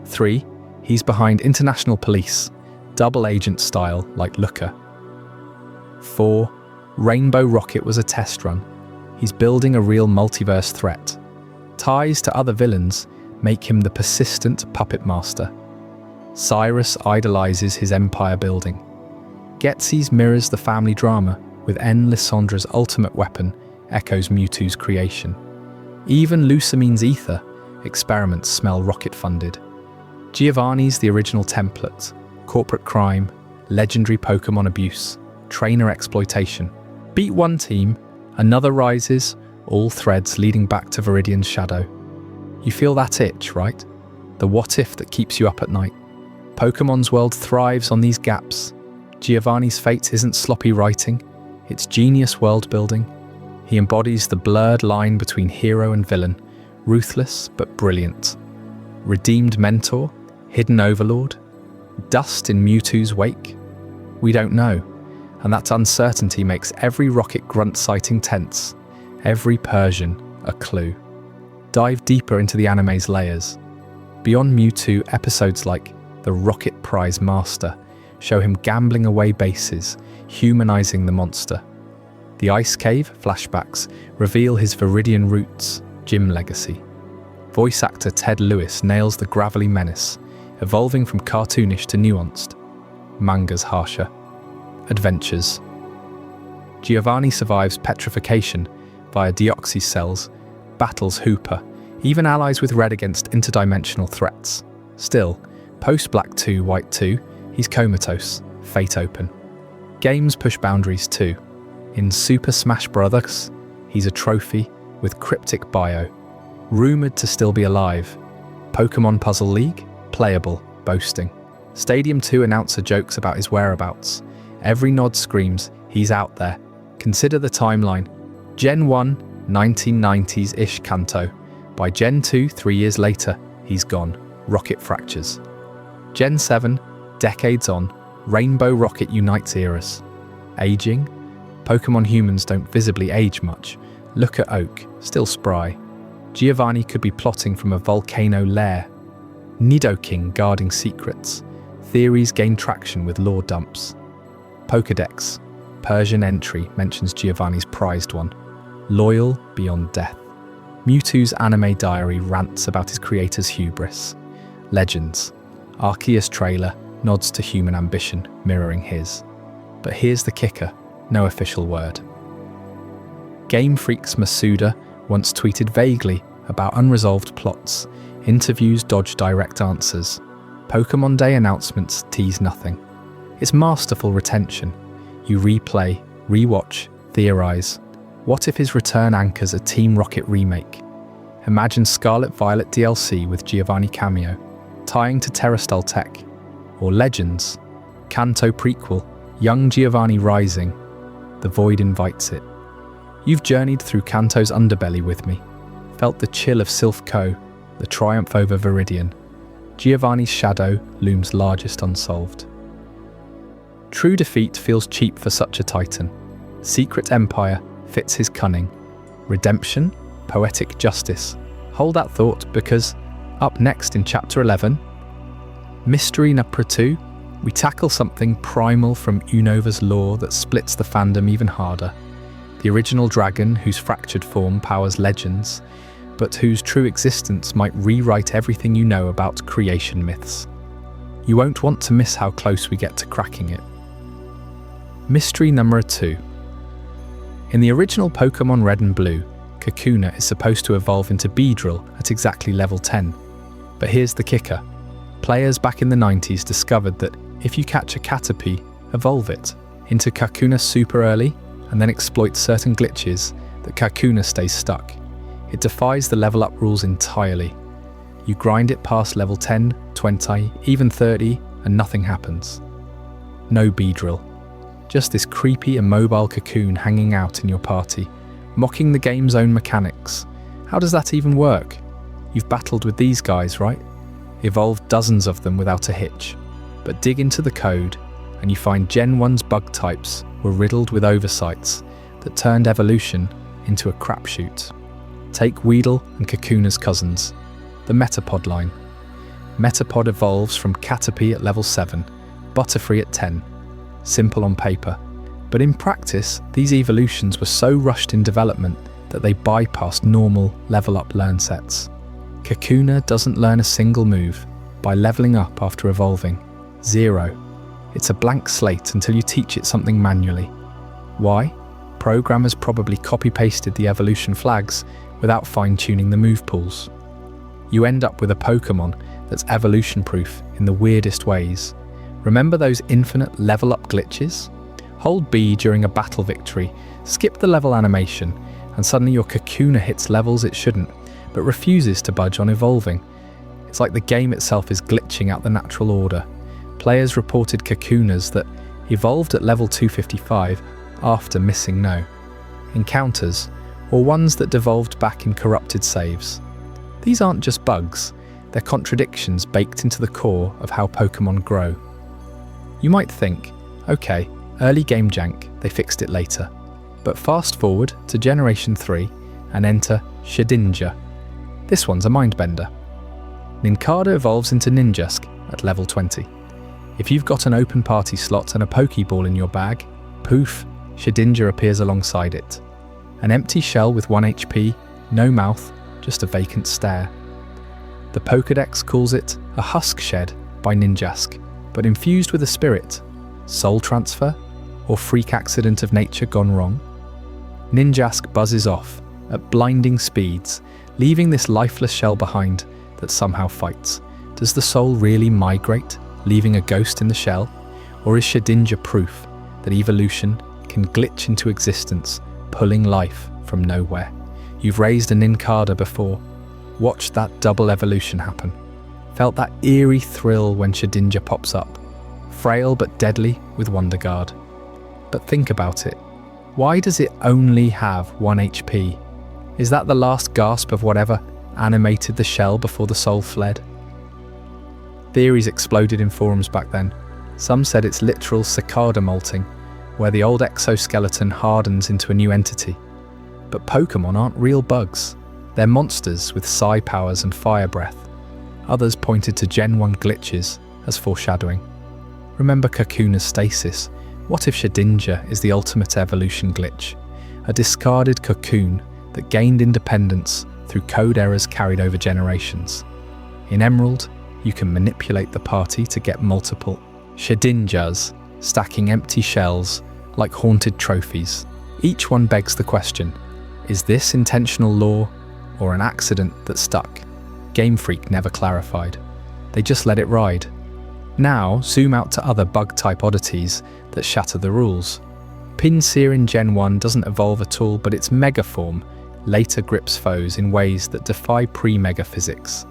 3. He's behind international police, double agent style like Looker. 4. Rainbow Rocket was a test run. He's building a real multiverse threat. Ties to other villains make him the persistent puppet master. Cyrus idolizes his empire building. Getsy's mirrors the family drama, with N. Lissandra's ultimate weapon echoes Mewtwo's creation. Even Lucamine's ether experiments smell rocket-funded. Giovanni's the original template: corporate crime, legendary Pokémon abuse, trainer exploitation. Beat one team, another rises, all threads leading back to Viridian's shadow. You feel that itch, right? The what-if that keeps you up at night. Pokémon's world thrives on these gaps. Giovanni's fate isn't sloppy writing, it's genius world-building. He embodies the blurred line between hero and villain, ruthless but brilliant. Redeemed mentor? Hidden overlord? Dust in Mewtwo's wake? We don't know, and that uncertainty makes every Rocket grunt sighting tense, every Persian a clue. Dive deeper into the anime's layers. Beyond Mewtwo, episodes like The Rocket Prize Master show him gambling away bases, humanizing the monster. The Ice Cave flashbacks reveal his Viridian roots, gym legacy. Voice actor Ted Lewis nails the gravelly menace, evolving from cartoonish to nuanced. Manga's harsher. Adventures. Giovanni survives petrification via deoxy cells, battles Hooper, even allies with Red against interdimensional threats. Still, post-Black 2, White 2, he's comatose, fate open. Games push boundaries too. In Super Smash Bros., he's a trophy with cryptic bio, rumoured to still be alive. Pokémon Puzzle League? Playable, boasting. Stadium 2 announcer jokes about his whereabouts. Every nod screams, he's out there. Consider the timeline. Gen 1, 1990s-ish Kanto. By Gen 2, 3 years later, he's gone. Rocket fractures. Gen 7, decades on, Rainbow Rocket unites eras. Aging? Pokémon humans don't visibly age much. Look at Oak, still spry. Giovanni could be plotting from a volcano lair. Nidoking guarding secrets. Theories gain traction with lore dumps. Pokédex. Persian entry mentions Giovanni's prized one. Loyal beyond death. Mewtwo's anime diary rants about his creator's hubris. Legends. Arceus trailer nods to human ambition, mirroring his. But here's the kicker, no official word. Game Freak's Masuda once tweeted vaguely about unresolved plots. Interviews dodge direct answers. Pokémon Day announcements tease nothing. It's masterful retention. You replay, rewatch, theorize. What if his return anchors a Team Rocket remake? Imagine Scarlet Violet DLC with Giovanni cameo, tying to Terrastal tech. Or Legends, Kanto prequel, young Giovanni rising. The void invites it. You've journeyed through Kanto's underbelly with me, felt the chill of Sylph Co, the triumph over Viridian. Giovanni's shadow looms largest unsolved. True defeat feels cheap for such a titan. Secret Empire fits his cunning. Redemption, poetic justice. Hold that thought because, up next in Chapter 11, Mystery Number 2, we tackle something primal from Unova's lore that splits the fandom even harder. The original dragon whose fractured form powers legends, but whose true existence might rewrite everything you know about creation myths. You won't want to miss how close we get to cracking it. Mystery Number 2. In the original Pokémon Red and Blue, Kakuna is supposed to evolve into Beedrill at exactly level 10. But here's the kicker. Players back in the 90s discovered that if you catch a Caterpie, evolve it into Kakuna super early, and then exploit certain glitches, that Kakuna stays stuck. It defies the level up rules entirely. You grind it past level 10, 20, even 30, and nothing happens. No Beedrill. Just this creepy immobile cocoon hanging out in your party, mocking the game's own mechanics. How does that even work? You've battled with these guys, right? Evolved dozens of them without a hitch. But dig into the code, and you find Gen 1's bug types were riddled with oversights that turned evolution into a crapshoot. Take Weedle and Kakuna's cousins, the Metapod line. Metapod evolves from Caterpie at level 7, Butterfree at 10. Simple on paper, but in practice, these evolutions were so rushed in development that they bypassed normal level-up learn sets. Kakuna doesn't learn a single move by leveling up after evolving. 0. It's a blank slate until you teach it something manually. Why? Programmers probably copy-pasted the evolution flags without fine-tuning the move pools. You end up with a Pokémon that's evolution-proof in the weirdest ways. Remember those infinite level-up glitches? Hold B during a battle victory, skip the level animation, and suddenly your Kakuna hits levels it shouldn't, but refuses to budge on evolving. It's like the game itself is glitching out the natural order. Players reported Kakunas that evolved at level 255 after missing no encounters, or ones that devolved back in corrupted saves. These aren't just bugs, they're contradictions baked into the core of how Pokémon grow. You might think, okay, early game jank, they fixed it later. But fast forward to Generation 3 and enter Shedinja. This one's a mindbender. Nincada evolves into Ninjask at level 20. If you've got an open party slot and a Pokeball in your bag, poof, Shedinja appears alongside it. An empty shell with 1 HP, no mouth, just a vacant stare. The Pokédex calls it a husk shed, by Ninjask, but infused with a spirit. Soul transfer? Or freak accident of nature gone wrong? Ninjask buzzes off at blinding speeds, leaving this lifeless shell behind that somehow fights. Does the soul really migrate, leaving a ghost in the shell? Or is Shedinja proof that evolution can glitch into existence, pulling life from nowhere? You've raised a Ninkada before. Watched that double evolution happen. Felt that eerie thrill when Shedinja pops up. Frail but deadly with Wonder Guard. But think about it. Why does it only have 1 HP? Is that the last gasp of whatever animated the shell before the soul fled? Theories exploded in forums back then. Some said it's literal cicada molting, where the old exoskeleton hardens into a new entity. But Pokémon aren't real bugs. They're monsters with psi powers and fire breath. Others pointed to Gen 1 glitches as foreshadowing. Remember Kakuna's stasis? What if Shedinja is the ultimate evolution glitch? A discarded cocoon that gained independence through code errors carried over generations. In Emerald, you can manipulate the party to get multiple Shedinjas, stacking empty shells like haunted trophies. Each one begs the question, is this intentional lore or an accident that stuck? Game Freak never clarified. They just let it ride. Now, zoom out to other bug-type oddities that shatter the rules. Pinsir in Gen 1 doesn't evolve at all, but its Mega form later grips foes in ways that defy pre-Mega physics.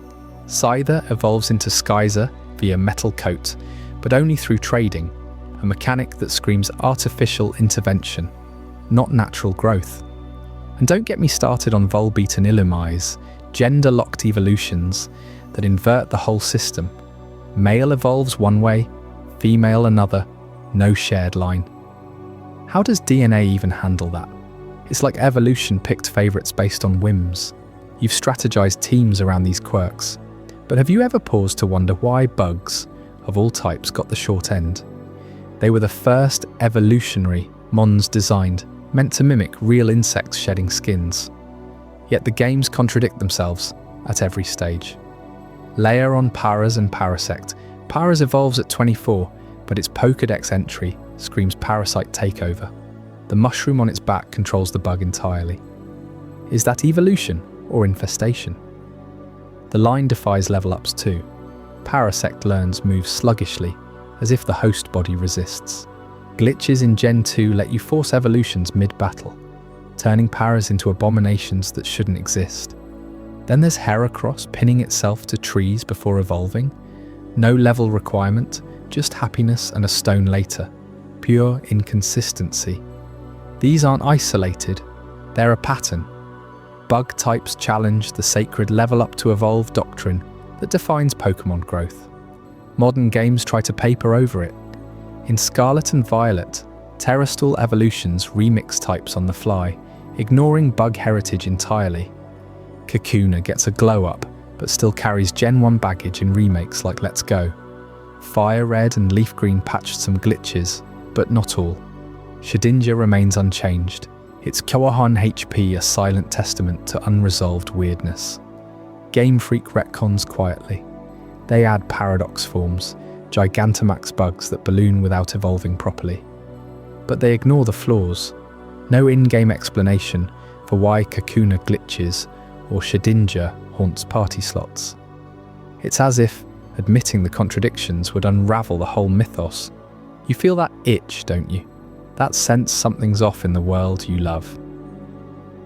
Scyther evolves into Skyzer via Metal Coat, but only through trading, a mechanic that screams artificial intervention, not natural growth. And don't get me started on Volbeat and Illumise, gender-locked evolutions that invert the whole system. Male evolves one way, female another, no shared line. How does DNA even handle that? It's like evolution picked favourites based on whims. You've strategized teams around these quirks. But have you ever paused to wonder why bugs, of all types, got the short end? They were the first evolutionary mons designed, meant to mimic real insects shedding skins. Yet the games contradict themselves at every stage. Layer on Paras and Parasect. Paras evolves at 24, but its Pokédex entry screams Parasite takeover. The mushroom on its back controls the bug entirely. Is that evolution or infestation? The line defies level ups too. Parasect learns moves sluggishly, as if the host body resists. Glitches in Gen 2 let you force evolutions mid-battle, turning Paras into abominations that shouldn't exist. Then there's Heracross pinning itself to trees before evolving. No level requirement, just happiness and a stone later. Pure inconsistency. These aren't isolated, they're a pattern. Bug types challenge the sacred level up to evolve doctrine that defines Pokémon growth. Modern games try to paper over it. In Scarlet and Violet, Terrestrial evolutions remix types on the fly, ignoring bug heritage entirely. Kakuna gets a glow up, but still carries Gen 1 baggage in remakes like Let's Go. Fire Red and Leaf Green patched some glitches, but not all. Shedinja remains unchanged, its Koahon HP a silent testament to unresolved weirdness. Game Freak retcons quietly. They add paradox forms, Gigantamax bugs that balloon without evolving properly. But they ignore the flaws. No in-game explanation for why Kakuna glitches or Shedinja haunts party slots. It's as if admitting the contradictions would unravel the whole mythos. You feel that itch, don't you? That sense something's off in the world you love.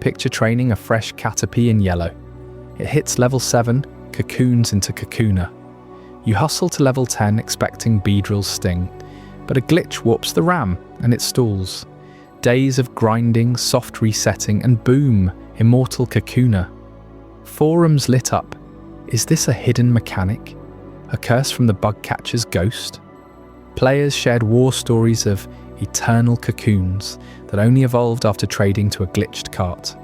Picture training a fresh Caterpie in yellow. It hits level 7, cocoons into Kakuna. You hustle to level 10 expecting Beedrill's sting, but a glitch warps the RAM and it stalls. Days of grinding, soft resetting, and boom, immortal Kakuna. Forums lit up. Is this a hidden mechanic? A curse from the bug catcher's ghost? Players shared war stories of eternal cocoons that only evolved after trading to a glitched cart.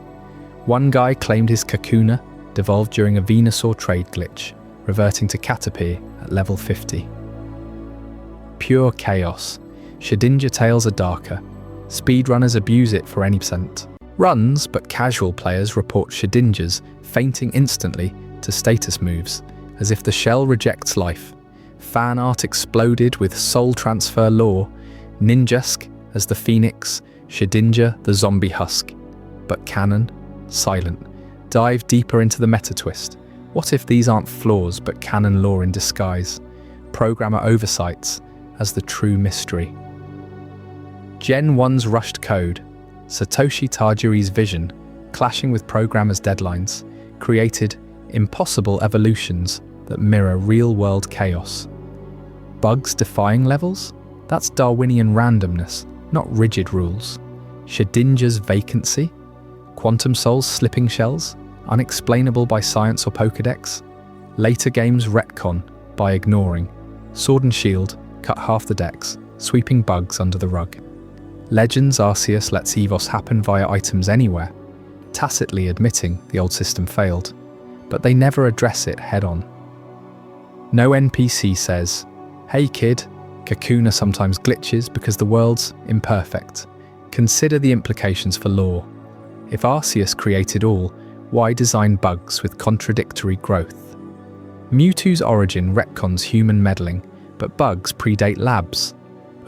One guy claimed his Kakuna devolved during a Venusaur trade glitch, reverting to Caterpie at level 50. Pure chaos. Shedinja tales are darker. Speedrunners abuse it for any percent. Runs, but casual players report Shedinjas fainting instantly to status moves, as if the shell rejects life. Fan art exploded with soul transfer lore, Ninjask as the Phoenix, Shedinja the zombie husk. But canon, silent. Dive deeper into the meta twist. What if these aren't flaws but canon lore in disguise? Programmer oversights as the true mystery. Gen 1's rushed code, Satoshi Tajiri's vision, clashing with programmers' deadlines, created impossible evolutions that mirror real-world chaos. Bugs defying levels? That's Darwinian randomness, not rigid rules. Shedinja's vacancy? Quantum Soul's slipping shells? Unexplainable by science or Pokédex? Later games retcon by ignoring. Sword and Shield cut half the decks, sweeping bugs under the rug. Legends Arceus lets EVOS happen via items anywhere, tacitly admitting the old system failed, but they never address it head-on. No NPC says, "Hey kid, Kakuna sometimes glitches because the world's imperfect. Consider the implications for lore. If Arceus created all, why design bugs with contradictory growth?" Mewtwo's origin retcons human meddling, but bugs predate labs.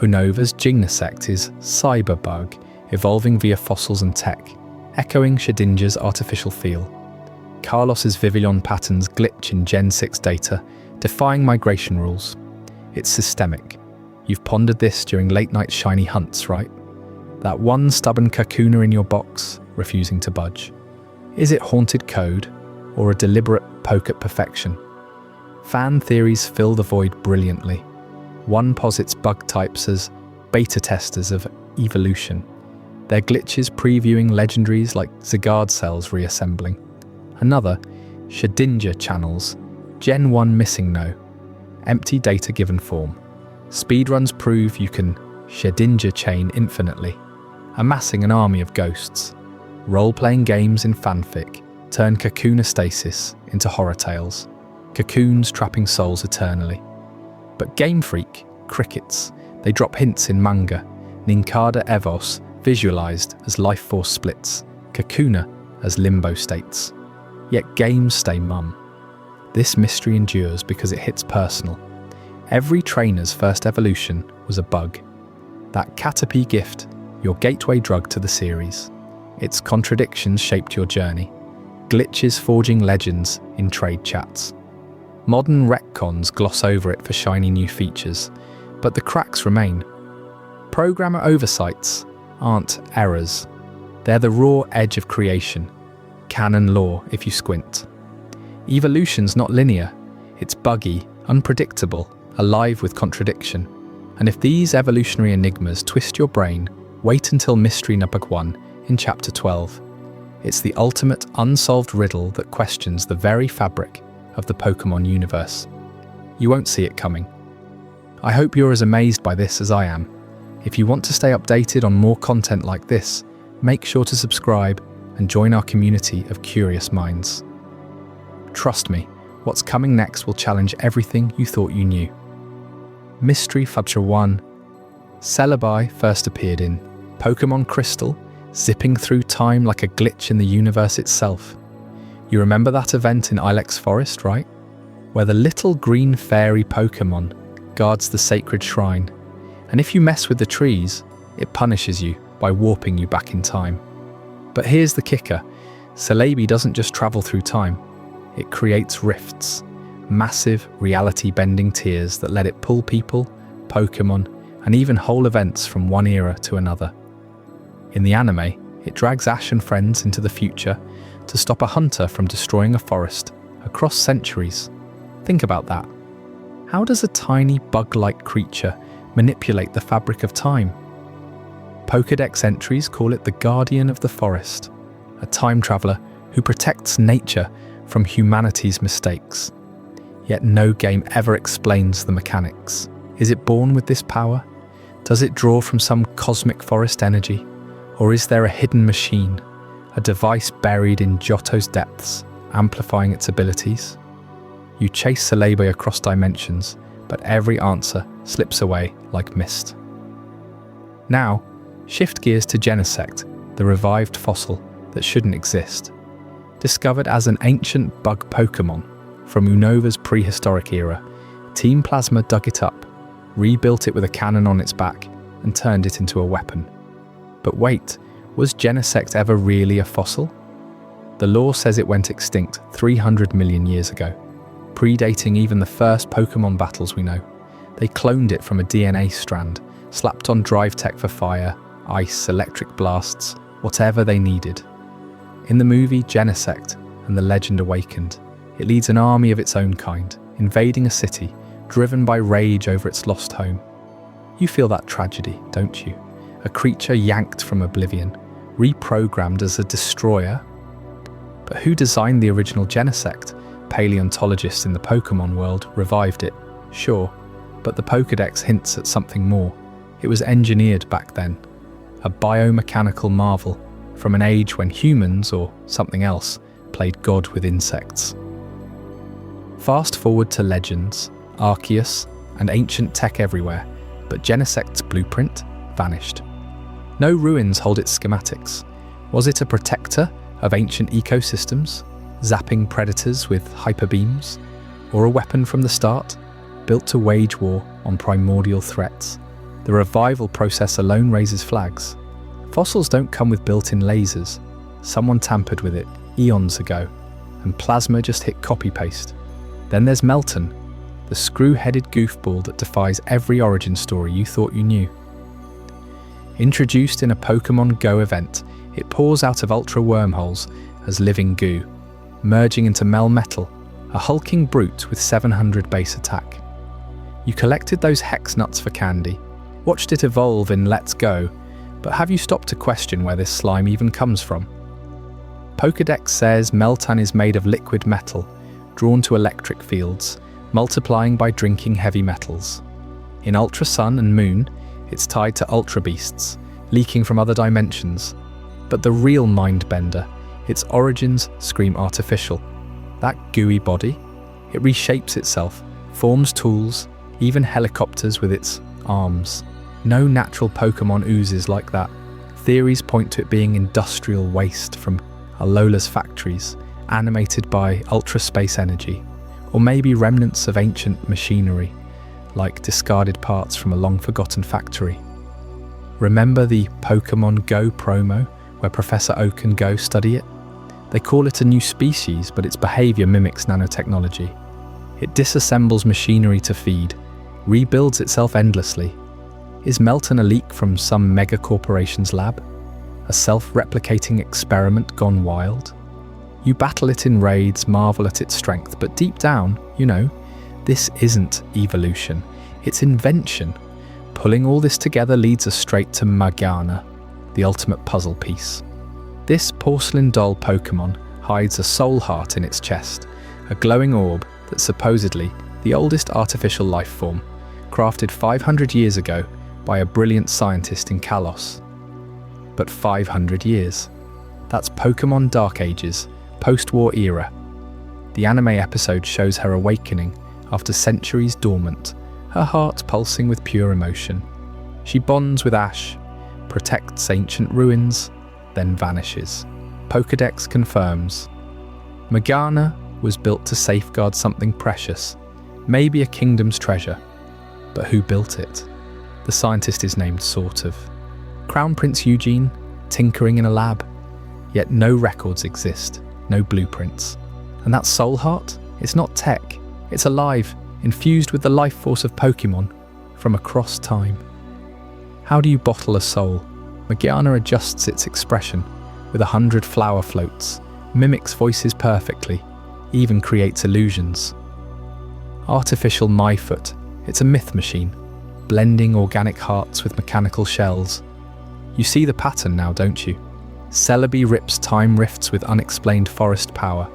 Unova's Gymnasect is cyberbug, evolving via fossils and tech, echoing Shedinja's artificial feel. Carlos's Vivillon patterns glitch in Gen 6 data, defying migration rules. It's systemic. You've pondered this during late-night shiny hunts, right? That one stubborn Kakuna in your box, refusing to budge. Is it haunted code, or a deliberate poke at perfection? Fan theories fill the void brilliantly. One posits bug types as beta testers of evolution, their glitches previewing legendaries like Zygarde cells reassembling. Another, Shedinja channels, Gen 1 missing no, empty data given form. Speedruns prove you can Shedinja chain infinitely, amassing an army of ghosts. Role-playing games in fanfic turn Kakuna stasis into horror tales, cocoons trapping souls eternally. But Game Freak, crickets, they drop hints in manga, Ninkada Evos visualized as life force splits, Kakuna as limbo states. Yet games stay mum. This mystery endures because it hits personal. Every trainer's first evolution was a bug. That Caterpie gift, your gateway drug to the series. Its contradictions shaped your journey. Glitches forging legends in trade chats. Modern retcons gloss over it for shiny new features, but the cracks remain. Programmer oversights aren't errors. They're the raw edge of creation. Canon lore if you squint. Evolution's not linear. It's buggy, unpredictable, alive with contradiction. And if these evolutionary enigmas twist your brain, wait until Mystery Number 1 in Chapter 12. It's the ultimate unsolved riddle that questions the very fabric of the Pokémon universe. You won't see it coming. I hope you're as amazed by this as I am. If you want to stay updated on more content like this, make sure to subscribe and join our community of curious minds. Trust me, what's coming next will challenge everything you thought you knew. Mystery Chapter 1. Celebi first appeared in Pokémon Crystal, zipping through time like a glitch in the universe itself. You remember that event in Ilex Forest, right? Where the little green fairy Pokémon guards the sacred shrine. And if you mess with the trees, it punishes you by warping you back in time. But here's the kicker. Celebi doesn't just travel through time. It creates rifts, massive reality-bending tiers that let it pull people, Pokémon, and even whole events from one era to another. In the anime, it drags Ash and friends into the future to stop a hunter from destroying a forest across centuries. Think about that. How does a tiny bug-like creature manipulate the fabric of time? Pokédex entries call it the Guardian of the Forest, a time traveler who protects nature from humanity's mistakes. Yet no game ever explains the mechanics. Is it born with this power? Does it draw from some cosmic forest energy? Or is there a hidden machine, a device buried in Johto's depths, amplifying its abilities? You chase Celebi across dimensions, but every answer slips away like mist. Now, shift gears to Genesect, the revived fossil that shouldn't exist. Discovered as an ancient bug Pokémon from Unova's prehistoric era, Team Plasma dug it up, rebuilt it with a cannon on its back, and turned it into a weapon. But wait, was Genesect ever really a fossil? The lore says it went extinct 300 million years ago, predating even the first Pokémon battles we know. They cloned it from a DNA strand, slapped on drive tech for fire, ice, electric blasts, whatever they needed. In the movie Genesect and the Legend Awakened, it leads an army of its own kind, invading a city, driven by rage over its lost home. You feel that tragedy, don't you? A creature yanked from oblivion, reprogrammed as a destroyer. But who designed the original Genesect? Paleontologists in the Pokémon world revived it, sure, but the Pokédex hints at something more. It was engineered back then, a biomechanical marvel from an age when humans, or something else, played God with insects. Fast forward to Legends, Arceus, and ancient tech everywhere, but Genesect's blueprint vanished. No ruins hold its schematics. Was it a protector of ancient ecosystems, zapping predators with hyper beams? Or a weapon from the start, built to wage war on primordial threats? The revival process alone raises flags. Fossils don't come with built-in lasers. Someone tampered with it eons ago, and Plasma just hit copy-paste. Then there's Melton, the screw-headed goofball that defies every origin story you thought you knew. Introduced in a Pokémon Go event, it pours out of ultra wormholes as living goo, merging into Melmetal, a hulking brute with 700 base attack. You collected those hex nuts for candy, watched it evolve in Let's Go, but have you stopped to question where this slime even comes from? Pokédex says Meltan is made of liquid metal, drawn to electric fields, multiplying by drinking heavy metals. In Ultra Sun and Moon, it's tied to Ultra Beasts, leaking from other dimensions. But the real mind-bender, its origins scream artificial. That gooey body, it reshapes itself, forms tools, even helicopters with its arms. No natural Pokémon oozes like that. Theories point to it being industrial waste from Alola's factories, animated by ultra space energy, or maybe remnants of ancient machinery, like discarded parts from a long-forgotten factory. Remember the Pokémon Go promo, where Professor Oak and Go study it? They call it a new species, but its behaviour mimics nanotechnology. It disassembles machinery to feed, rebuilds itself endlessly. Is Melton a leak from some mega-corporation's lab? A self-replicating experiment gone wild? You battle it in raids, marvel at its strength, but deep down, you know, this isn't evolution, it's invention. Pulling all this together leads us straight to Morgana, the ultimate puzzle piece. This porcelain doll Pokémon hides a soul heart in its chest, a glowing orb that's supposedly the oldest artificial life form, crafted 500 years ago by a brilliant scientist in Kalos. But 500 years. That's Pokémon Dark Ages, post-war era. The anime episode shows her awakening after centuries dormant, her heart pulsing with pure emotion. She bonds with Ash, protects ancient ruins, then vanishes. Pokédex confirms. Morgana was built to safeguard something precious, maybe a kingdom's treasure. But who built it? The scientist is named sort of. Crown Prince Eugene, tinkering in a lab. Yet no records exist, no blueprints. And that soul heart? It's not tech, it's alive, infused with the life force of Pokémon from across time. How do you bottle a soul? Morgana adjusts its expression with 100 flower floats, mimics voices perfectly, even creates illusions. Artificial Myfoot, it's a myth machine, blending organic hearts with mechanical shells. You see the pattern now, don't you? Celebi rips time rifts with unexplained forest power.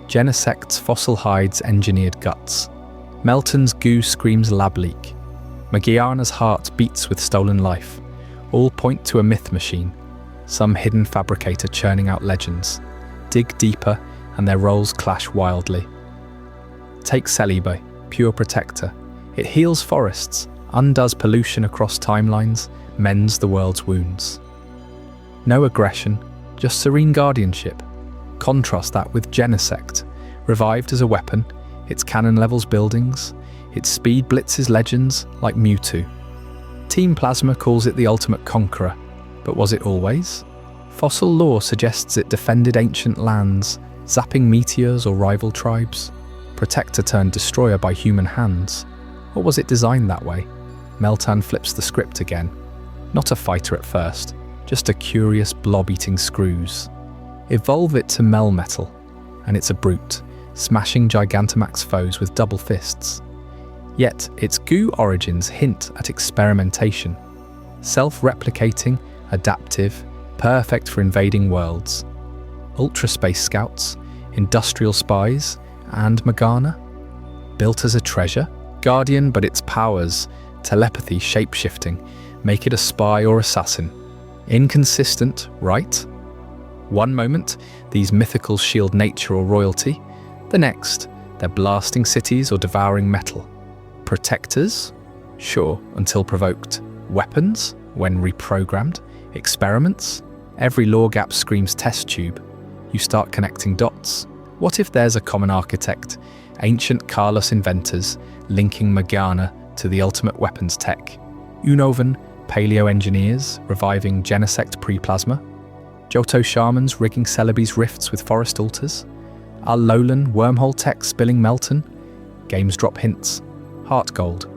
Genesect's fossil hides engineered guts. Melton's goo screams lab leak. Morgana's heart beats with stolen life. All point to a myth machine, some hidden fabricator churning out legends. Dig deeper and their roles clash wildly. Take Celebi, pure protector. It heals forests, undoes pollution across timelines, mends the world's wounds. No aggression, just serene guardianship. Contrast that with Genesect, revived as a weapon, its cannon levels buildings. Its speed blitzes legends like Mewtwo. Team Plasma calls it the ultimate conqueror, but was it always? Fossil lore suggests it defended ancient lands, zapping meteors or rival tribes. Protector turned destroyer by human hands. Or was it designed that way? Meltan flips the script again. Not a fighter at first, just a curious blob eating screws. Evolve it to Melmetal, and it's a brute, smashing Gigantamax foes with double fists. Yet its goo origins hint at experimentation. Self-replicating, adaptive, perfect for invading worlds. Ultra Space Scouts, Industrial Spies, and Morgana? Built as a treasure? Guardian, but its powers, telepathy, shape-shifting, make it a spy or assassin. Inconsistent, right? One moment, these mythicals shield nature or royalty. The next, they're blasting cities or devouring metal. Protectors? Sure, until provoked. Weapons? When reprogrammed. Experiments? Every lore gap screams test tube. You start connecting dots. What if there's a common architect? Ancient Carlos inventors linking Morgana to the ultimate weapons tech. Unovan, paleo engineers reviving Genesect pre-plasma. Johto shamans rigging Celebi's rifts with forest altars. Alolan wormhole tech spilling Melton. Games drop hints. Heart Gold.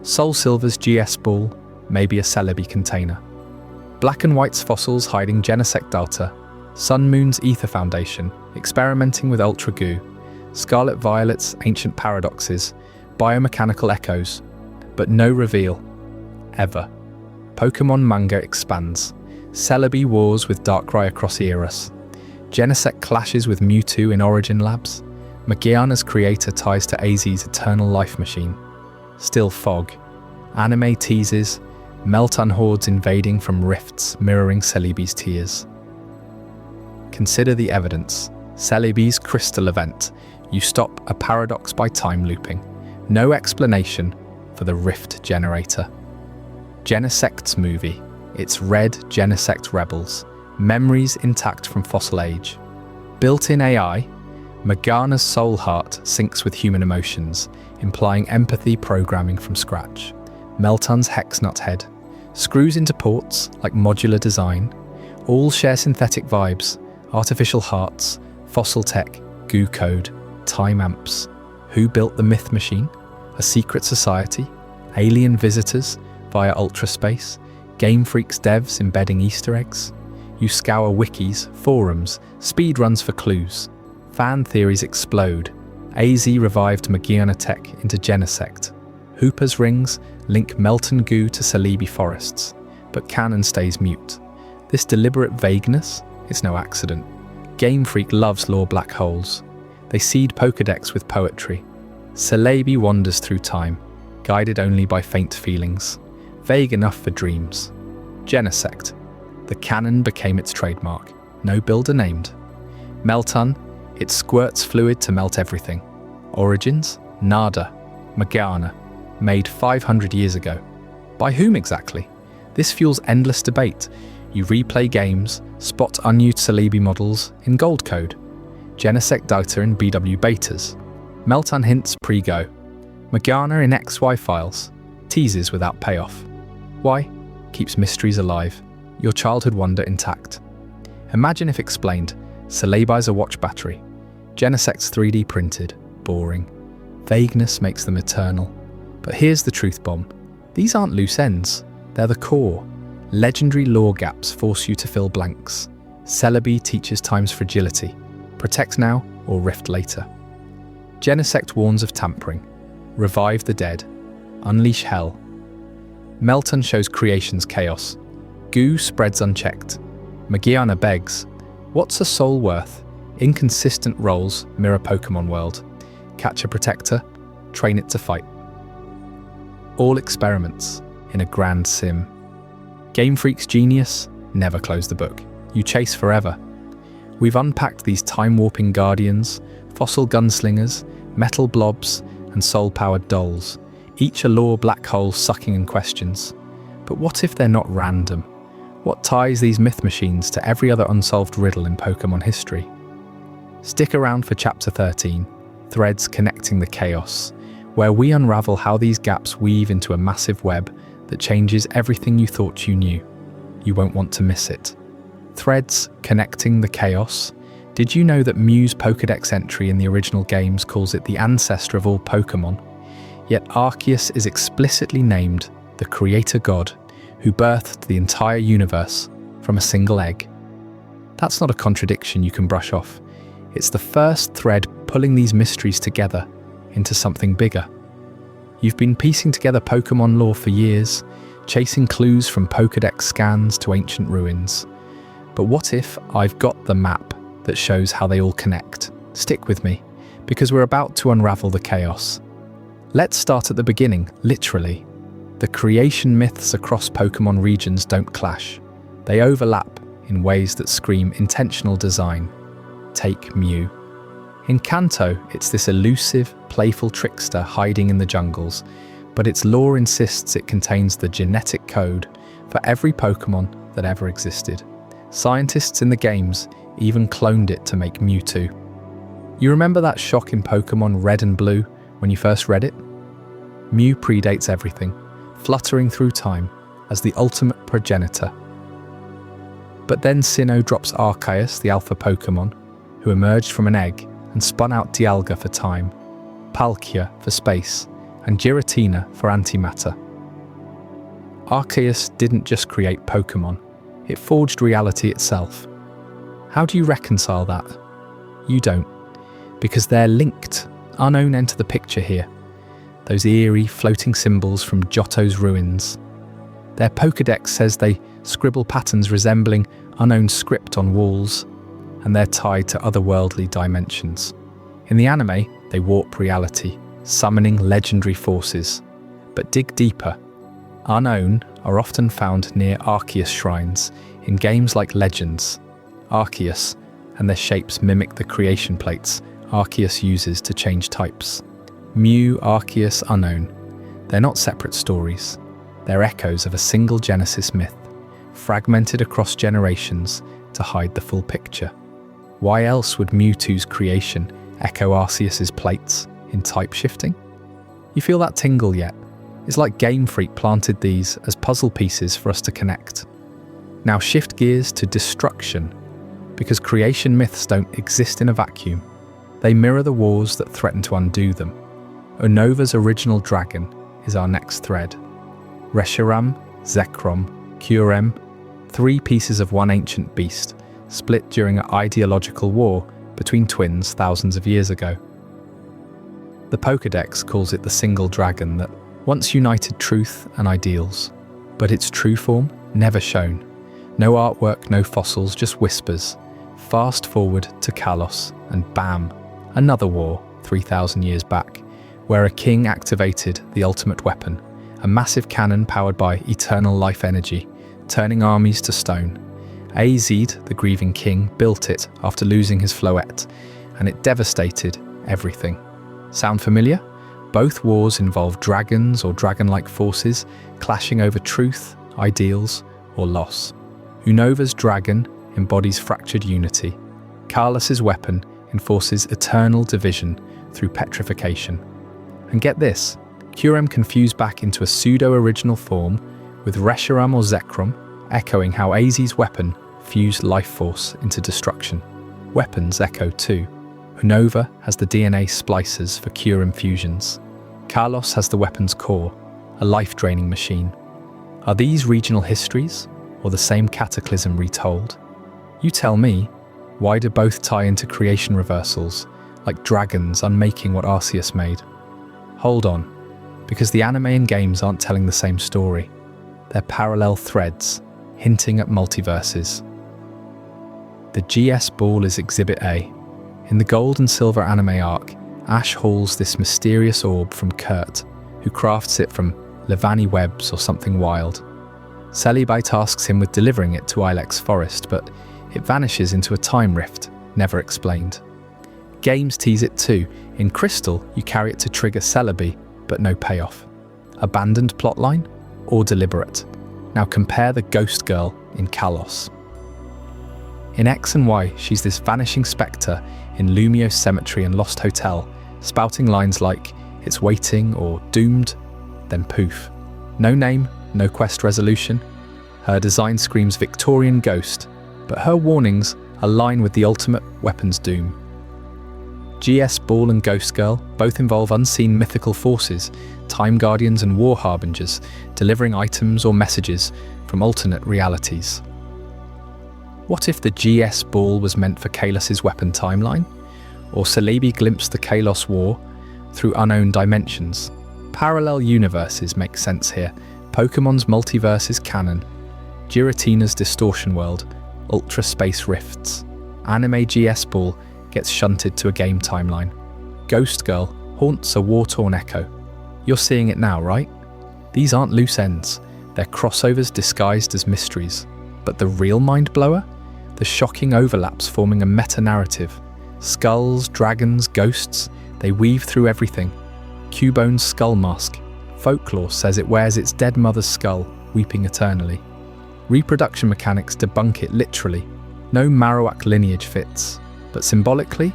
Soul Silver's GS Ball, maybe a Celebi container. Black and White's fossils hiding Genesect data. Sun Moon's Ether Foundation, experimenting with Ultra Goo. Scarlet Violet's ancient paradoxes, biomechanical echoes. But no reveal. Ever. Pokémon manga expands. Celebi wars with Darkrai across eras. Genesect clashes with Mewtwo in Origin Labs. Morgana's creator ties to AZ's eternal life machine. Still fog. Anime teases. Meltan hordes invading from rifts mirroring Celebi's tears. Consider the evidence. Celebi's crystal event. You stop a paradox by time looping. No explanation for the rift generator. Genesect's movie. It's Red Genesect Rebels. Memories intact from fossil age. Built-in AI. Morgana's soul heart syncs with human emotions, implying empathy programming from scratch. Meltan's Hexnut head. Screws into ports, like modular design. All share synthetic vibes, artificial hearts, fossil tech, goo code, time amps. Who built the myth machine? A secret society? Alien visitors via ultra space? Game Freak's devs embedding Easter eggs? You scour wikis, forums, speedruns for clues. Fan theories explode. AZ revived Morgana tech into Genesect. Hooper's rings link Melton goo to Celebi forests, but canon stays mute. This deliberate vagueness is no accident. Game Freak loves lore black holes. They seed Pokédex with poetry. Celebi wanders through time, guided only by faint feelings, vague enough for dreams. Genesect. The canon became its trademark, no builder named. Meltan. It squirts fluid to melt everything. Origins? Nada. Morgana. Made 500 years ago. By whom exactly? This fuels endless debate. You replay games, spot unused Celebi models in gold code. Genesect data in BW betas. Meltan hints pre-go. Morgana in XY files. Teases without payoff. Why? Keeps mysteries alive. Your childhood wonder intact. Imagine if explained. Celebi's a watch battery. Genesect's 3D printed. Boring. Vagueness makes them eternal. But here's the truth bomb. These aren't loose ends. They're the core. Legendary lore gaps force you to fill blanks. Celebi teaches time's fragility. Protect now or rift later. Genesect warns of tampering. Revive the dead. Unleash hell. Melton shows creation's chaos. Goo spreads unchecked. Morgana begs. What's a soul worth? Inconsistent roles mirror Pokémon world. Catch a protector, train it to fight. All experiments in a grand sim. Game Freak's genius, never close the book. You chase forever. We've unpacked these time-warping guardians, fossil gunslingers, metal blobs, and soul-powered dolls, each a lore black hole sucking in questions. But what if they're not random? What ties these myth machines to every other unsolved riddle in Pokémon history? Stick around for Chapter 13, Threads Connecting the Chaos, where we unravel how these gaps weave into a massive web that changes everything you thought you knew. You won't want to miss it. Threads connecting the chaos. Did you know that Mew's Pokédex entry in the original games calls it the ancestor of all Pokémon? Yet Arceus is explicitly named the creator god who birthed the entire universe from a single egg. That's not a contradiction you can brush off. It's the first thread pulling these mysteries together into something bigger. You've been piecing together Pokémon lore for years, chasing clues from Pokédex scans to ancient ruins. But what if I've got the map that shows how they all connect? Stick with me, because we're about to unravel the chaos. Let's start at the beginning, literally. The creation myths across Pokémon regions don't clash. They overlap in ways that scream intentional design. Take Mew. In Kanto, it's this elusive, playful trickster hiding in the jungles, but its lore insists it contains the genetic code for every Pokémon that ever existed. Scientists in the games even cloned it to make Mewtwo. You remember that shock in Pokémon Red and Blue when you first read it? Mew predates everything, fluttering through time as the ultimate progenitor. But then Sinnoh drops Arceus, the alpha Pokémon, who emerged from an egg and spun out Dialga for time, Palkia for space, and Giratina for antimatter. Arceus didn't just create Pokémon, it forged reality itself. How do you reconcile that? You don't, because they're linked. Unknown enter the picture here. Those eerie, floating symbols from Johto's ruins. Their Pokédex says they scribble patterns resembling unknown script on walls, and they're tied to otherworldly dimensions. In the anime, they warp reality, summoning legendary forces. But dig deeper. Unknown are often found near Arceus shrines in games like Legends. Arceus and their shapes mimic the creation plates Arceus uses to change types. Mew, Arceus, Unknown. They're not separate stories. They're echoes of a single Genesis myth, fragmented across generations to hide the full picture. Why else would Mewtwo's creation echo Arceus's plates in type shifting? You feel that tingle yet? It's like Game Freak planted these as puzzle pieces for us to connect. Now shift gears to destruction, because creation myths don't exist in a vacuum. They mirror the wars that threaten to undo them. Unova's original dragon is our next thread. Reshiram, Zekrom, Kyurem, three pieces of one ancient beast, split during an ideological war between twins thousands of years ago. The Pokédex calls it the single dragon that once united truth and ideals, but its true form never shown. No artwork, no fossils, just whispers. Fast forward to Kalos, and bam, another war 3,000 years back, where a king activated the ultimate weapon, a massive cannon powered by eternal life energy, turning armies to stone. Azid, the grieving king, built it after losing his Floette, and it devastated everything. Sound familiar? Both wars involve dragons or dragon-like forces clashing over truth, ideals, or loss. Unova's dragon embodies fractured unity. Kalos's weapon enforces eternal division through petrification. And get this, Kyurem can fuse back into a pseudo-original form, with Reshiram or Zekrom echoing how Aziz's weapon fused life force into destruction. Weapons echo too. Unova has the DNA splicers for Kyurem fusions. Kalos has the weapon's core, a life-draining machine. Are these regional histories, or the same cataclysm retold? You tell me, why do both tie into creation reversals, like dragons unmaking what Arceus made? Hold on, because the anime and games aren't telling the same story. They're parallel threads, hinting at multiverses. The GS Ball is Exhibit A. In the Gold and Silver anime arc, Ash hauls this mysterious orb from Kurt, who crafts it from Levani webs or something wild. Celebi tasks him with delivering it to Ilex Forest, but it vanishes into a time rift, never explained. Games tease it too. In Crystal, you carry it to trigger Celebi, but no payoff. Abandoned plotline or deliberate? Now compare the Ghost Girl in Kalos. In X and Y, she's this vanishing spectre in Lumio Cemetery and Lost Hotel, spouting lines like, It's waiting or doomed, then poof. No name, no quest resolution. Her design screams Victorian ghost, but her warnings align with the ultimate weapon's doom. GS Ball and Ghost Girl both involve unseen mythical forces, time guardians and war harbingers, delivering items or messages from alternate realities. What if the GS Ball was meant for Kalos's weapon timeline? Or Celebi glimpsed the Kalos War through unknown dimensions? Parallel universes make sense here. Pokemon's multiverse is canon. Giratina's distortion world, ultra space rifts. Anime GS Ball gets shunted to a game timeline. Ghost Girl haunts a war-torn Echo. You're seeing it now, right? These aren't loose ends. They're crossovers disguised as mysteries. But the real mind-blower? The shocking overlaps forming a meta-narrative. Skulls, dragons, ghosts, they weave through everything. Cubone's skull mask. Folklore says it wears its dead mother's skull, weeping eternally. Reproduction mechanics debunk it literally. No Marowak lineage fits. But symbolically,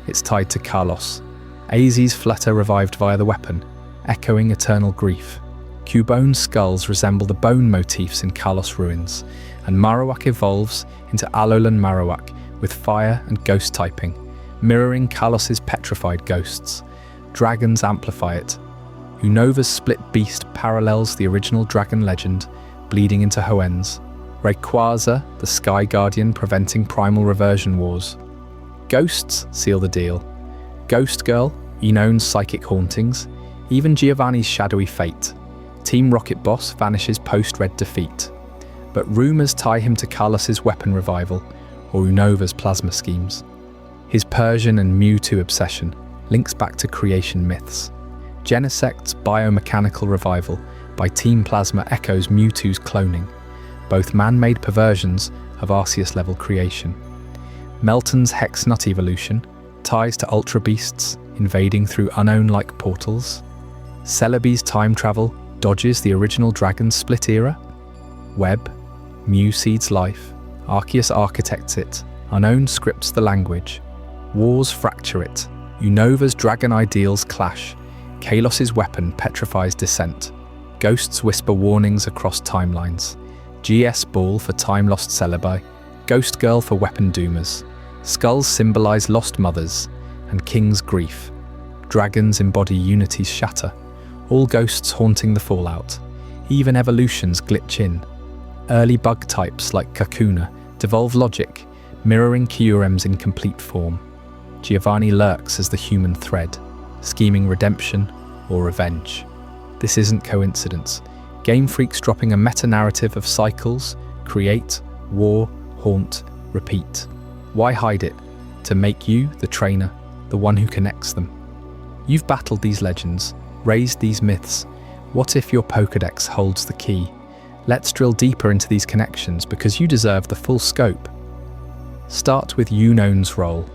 it's tied to Kalos. AZ's flutter revived via the weapon, echoing eternal grief. Cubone's skulls resemble the bone motifs in Kalos ruins, and Marowak evolves into Alolan Marowak with fire and ghost typing, mirroring Kalos's petrified ghosts. Dragons amplify it. Unova's split beast parallels the original dragon legend, bleeding into Hoenn's. Rayquaza, the Sky Guardian preventing primal reversion wars. Ghosts seal the deal. Ghost Girl, Enone's psychic hauntings, even Giovanni's shadowy fate. Team Rocket Boss vanishes post-Red defeat. But rumours tie him to Kalos's weapon revival, or Unova's plasma schemes. His Persian and Mewtwo obsession links back to creation myths. Genesect's biomechanical revival by Team Plasma echoes Mewtwo's cloning, both man-made perversions of Arceus-level creation. Melton's Hexnut evolution ties to Ultra Beasts invading through unknown-like portals. Celebi's time travel dodges the original Dragon Split era. Web, Mew seeds life, Arceus architects it, Unknown scripts the language. Wars fracture it, Unova's dragon ideals clash, Kalos's weapon petrifies dissent. Ghosts whisper warnings across timelines. GS Ball for time-lost Celebi, Ghost Girl for weapon doomers. Skulls symbolise lost mothers, and King's grief. Dragons embody unity's shatter, all ghosts haunting the fallout. Even evolutions glitch in. Early bug types like Kakuna devolve logic, mirroring Kyurem's incomplete form. Giovanni lurks as the human thread, scheming redemption or revenge. This isn't coincidence. Game Freak's dropping a meta-narrative of cycles: create, war, haunt, repeat. Why hide it? To make you, the trainer, the one who connects them. You've battled these legends, raised these myths. What if your Pokédex holds the key? Let's drill deeper into these connections because you deserve the full scope. Start with Unone's role.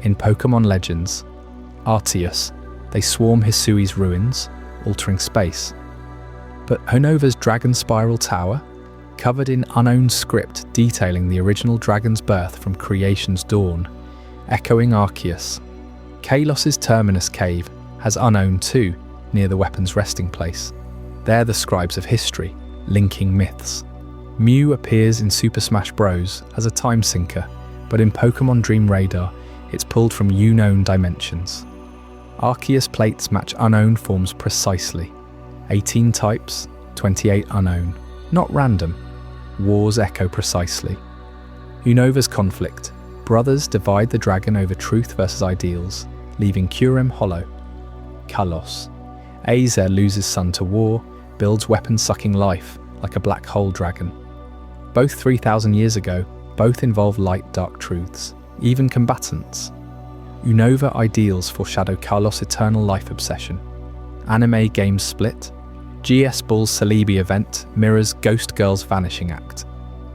In Pokémon Legends, Arceus, they swarm Hisui's ruins, altering space. But Unova's Dragon Spiral Tower, covered in unknown script detailing the original dragon's birth from creation's dawn, echoing Arceus. Kalos's Terminus Cave has Unknown too, near the weapon's resting place. They're the scribes of history, linking myths. Mew appears in Super Smash Bros. As a time sinker, but in Pokémon Dream Radar, it's pulled from Unknown dimensions. Arceus plates match Unknown forms precisely. 18 types, 28 unknown. Not random. Wars echo precisely. Unova's conflict. Brothers divide the dragon over truth versus ideals, leaving Kyurem hollow. Kalos. Azer loses son to war, builds weapon-sucking life, like a black hole dragon. Both 3,000 years ago, both involve light-dark truths, even combatants. Unova ideals foreshadow Kalos' eternal life obsession. Anime games split. GS Ball's Celebi event mirrors Ghost Girl's vanishing act.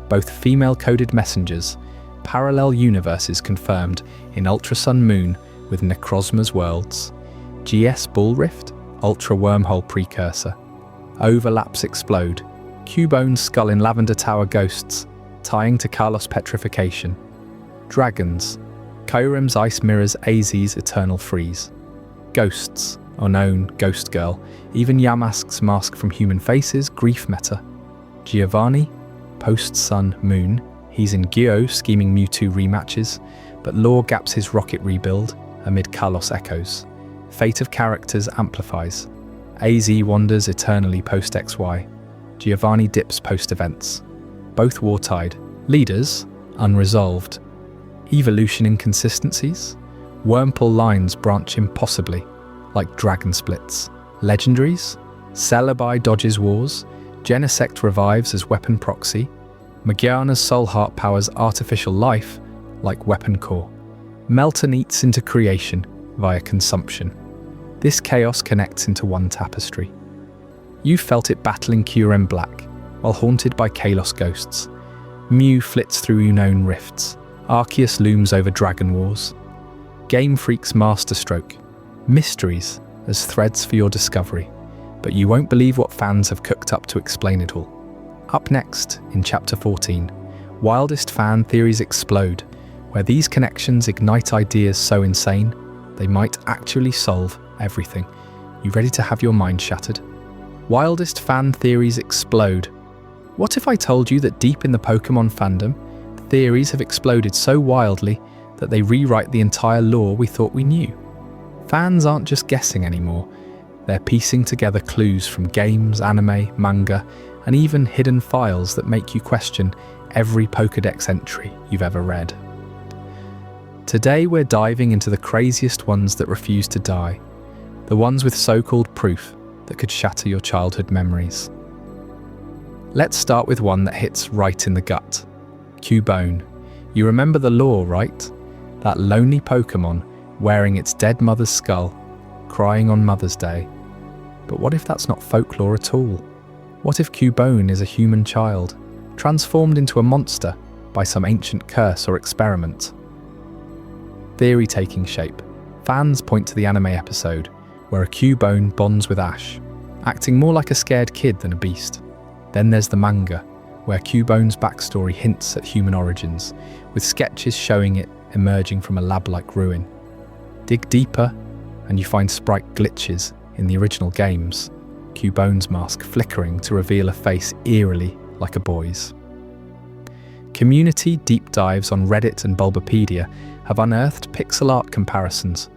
Both female-coded messengers, parallel universes confirmed in Ultra Sun Moon with Necrozma's worlds. GS Ball Rift, Ultra Wormhole precursor. Overlaps explode. Cubone's skull in Lavender Tower ghosts, tying to Kalos petrification. Dragons. Kyurem's ice mirrors AZ's eternal freeze. Ghosts. Unknown, Ghost Girl, even Yamask's mask from Human Faces, Grief Meta. Giovanni, post-Sun Moon, he's in Gyo scheming Mewtwo rematches, but lore gaps his rocket rebuild amid Kalos echoes. Fate of characters amplifies. AZ wanders eternally post-XY. Giovanni dips post-events. Both war-tied. Leaders, unresolved. Evolution inconsistencies. Wormpull lines branch impossibly, like dragon splits. Legendaries. Celebi dodges wars. Genesect revives as weapon proxy. Magiana's soul heart powers artificial life, like weapon core. Melton eats into creation via consumption. This chaos connects into one tapestry. You felt it battling Kyurem Black, while haunted by Kalos ghosts. Mew flits through unknown rifts. Arceus looms over Dragon Wars. Game Freak's masterstroke. Mysteries as threads for your discovery. But you won't believe what fans have cooked up to explain it all. Up next, in Chapter 14, wildest fan theories explode, where these connections ignite ideas so insane, they might actually solve everything. You ready to have your mind shattered? Wildest fan theories explode. What if I told you that deep in the Pokémon fandom, theories have exploded so wildly that they rewrite the entire lore we thought we knew? Fans aren't just guessing anymore. They're piecing together clues from games, anime, manga, and even hidden files that make you question every Pokédex entry you've ever read. Today we're diving into the craziest ones that refuse to die, the ones with so-called proof that could shatter your childhood memories. Let's start with one that hits right in the gut. Cubone. You remember the lore, right? That lonely Pokémon wearing its dead mother's skull, crying on Mother's Day. But what if that's not folklore at all? What if Cubone is a human child, transformed into a monster by some ancient curse or experiment? Theory taking shape. Fans point to the anime episode, where a Cubone bonds with Ash, acting more like a scared kid than a beast. Then there's the manga, where Cubone's backstory hints at human origins, with sketches showing it emerging from a lab-like ruin. Dig deeper, and you find sprite glitches in the original games, Cubone's mask flickering to reveal a face eerily like a boy's. Community deep dives on Reddit and Bulbapedia have unearthed pixel art comparisons.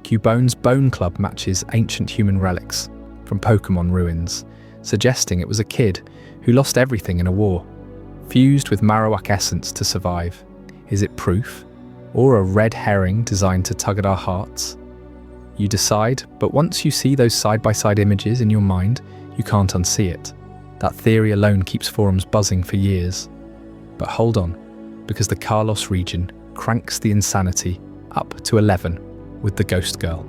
Cubone's bone club matches ancient human relics from Pokémon ruins, suggesting it was a kid who lost everything in a war, fused with Marowak essence to survive. Is it proof, or a red herring designed to tug at our hearts? You decide, but once you see those side-by-side images in your mind, you can't unsee it. That theory alone keeps forums buzzing for years. But hold on, because the Kalos region cranks the insanity up to 11 with the Ghost Girl.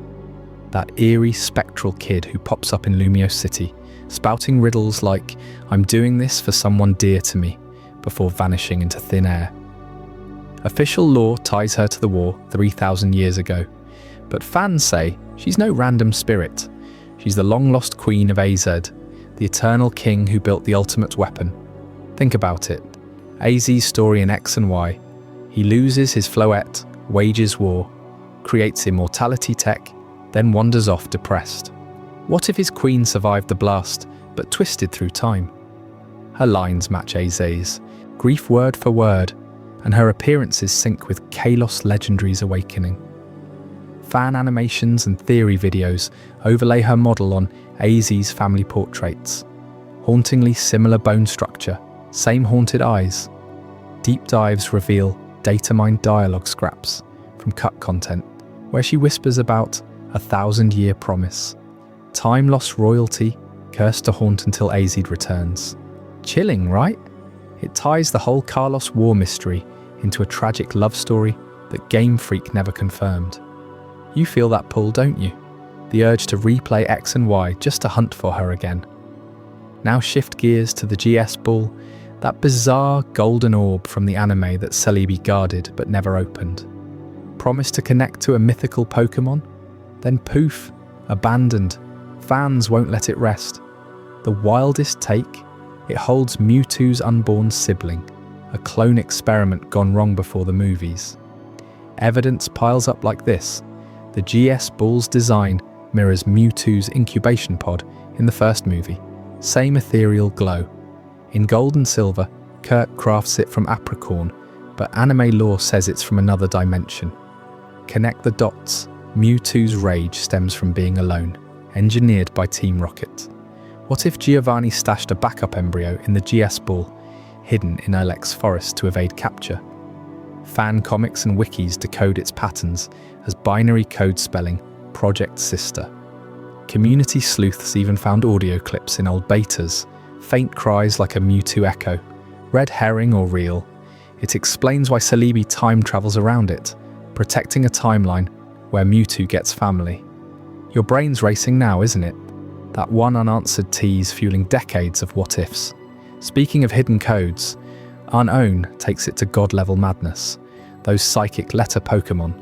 That eerie, spectral kid who pops up in Lumiose City, spouting riddles like, "I'm doing this for someone dear to me," before vanishing into thin air. Official lore ties her to the war 3,000 years ago, but fans say she's no random spirit. She's the long-lost queen of AZ, the eternal king who built the ultimate weapon. Think about it. AZ's story in X and Y. He loses his Floette, wages war, creates immortality tech, then wanders off depressed. What if his queen survived the blast, but twisted through time? Her lines match AZ's, grief word for word, and her appearances sync with Kalos Legendary's awakening. Fan animations and theory videos overlay her model on AZ's family portraits. Hauntingly similar bone structure, same haunted eyes. Deep dives reveal data-mined dialogue scraps from cut content, where she whispers about a 1,000-year promise. Time-lost royalty, cursed to haunt until AZ returns. Chilling, right? It ties the whole Kalos war mystery into a tragic love story that Game Freak never confirmed. You feel that pull, don't you? The urge to replay X and Y just to hunt for her again. Now shift gears to the GS Ball, that bizarre golden orb from the anime that Celebi guarded but never opened. Promised to connect to a mythical Pokémon? Then poof, abandoned. Fans won't let it rest. The wildest take? It holds Mewtwo's unborn sibling, a clone experiment gone wrong before the movies. Evidence piles up like this. The GS Ball's design mirrors Mewtwo's incubation pod in the first movie. Same ethereal glow. In Gold and Silver, Kirk crafts it from apricorn, but anime lore says it's from another dimension. Connect the dots. Mewtwo's rage stems from being alone, engineered by Team Rocket. What if Giovanni stashed a backup embryo in the GS ball, hidden in Ilex Forest to evade capture? Fan comics and wikis decode its patterns as binary code spelling Project Sister. Community sleuths even found audio clips in old betas, faint cries like a Mewtwo echo, red herring or real. It explains why Celebi time travels around it, protecting a timeline where Mewtwo gets family. Your brain's racing now, isn't it? That one unanswered tease fueling decades of what-ifs. Speaking of hidden codes, Unown takes it to god-level madness. Those psychic letter Pokémon,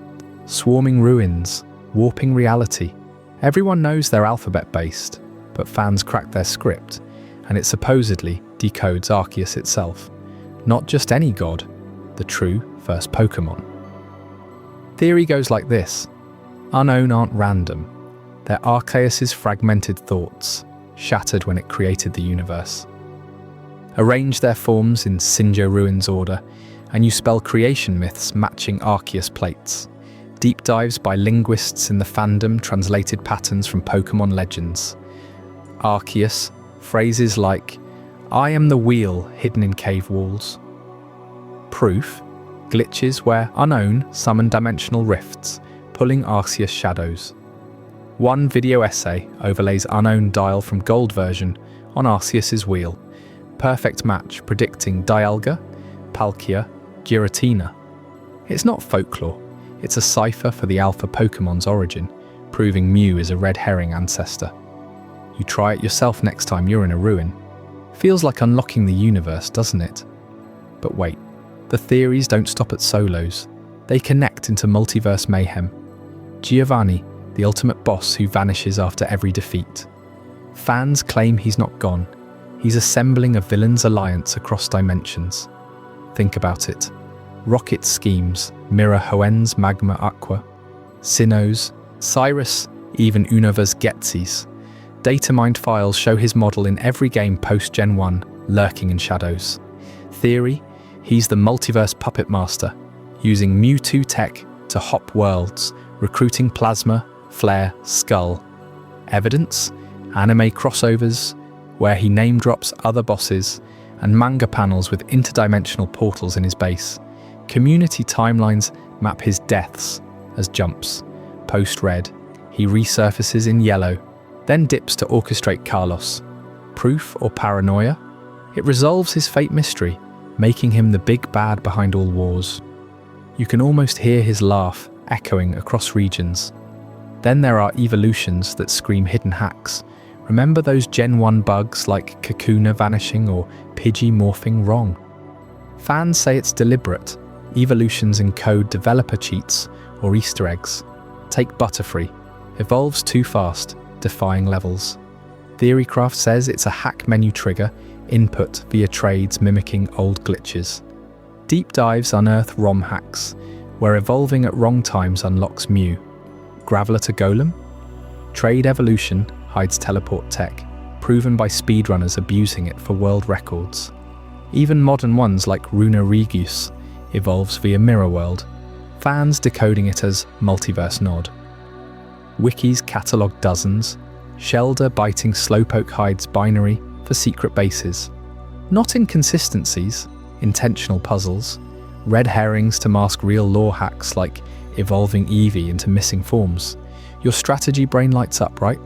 swarming ruins, warping reality. Everyone knows they're alphabet-based, but fans crack their script, and it supposedly decodes Arceus itself. Not just any god, the true first Pokémon. Theory goes like this. Unown aren't random. They're Arceus' fragmented thoughts, shattered when it created the universe. Arrange their forms in Sinjo Ruins order, and you spell creation myths matching Arceus plates. Deep dives by linguists in the fandom translated patterns from Pokémon legends. Arceus, phrases like, "I am the wheel hidden in cave walls." Proof, glitches where Unown summon dimensional rifts, pulling Arceus shadows. One video essay overlays Unown dial from Gold version on Arceus' wheel. Perfect match predicting Dialga, Palkia, Giratina. It's not folklore, it's a cipher for the alpha Pokemon's origin, proving Mew is a red herring ancestor. You try it yourself next time you're in a ruin. Feels like unlocking the universe, doesn't it? But wait, the theories don't stop at solos. They connect into multiverse mayhem. Giovanni, the ultimate boss who vanishes after every defeat. Fans claim he's not gone. He's assembling a villain's alliance across dimensions. Think about it. Rocket's schemes mirror Hoenn's Magma Aqua, Sinnoh's, Cyrus, even Unova's Getsy's. Data-mined files show his model in every game post-Gen 1, lurking in shadows. Theory, he's the multiverse puppet master, using Mewtwo tech to hop worlds, recruiting Plasma, Flare, Skull. Evidence, anime crossovers, where he name-drops other bosses, and manga panels with interdimensional portals in his base. Community timelines map his deaths as jumps. Post-Red, he resurfaces in yellow, then dips to orchestrate Carlos. Proof or paranoia? It resolves his fate mystery, making him the big bad behind all wars. You can almost hear his laugh echoing across regions. Then there are evolutions that scream hidden hacks. Remember those Gen 1 bugs like Kakuna vanishing or Pidgey morphing wrong? Fans say it's deliberate. Evolutions encode developer cheats or Easter eggs. Take Butterfree. Evolves too fast, defying levels. Theorycraft says it's a hack menu trigger, input via trades mimicking old glitches. Deep dives unearth ROM hacks, where evolving at wrong times unlocks Mew. Graveler to Golem? Trade evolution hides teleport tech, proven by speedrunners abusing it for world records. Even modern ones like Runa Regius evolves via Mirror World, fans decoding it as multiverse nod. Wikis catalogue dozens, Shelder biting Slowpoke hides binary for secret bases. Not inconsistencies, intentional puzzles, red herrings to mask real lore hacks like evolving Eevee into missing forms. Your strategy brain lights up, right?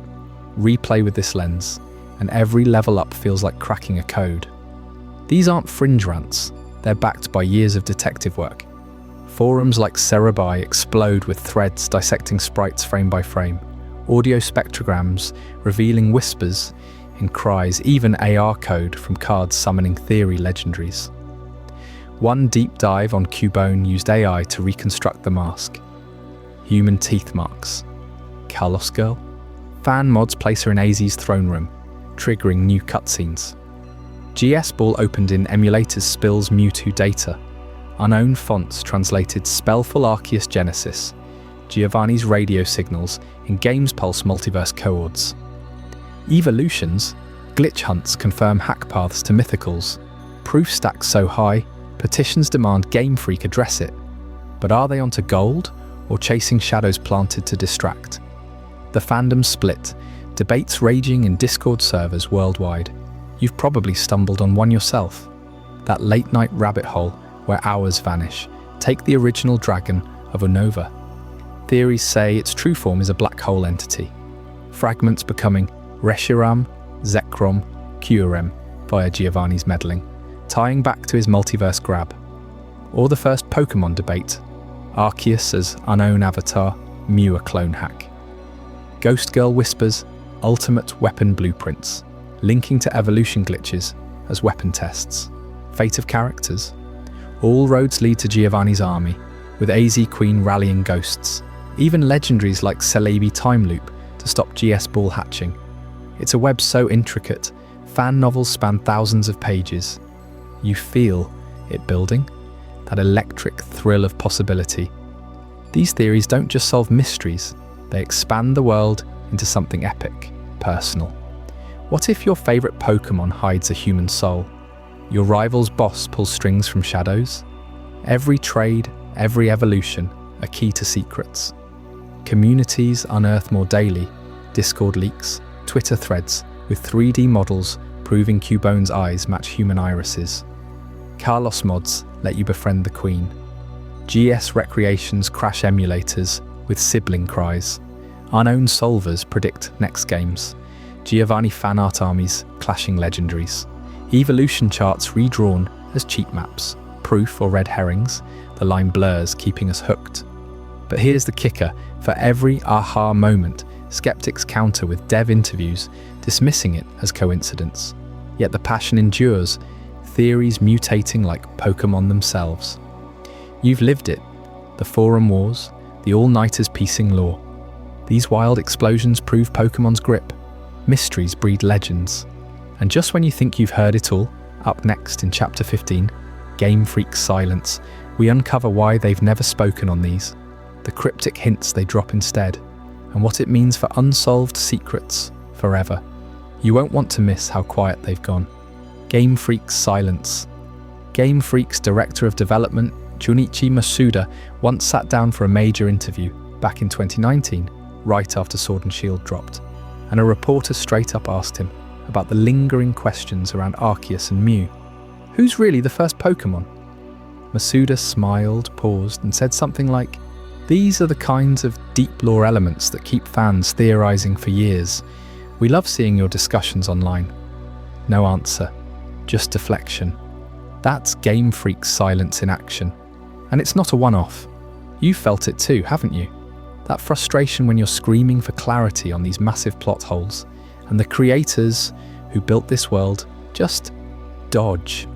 Replay with this lens, and every level up feels like cracking a code. These aren't fringe rants, they're backed by years of detective work. Forums like Cerebi explode with threads dissecting sprites frame by frame, audio spectrograms revealing whispers in cries, even AR code from cards summoning theory legendaries. One deep dive on Cubone used AI to reconstruct the mask. Human teeth marks. Carlos Girl? Fan mods place her in AZ's throne room, triggering new cutscenes. GS Ball opened in emulators spills Mewtwo data. Unown fonts translated Spellful Arceus Genesis. Giovanni's radio signals in Games Pulse multiverse coords. Evolutions, glitch hunts confirm hack paths to mythicals. Proof stacks so high, petitions demand Game Freak address it. But are they onto gold, or chasing shadows planted to distract? The fandom split, debates raging in Discord servers worldwide. You've probably stumbled on one yourself. That late-night rabbit hole where hours vanish. Take the original dragon of Unova. Theories say its true form is a black hole entity. Fragments becoming Reshiram, Zekrom, Kyurem via Giovanni's meddling, tying back to his multiverse grab. Or the first Pokémon debate, Arceus as unknown avatar, Mew a clone hack. Ghost Girl whispers ultimate weapon blueprints, linking to evolution glitches as weapon tests. Fate of characters. All roads lead to Giovanni's army, with AZ Queen rallying ghosts, even legendaries like Celebi Time Loop to stop GS Ball hatching. It's a web so intricate, fan novels span thousands of pages. You feel it building, that electric thrill of possibility. These theories don't just solve mysteries, they expand the world into something epic, personal. What if your favourite Pokémon hides a human soul? Your rival's boss pulls strings from shadows? Every trade, every evolution, a key to secrets. Communities unearth more daily, Discord leaks, Twitter threads with 3D models proving Cubone's eyes match human irises. Carlos mods let you befriend the Queen. GS Recreations crash emulators with sibling cries. Unknown solvers predict next games. Giovanni fan art armies clashing legendaries. Evolution charts redrawn as cheat maps, proof or red herrings, the line blurs keeping us hooked. But here's the kicker, for every aha moment, skeptics counter with dev interviews, dismissing it as coincidence. Yet the passion endures, theories mutating like Pokémon themselves. You've lived it, the forum wars, the all-nighters piecing lore. These wild explosions prove Pokémon's grip. Mysteries breed legends. And just when you think you've heard it all, up next in Chapter 15, Game Freak's Silence, we uncover why they've never spoken on these, the cryptic hints they drop instead, and what it means for unsolved secrets forever. You won't want to miss how quiet they've gone. Game Freak's Silence. Game Freak's Director of Development, Junichi Masuda, once sat down for a major interview back in 2019, right after Sword and Shield dropped, and a reporter straight up asked him about the lingering questions around Arceus and Mew. Who's really the first Pokémon? Masuda smiled, paused, and said something like, "These are the kinds of deep lore elements that keep fans theorizing for years. We love seeing your discussions online." No answer, just deflection. That's Game Freak's Silence in action. And it's not a one-off. You felt it too, haven't you? That frustration when you're screaming for clarity on these massive plot holes, and the creators who built this world just dodge.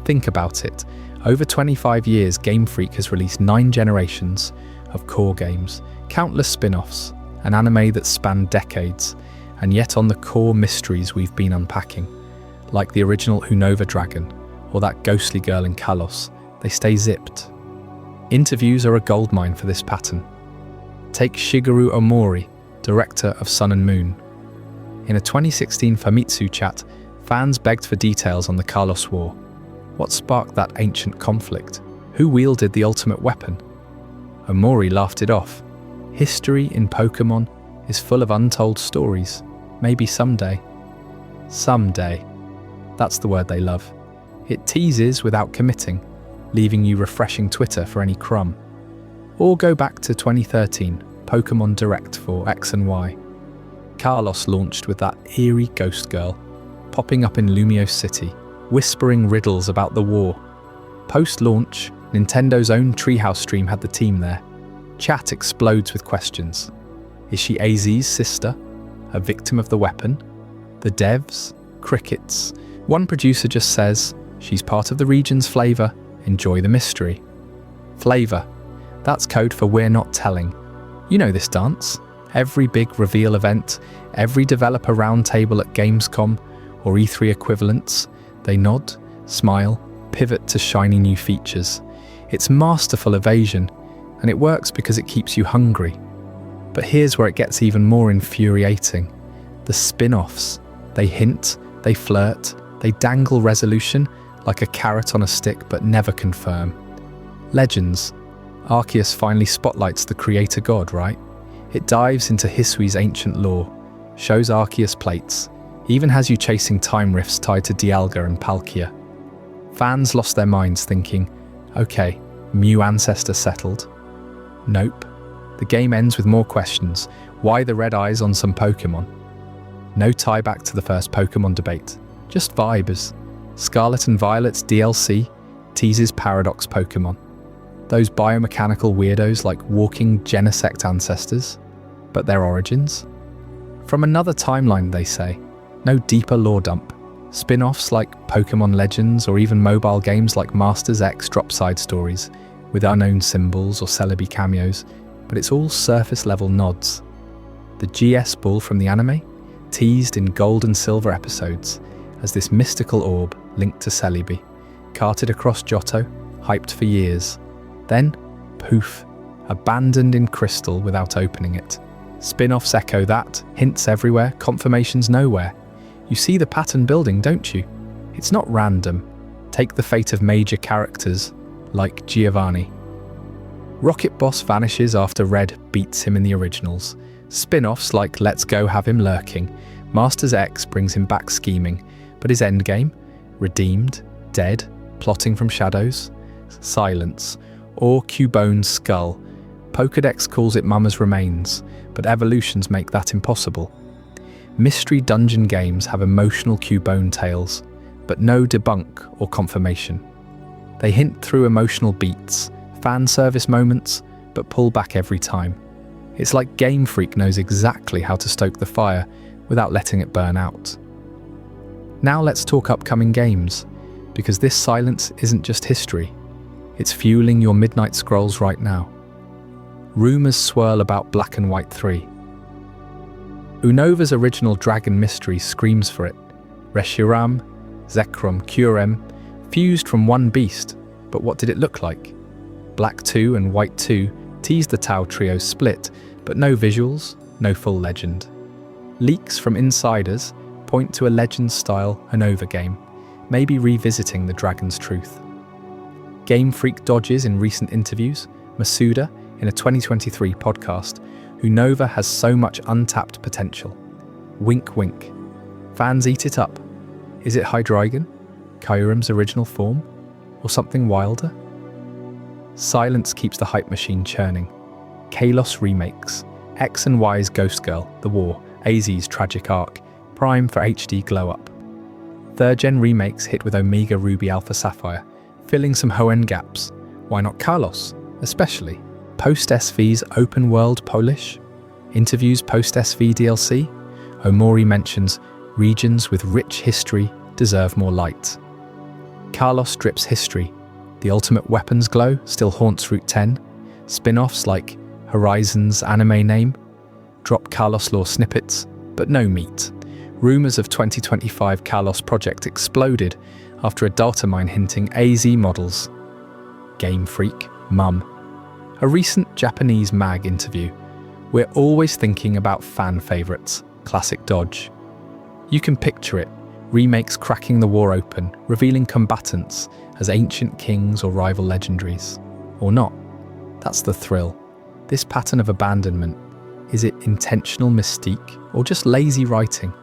Think about it. Over 25 years, Game Freak has released 9 generations of core games, countless spin-offs, an anime that spanned decades, and yet on the core mysteries we've been unpacking, like the original Unova dragon, or that ghostly girl in Kalos, they stay zipped. Interviews are a goldmine for this pattern. Take Shigeru Omori, director of Sun and Moon. In a 2016 Famitsu chat, fans begged for details on the Kalos War. What sparked that ancient conflict? Who wielded the ultimate weapon? Omori laughed it off. History in Pokémon is full of untold stories. Maybe someday. Someday. That's the word they love. It teases without committing, leaving you refreshing Twitter for any crumb. Or go back to 2013, Pokémon Direct for X and Y. Carlos launched with that eerie ghost girl, popping up in Lumiose City, whispering riddles about the war. Post-launch, Nintendo's own Treehouse stream had the team there. Chat explodes with questions. Is she AZ's sister? A victim of the weapon? The devs? Crickets? One producer just says, she's part of the region's flavour, enjoy the mystery. Flavour. That's code for we're not telling. You know this dance. Every big reveal event, every developer roundtable at Gamescom or E3 equivalents, they nod, smile, pivot to shiny new features. It's masterful evasion. and it works because it keeps you hungry. But here's where it gets even more infuriating. The spin-offs. They hint, they flirt, they dangle resolution like a carrot on a stick but never confirm. Legends. Arceus finally spotlights the creator god, right? It dives into Hisui's ancient lore, shows Arceus plates, even has you chasing time rifts tied to Dialga and Palkia. Fans lost their minds thinking, okay, Mew ancestor settled. Nope. The game ends with more questions. Why the red eyes on some Pokémon? No tie back to the first Pokémon debate, just vibes. Scarlet and Violet's DLC teases Paradox Pokémon. Those biomechanical weirdos like walking Genesect ancestors, but their origins? From another timeline, they say. No deeper lore dump. Spin-offs like Pokémon Legends or even mobile games like Masters X drop side stories with unknown symbols or Celebi cameos, but it's all surface-level nods. The GS ball from the anime, teased in gold and silver episodes as this mystical orb linked to Celebi, carted across Johto, hyped for years. Then, poof, abandoned in crystal without opening it. Spin-offs echo that, hints everywhere, confirmations nowhere. You see the pattern building, don't you? It's not random. Take the fate of major characters, like Giovanni. Rocket Boss vanishes after Red beats him in the originals. Spin-offs like Let's Go have him lurking. Masters X brings him back scheming. But his endgame? Redeemed? Dead? Plotting from shadows? Silence. Or Cubone's skull. Pokédex calls it Mama's remains, but evolutions make that impossible. Mystery dungeon games have emotional Cubone tales, but no debunk or confirmation. They hint through emotional beats, fan service moments, but pull back every time. It's like Game Freak knows exactly how to stoke the fire without letting it burn out. Now let's talk upcoming games, because this silence isn't just history. It's fueling your midnight scrolls right now. Rumours swirl about Black and White 3. Unova's original Dragon Mystery screams for it. Reshiram, Zekrom, Kurem, fused from one beast, but what did it look like? Black 2 and White 2 teased the Tau Trio's split, but no visuals, no full legend. Leaks from insiders point to a Legends-style Unova game, maybe revisiting the Dragon's truth. Game Freak dodges in recent interviews, Masuda in a 2023 podcast, Unova has so much untapped potential. Wink wink. Fans eat it up. Is it Hydreigon? Kyurem's original form? Or something wilder? Silence keeps the hype machine churning. Kalos remakes. X and Y's Ghost Girl, The War, AZ's tragic arc, prime for HD glow-up. 3rd gen remakes hit with Omega Ruby Alpha Sapphire, filling some Hoenn gaps. Why not Kalos, especially? Post-SV's open world Polish? Interviews post-SV DLC? Omori mentions regions with rich history deserve more light. Kalos drips history. The ultimate weapons glow still haunts Route 10. Spin-offs like Horizon's anime name? Drop Kalos lore snippets, but no meat. Rumours of 2025 Kalos project exploded after a data mine hinting AZ models. Game Freak, mum. A recent Japanese mag interview. We're always thinking about fan favourites, classic dodge. You can picture it, remakes cracking the war open, revealing combatants as ancient kings or rival legendaries. Or not. That's the thrill. This pattern of abandonment, is it intentional mystique or just lazy writing?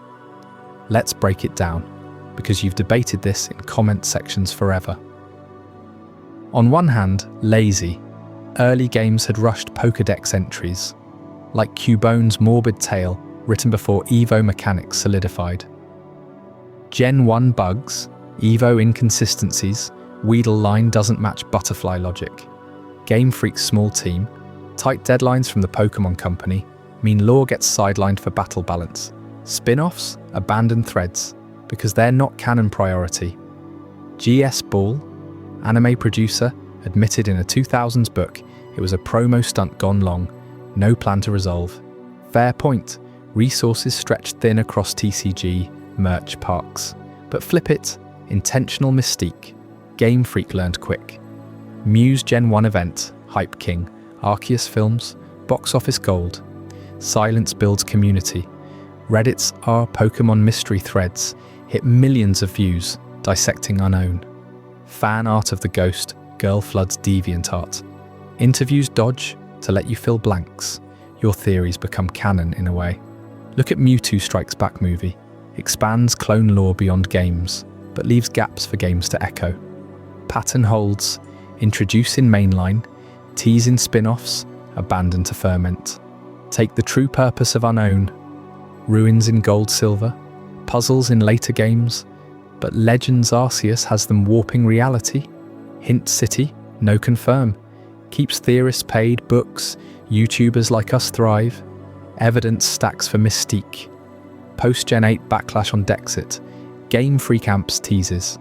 Let's break it down, because you've debated this in comment sections forever. On one hand, lazy. Early games had rushed Pokédex entries, like Cubone's morbid tale written before Evo mechanics solidified. Gen 1 bugs, Evo inconsistencies, Weedle line doesn't match butterfly logic. Game Freak's small team, tight deadlines from the Pokémon Company mean lore gets sidelined for battle balance. Spin-offs abandon threads because they're not canon priority. GS Ball, anime producer, admitted in a 2000s book it was a promo stunt gone long, no plan to resolve. Fair point, resources stretched thin across TCG, merch parks. But flip it, intentional mystique. Game Freak learned quick. Mew's Gen 1 event, Hype King, Arceus films, box office gold. Silence builds community. Reddit's Our Pokémon mystery threads hit millions of views, dissecting Unknown. Fan art of the ghost, girl floods DeviantArt. Interviews dodge to let you fill blanks. Your theories become canon in a way. Look at Mewtwo Strikes Back movie. Expands clone lore beyond games, but leaves gaps for games to echo. Pattern holds, introduce in mainline, tease in spin-offs, abandon to ferment. Take the true purpose of Unknown, ruins in Gold Silver, puzzles in later games, but Legends Arceus has them warping reality. Hint City, no confirm, keeps theorists paid, books, YouTubers like us thrive. Evidence stacks for Mystique. Post-Gen 8 backlash on Dexit. Game Freak Amps teases.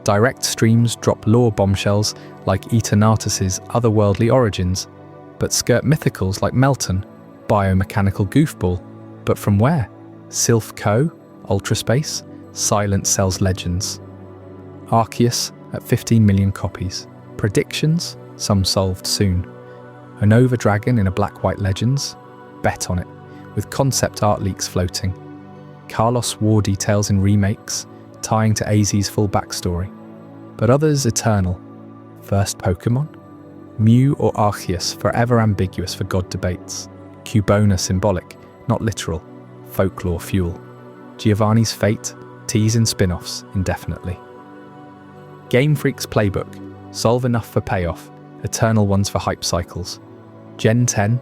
Direct streams drop lore bombshells like Eternatus's otherworldly origins, but skirt mythicals like Melton, biomechanical goofball. But from where? Sylph Co., Ultraspace, Silent sells Legends. Arceus at 15 million copies. Predictions? Some solved soon. A Nova Dragon in a Black-White Legends? Bet on it, with concept art leaks floating. Carlos war details in remakes, tying to AZ's full backstory. But others eternal. First Pokémon? Mew or Arceus, forever ambiguous for God debates. Cubona symbolic, not literal. Folklore fuel. Giovanni's fate, tease in spin-offs indefinitely. Game Freak's playbook, solve enough for payoff, eternal ones for hype cycles. Gen 10,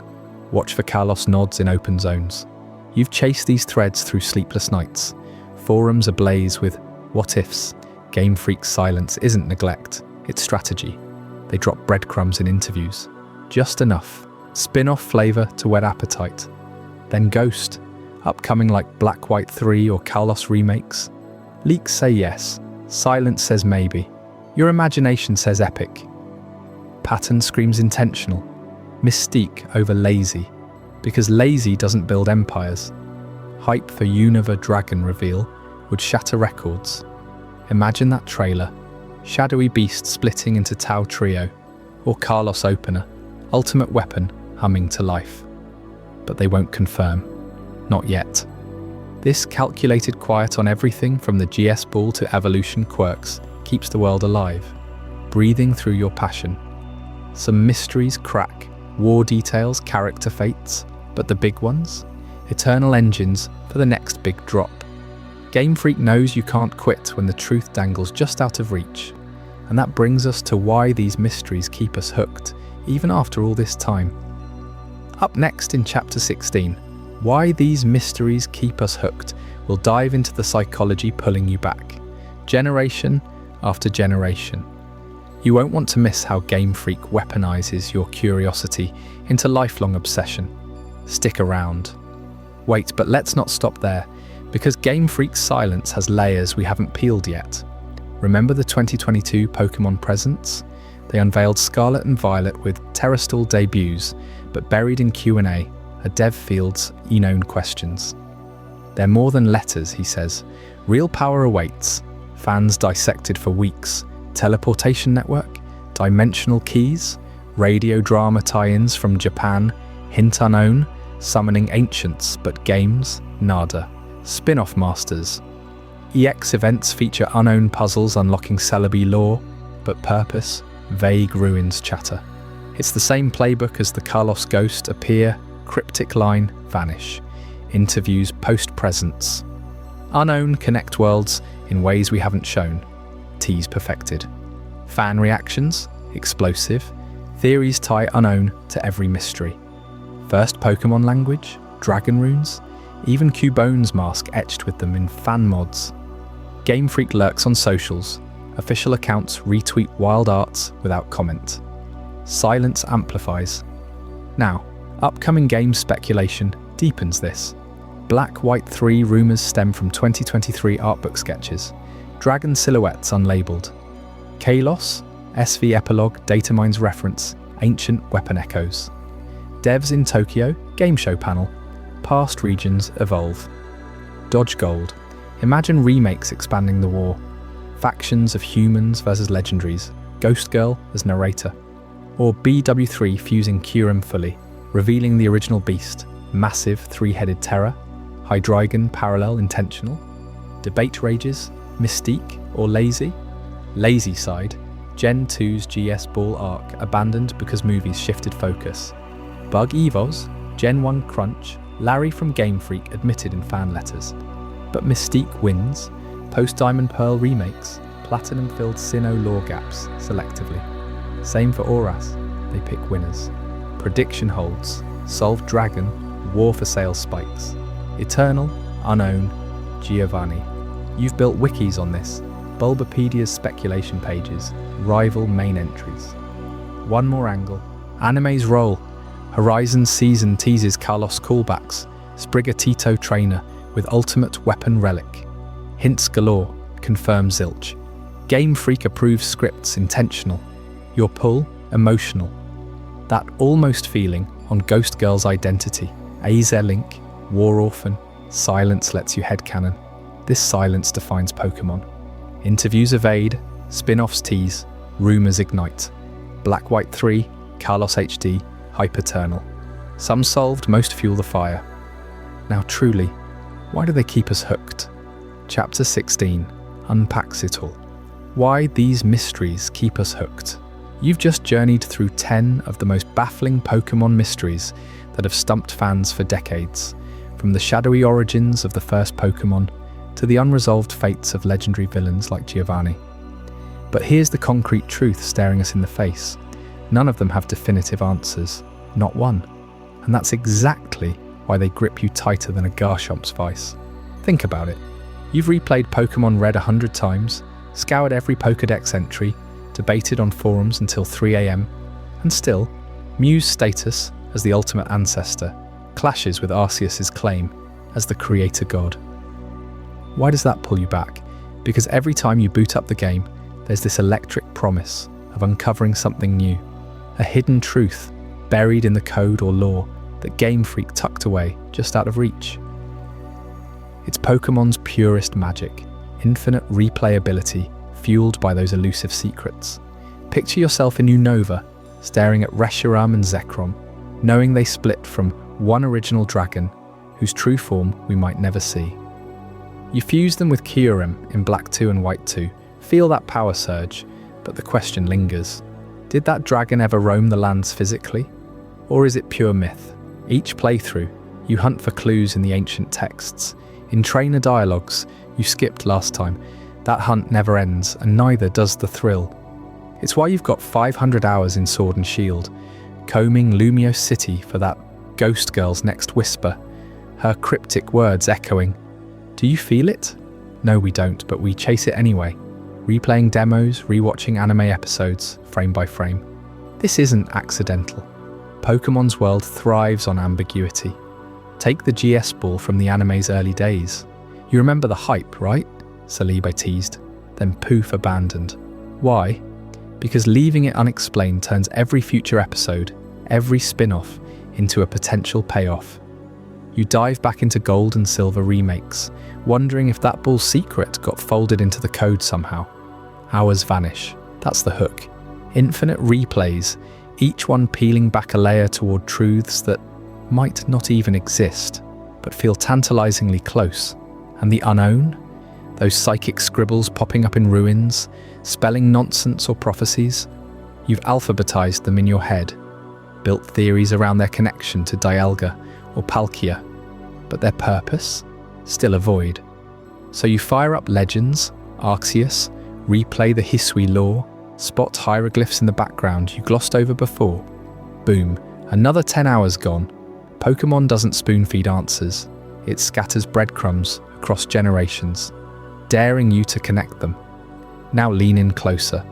watch for Carlos nods in open zones. You've chased these threads through sleepless nights. Forums ablaze with what-ifs. Game Freak's silence isn't neglect, it's strategy. They drop breadcrumbs in interviews. Just enough. Spin-off flavour to whet appetite. Then Ghost, upcoming like Black-White 3 or Carlos remakes. Leaks say yes, silence says maybe. Your imagination says epic. Pattern screams intentional. Mystique over lazy, because lazy doesn't build empires. Hype for Unova Dragon reveal would shatter records. Imagine that trailer, shadowy beast splitting into Tau Trio, or Carlos opener, ultimate weapon humming to life. But they won't confirm. Not yet. This calculated quiet on everything from the GS Ball to evolution quirks keeps the world alive, breathing through your passion. Some mysteries crack, war details, character fates, but the big ones? Eternal engines for the next big drop. Game Freak knows you can't quit when the truth dangles just out of reach. And that brings us to why these mysteries keep us hooked, even after all this time. Up next in Chapter 16, why these mysteries keep us hooked, we'll dive into the psychology pulling you back, generation after generation. You won't want to miss how Game Freak weaponizes your curiosity into lifelong obsession. Stick around. Wait, but let's not stop there, because Game Freak's silence has layers we haven't peeled yet. Remember the 2022 Pokémon presents? They unveiled Scarlet and Violet with Terrestrial debuts, but buried in Q&A are dev field's unknown questions. They're more than letters, he says. Real power awaits. Fans dissected for weeks. Teleportation network, dimensional keys, radio drama tie-ins from Japan, hint unknown, summoning ancients but games, nada. Spin-off masters. EX events feature unknown puzzles unlocking Celebi lore, but purpose, vague ruins chatter. It's the same playbook as the Carlos Ghost appear, cryptic line, vanish. Interviews post-presence. Unknown connect worlds in ways we haven't shown. Tease perfected. Fan reactions, explosive. Theories tie unknown to every mystery. First Pokémon language, dragon runes, even Cubone's mask etched with them in fan mods. Game Freak lurks on socials. Official accounts retweet wild arts without comment. Silence amplifies. Now, upcoming game speculation deepens this. Black-White 3 rumours stem from 2023 artbook sketches. Dragon silhouettes unlabelled. Kalos, SV Epilogue, Datamines reference, ancient weapon echoes. Devs in Tokyo, game show panel. Past regions evolve. Dodge Gold. Imagine remakes expanding the war. Factions of humans versus legendaries. Ghost Girl as narrator. Or BW3 fusing Kyurem fully, revealing the original beast, massive three-headed terror, Hydreigon parallel intentional, debate rages, Mystique or lazy? Lazy side, Gen 2's GS Ball arc abandoned because movies shifted focus. Bug Evos, Gen 1 crunch, Larry from Game Freak admitted in fan letters. But Mystique wins, post-Diamond Pearl remakes, platinum-filled Sinnoh lore gaps selectively. Same for Auras, they pick winners. Prediction holds, solved dragon, war for sales spikes. Eternal, unknown, Giovanni. You've built wikis on this, Bulbapedia's speculation pages, rival main entries. One more angle, anime's roll. Horizon season teases Carlos callbacks, Sprigatito trainer with ultimate weapon relic. Hints galore, confirm zilch. Game Freak approves scripts intentional. Your pull, emotional. That almost feeling on Ghost Girl's identity. Azer Link, War Orphan, silence lets you headcanon. This silence defines Pokémon. Interviews evade, spin-offs tease, rumours ignite. Black-White 3, Carlos HD, Hyperternal. Some solved, most fuel the fire. Now truly, why do they keep us hooked? Chapter 16 unpacks it all. Why these mysteries keep us hooked. You've just journeyed through 10 of the most baffling Pokémon mysteries that have stumped fans for decades, from the shadowy origins of the first Pokémon to the unresolved fates of legendary villains like Giovanni. But here's the concrete truth staring us in the face. None of them have definitive answers, not one. And that's exactly why they grip you tighter than a Garchomp's vice. Think about it. You've replayed Pokémon Red 100 times, scoured every Pokédex entry, debated on forums until 3 AM, and still, Mew's status as the ultimate ancestor clashes with Arceus's claim as the creator god. Why does that pull you back? Because every time you boot up the game, there's this electric promise of uncovering something new, a hidden truth buried in the code or lore that Game Freak tucked away just out of reach. It's Pokémon's purest magic, infinite replayability fueled by those elusive secrets. Picture yourself in Unova, staring at Reshiram and Zekrom, knowing they split from one original dragon whose true form we might never see. You fuse them with Kyurem in Black 2 and White 2, feel that power surge, but the question lingers. Did that dragon ever roam the lands physically? Or is it pure myth? Each playthrough, you hunt for clues in the ancient texts. In trainer dialogues you skipped last time, that hunt never ends, and neither does the thrill. It's why you've got 500 hours in Sword and Shield, combing Lumiose City for that Ghost Girl's next whisper, her cryptic words echoing. Do you feel it? No, we don't, but we chase it anyway. Replaying demos, rewatching anime episodes, frame by frame. This isn't accidental. Pokémon's world thrives on ambiguity. Take the GS Ball from the anime's early days. You remember the hype, right? Saliba teased, then poof abandoned. Why? Because leaving it unexplained turns every future episode, every spin-off, into a potential payoff. You dive back into Gold and Silver remakes, wondering if that ball's secret got folded into the code somehow. Hours vanish. That's the hook. Infinite replays, each one peeling back a layer toward truths that might not even exist, but feel tantalizingly close. And the unknown? Those psychic scribbles popping up in ruins, spelling nonsense or prophecies? You've alphabetized them in your head, built theories around their connection to Dialga or Palkia, but their purpose? Still a void. So you fire up Legends, Arceus, replay the Hisui lore, spot hieroglyphs in the background you glossed over before. Boom, another 10 hours gone. Pokémon doesn't spoon-feed answers. It scatters breadcrumbs across generations, daring you to connect them. Now lean in closer.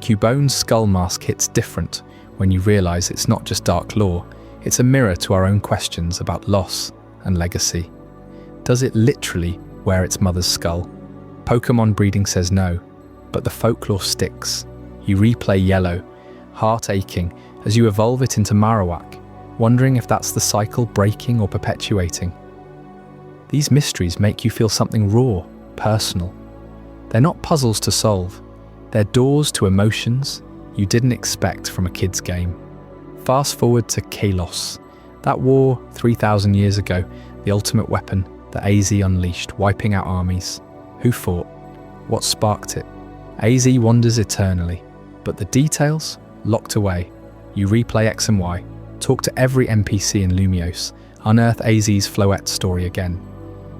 Cubone's skull mask hits different when you realise it's not just dark lore, it's a mirror to our own questions about loss and legacy. Does it literally wear its mother's skull? Pokémon breeding says no, but the folklore sticks. You replay Yellow, heart aching as you evolve it into Marowak, wondering if that's the cycle breaking or perpetuating. These mysteries make you feel something raw, personal. They're not puzzles to solve. They're doors to emotions, you didn't expect from a kid's game. Fast forward to Kalos. That war 3,000 years ago, the ultimate weapon that AZ unleashed, wiping out armies. Who fought? What sparked it? AZ wanders eternally, but the details? Locked away. You replay X and Y, talk to every NPC in Lumiose, unearth AZ's Floette story again.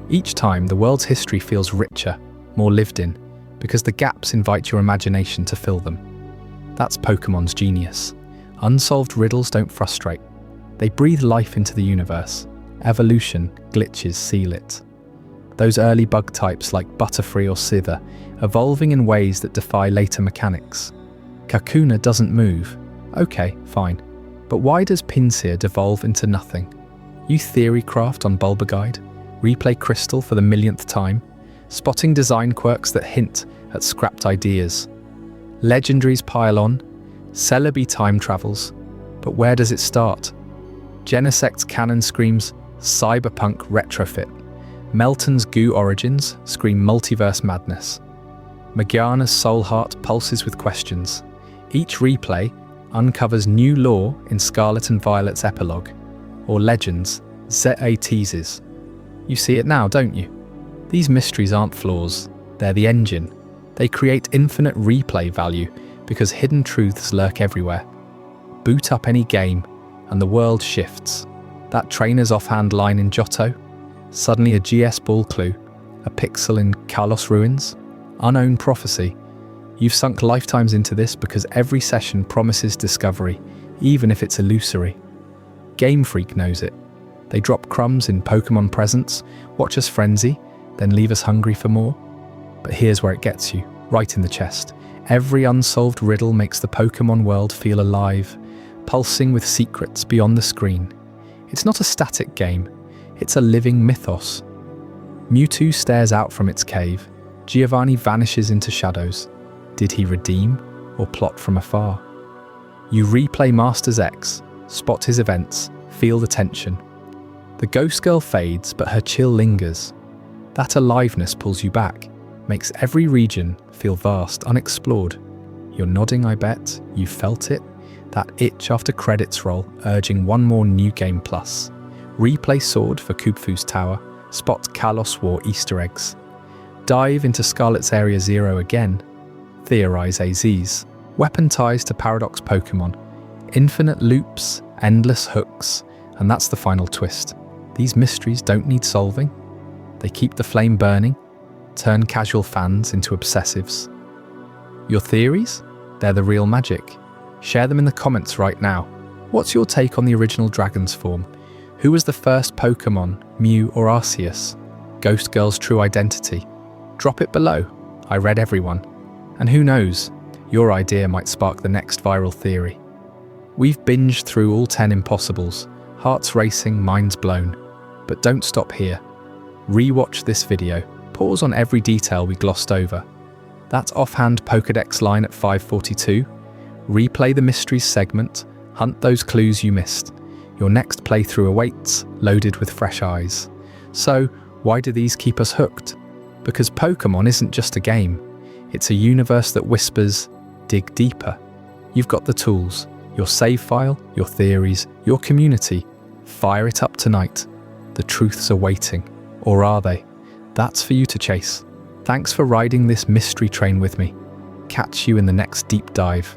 Each time, the world's history feels richer, more lived in, because the gaps invite your imagination to fill them. That's Pokemon's genius. Unsolved riddles don't frustrate. They breathe life into the universe. Evolution, glitches seal it. Those early bug types like Butterfree or Scyther, evolving in ways that defy later mechanics. Kakuna doesn't move. Okay, fine. But why does Pinsir devolve into nothing? You theory craft on Bulbaguide, replay Crystal for the millionth time, spotting design quirks that hint at scrapped ideas. Legendaries pile on, Celebi time travels, but where does it start? Genesect's canon screams cyberpunk retrofit. Melton's goo origins scream multiverse madness. Morgiana's soul heart pulses with questions. Each replay uncovers new lore in Scarlet and Violet's epilogue, or Legends, ZA teases. You see it now, don't you? These mysteries aren't flaws, they're the engine. They create infinite replay value because hidden truths lurk everywhere. Boot up any game, and the world shifts. That trainer's offhand line in Johto, suddenly a GS ball clue, a pixel in Kalos ruins, unowned prophecy. You've sunk lifetimes into this because every session promises discovery, even if it's illusory. Game Freak knows it. They drop crumbs in Pokémon presents, watch us frenzy, then leave us hungry for more. But here's where it gets you, right in the chest. Every unsolved riddle makes the Pokémon world feel alive, pulsing with secrets beyond the screen. It's not a static game, it's a living mythos. Mewtwo stares out from its cave. Giovanni vanishes into shadows. Did he redeem or plot from afar? You replay Masters X, spot his events, feel the tension. The ghost girl fades, but her chill lingers. That aliveness pulls you back, makes every region feel vast, unexplored. You're nodding, I bet. You felt it? That itch after credits roll, urging one more new game plus. Replay Sword for Kubfu's Tower, spot Kalos War Easter eggs. Dive into Scarlet's Area Zero again. Theorize AZs. Weapon ties to Paradox Pokémon. Infinite loops, endless hooks, and that's the final twist. These mysteries don't need solving. They keep the flame burning, turn casual fans into obsessives. Your theories? They're the real magic. Share them in the comments right now. What's your take on the original Dragon's form? Who was the first Pokémon, Mew or Arceus? Ghost Girl's true identity? Drop it below. I read everyone. And who knows, your idea might spark the next viral theory. We've binged through all 10 impossibles, hearts racing, minds blown. But don't stop here. Rewatch this video, pause on every detail we glossed over. That offhand Pokédex line at 542, replay the mysteries segment, hunt those clues you missed. Your next playthrough awaits, loaded with fresh eyes. So, why do these keep us hooked? Because Pokémon isn't just a game. It's a universe that whispers, dig deeper. You've got the tools, your save file, your theories, your community. Fire it up tonight. The truths are waiting. Or are they? That's for you to chase. Thanks for riding this mystery train with me. Catch you in the next deep dive.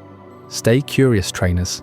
Stay curious, trainers.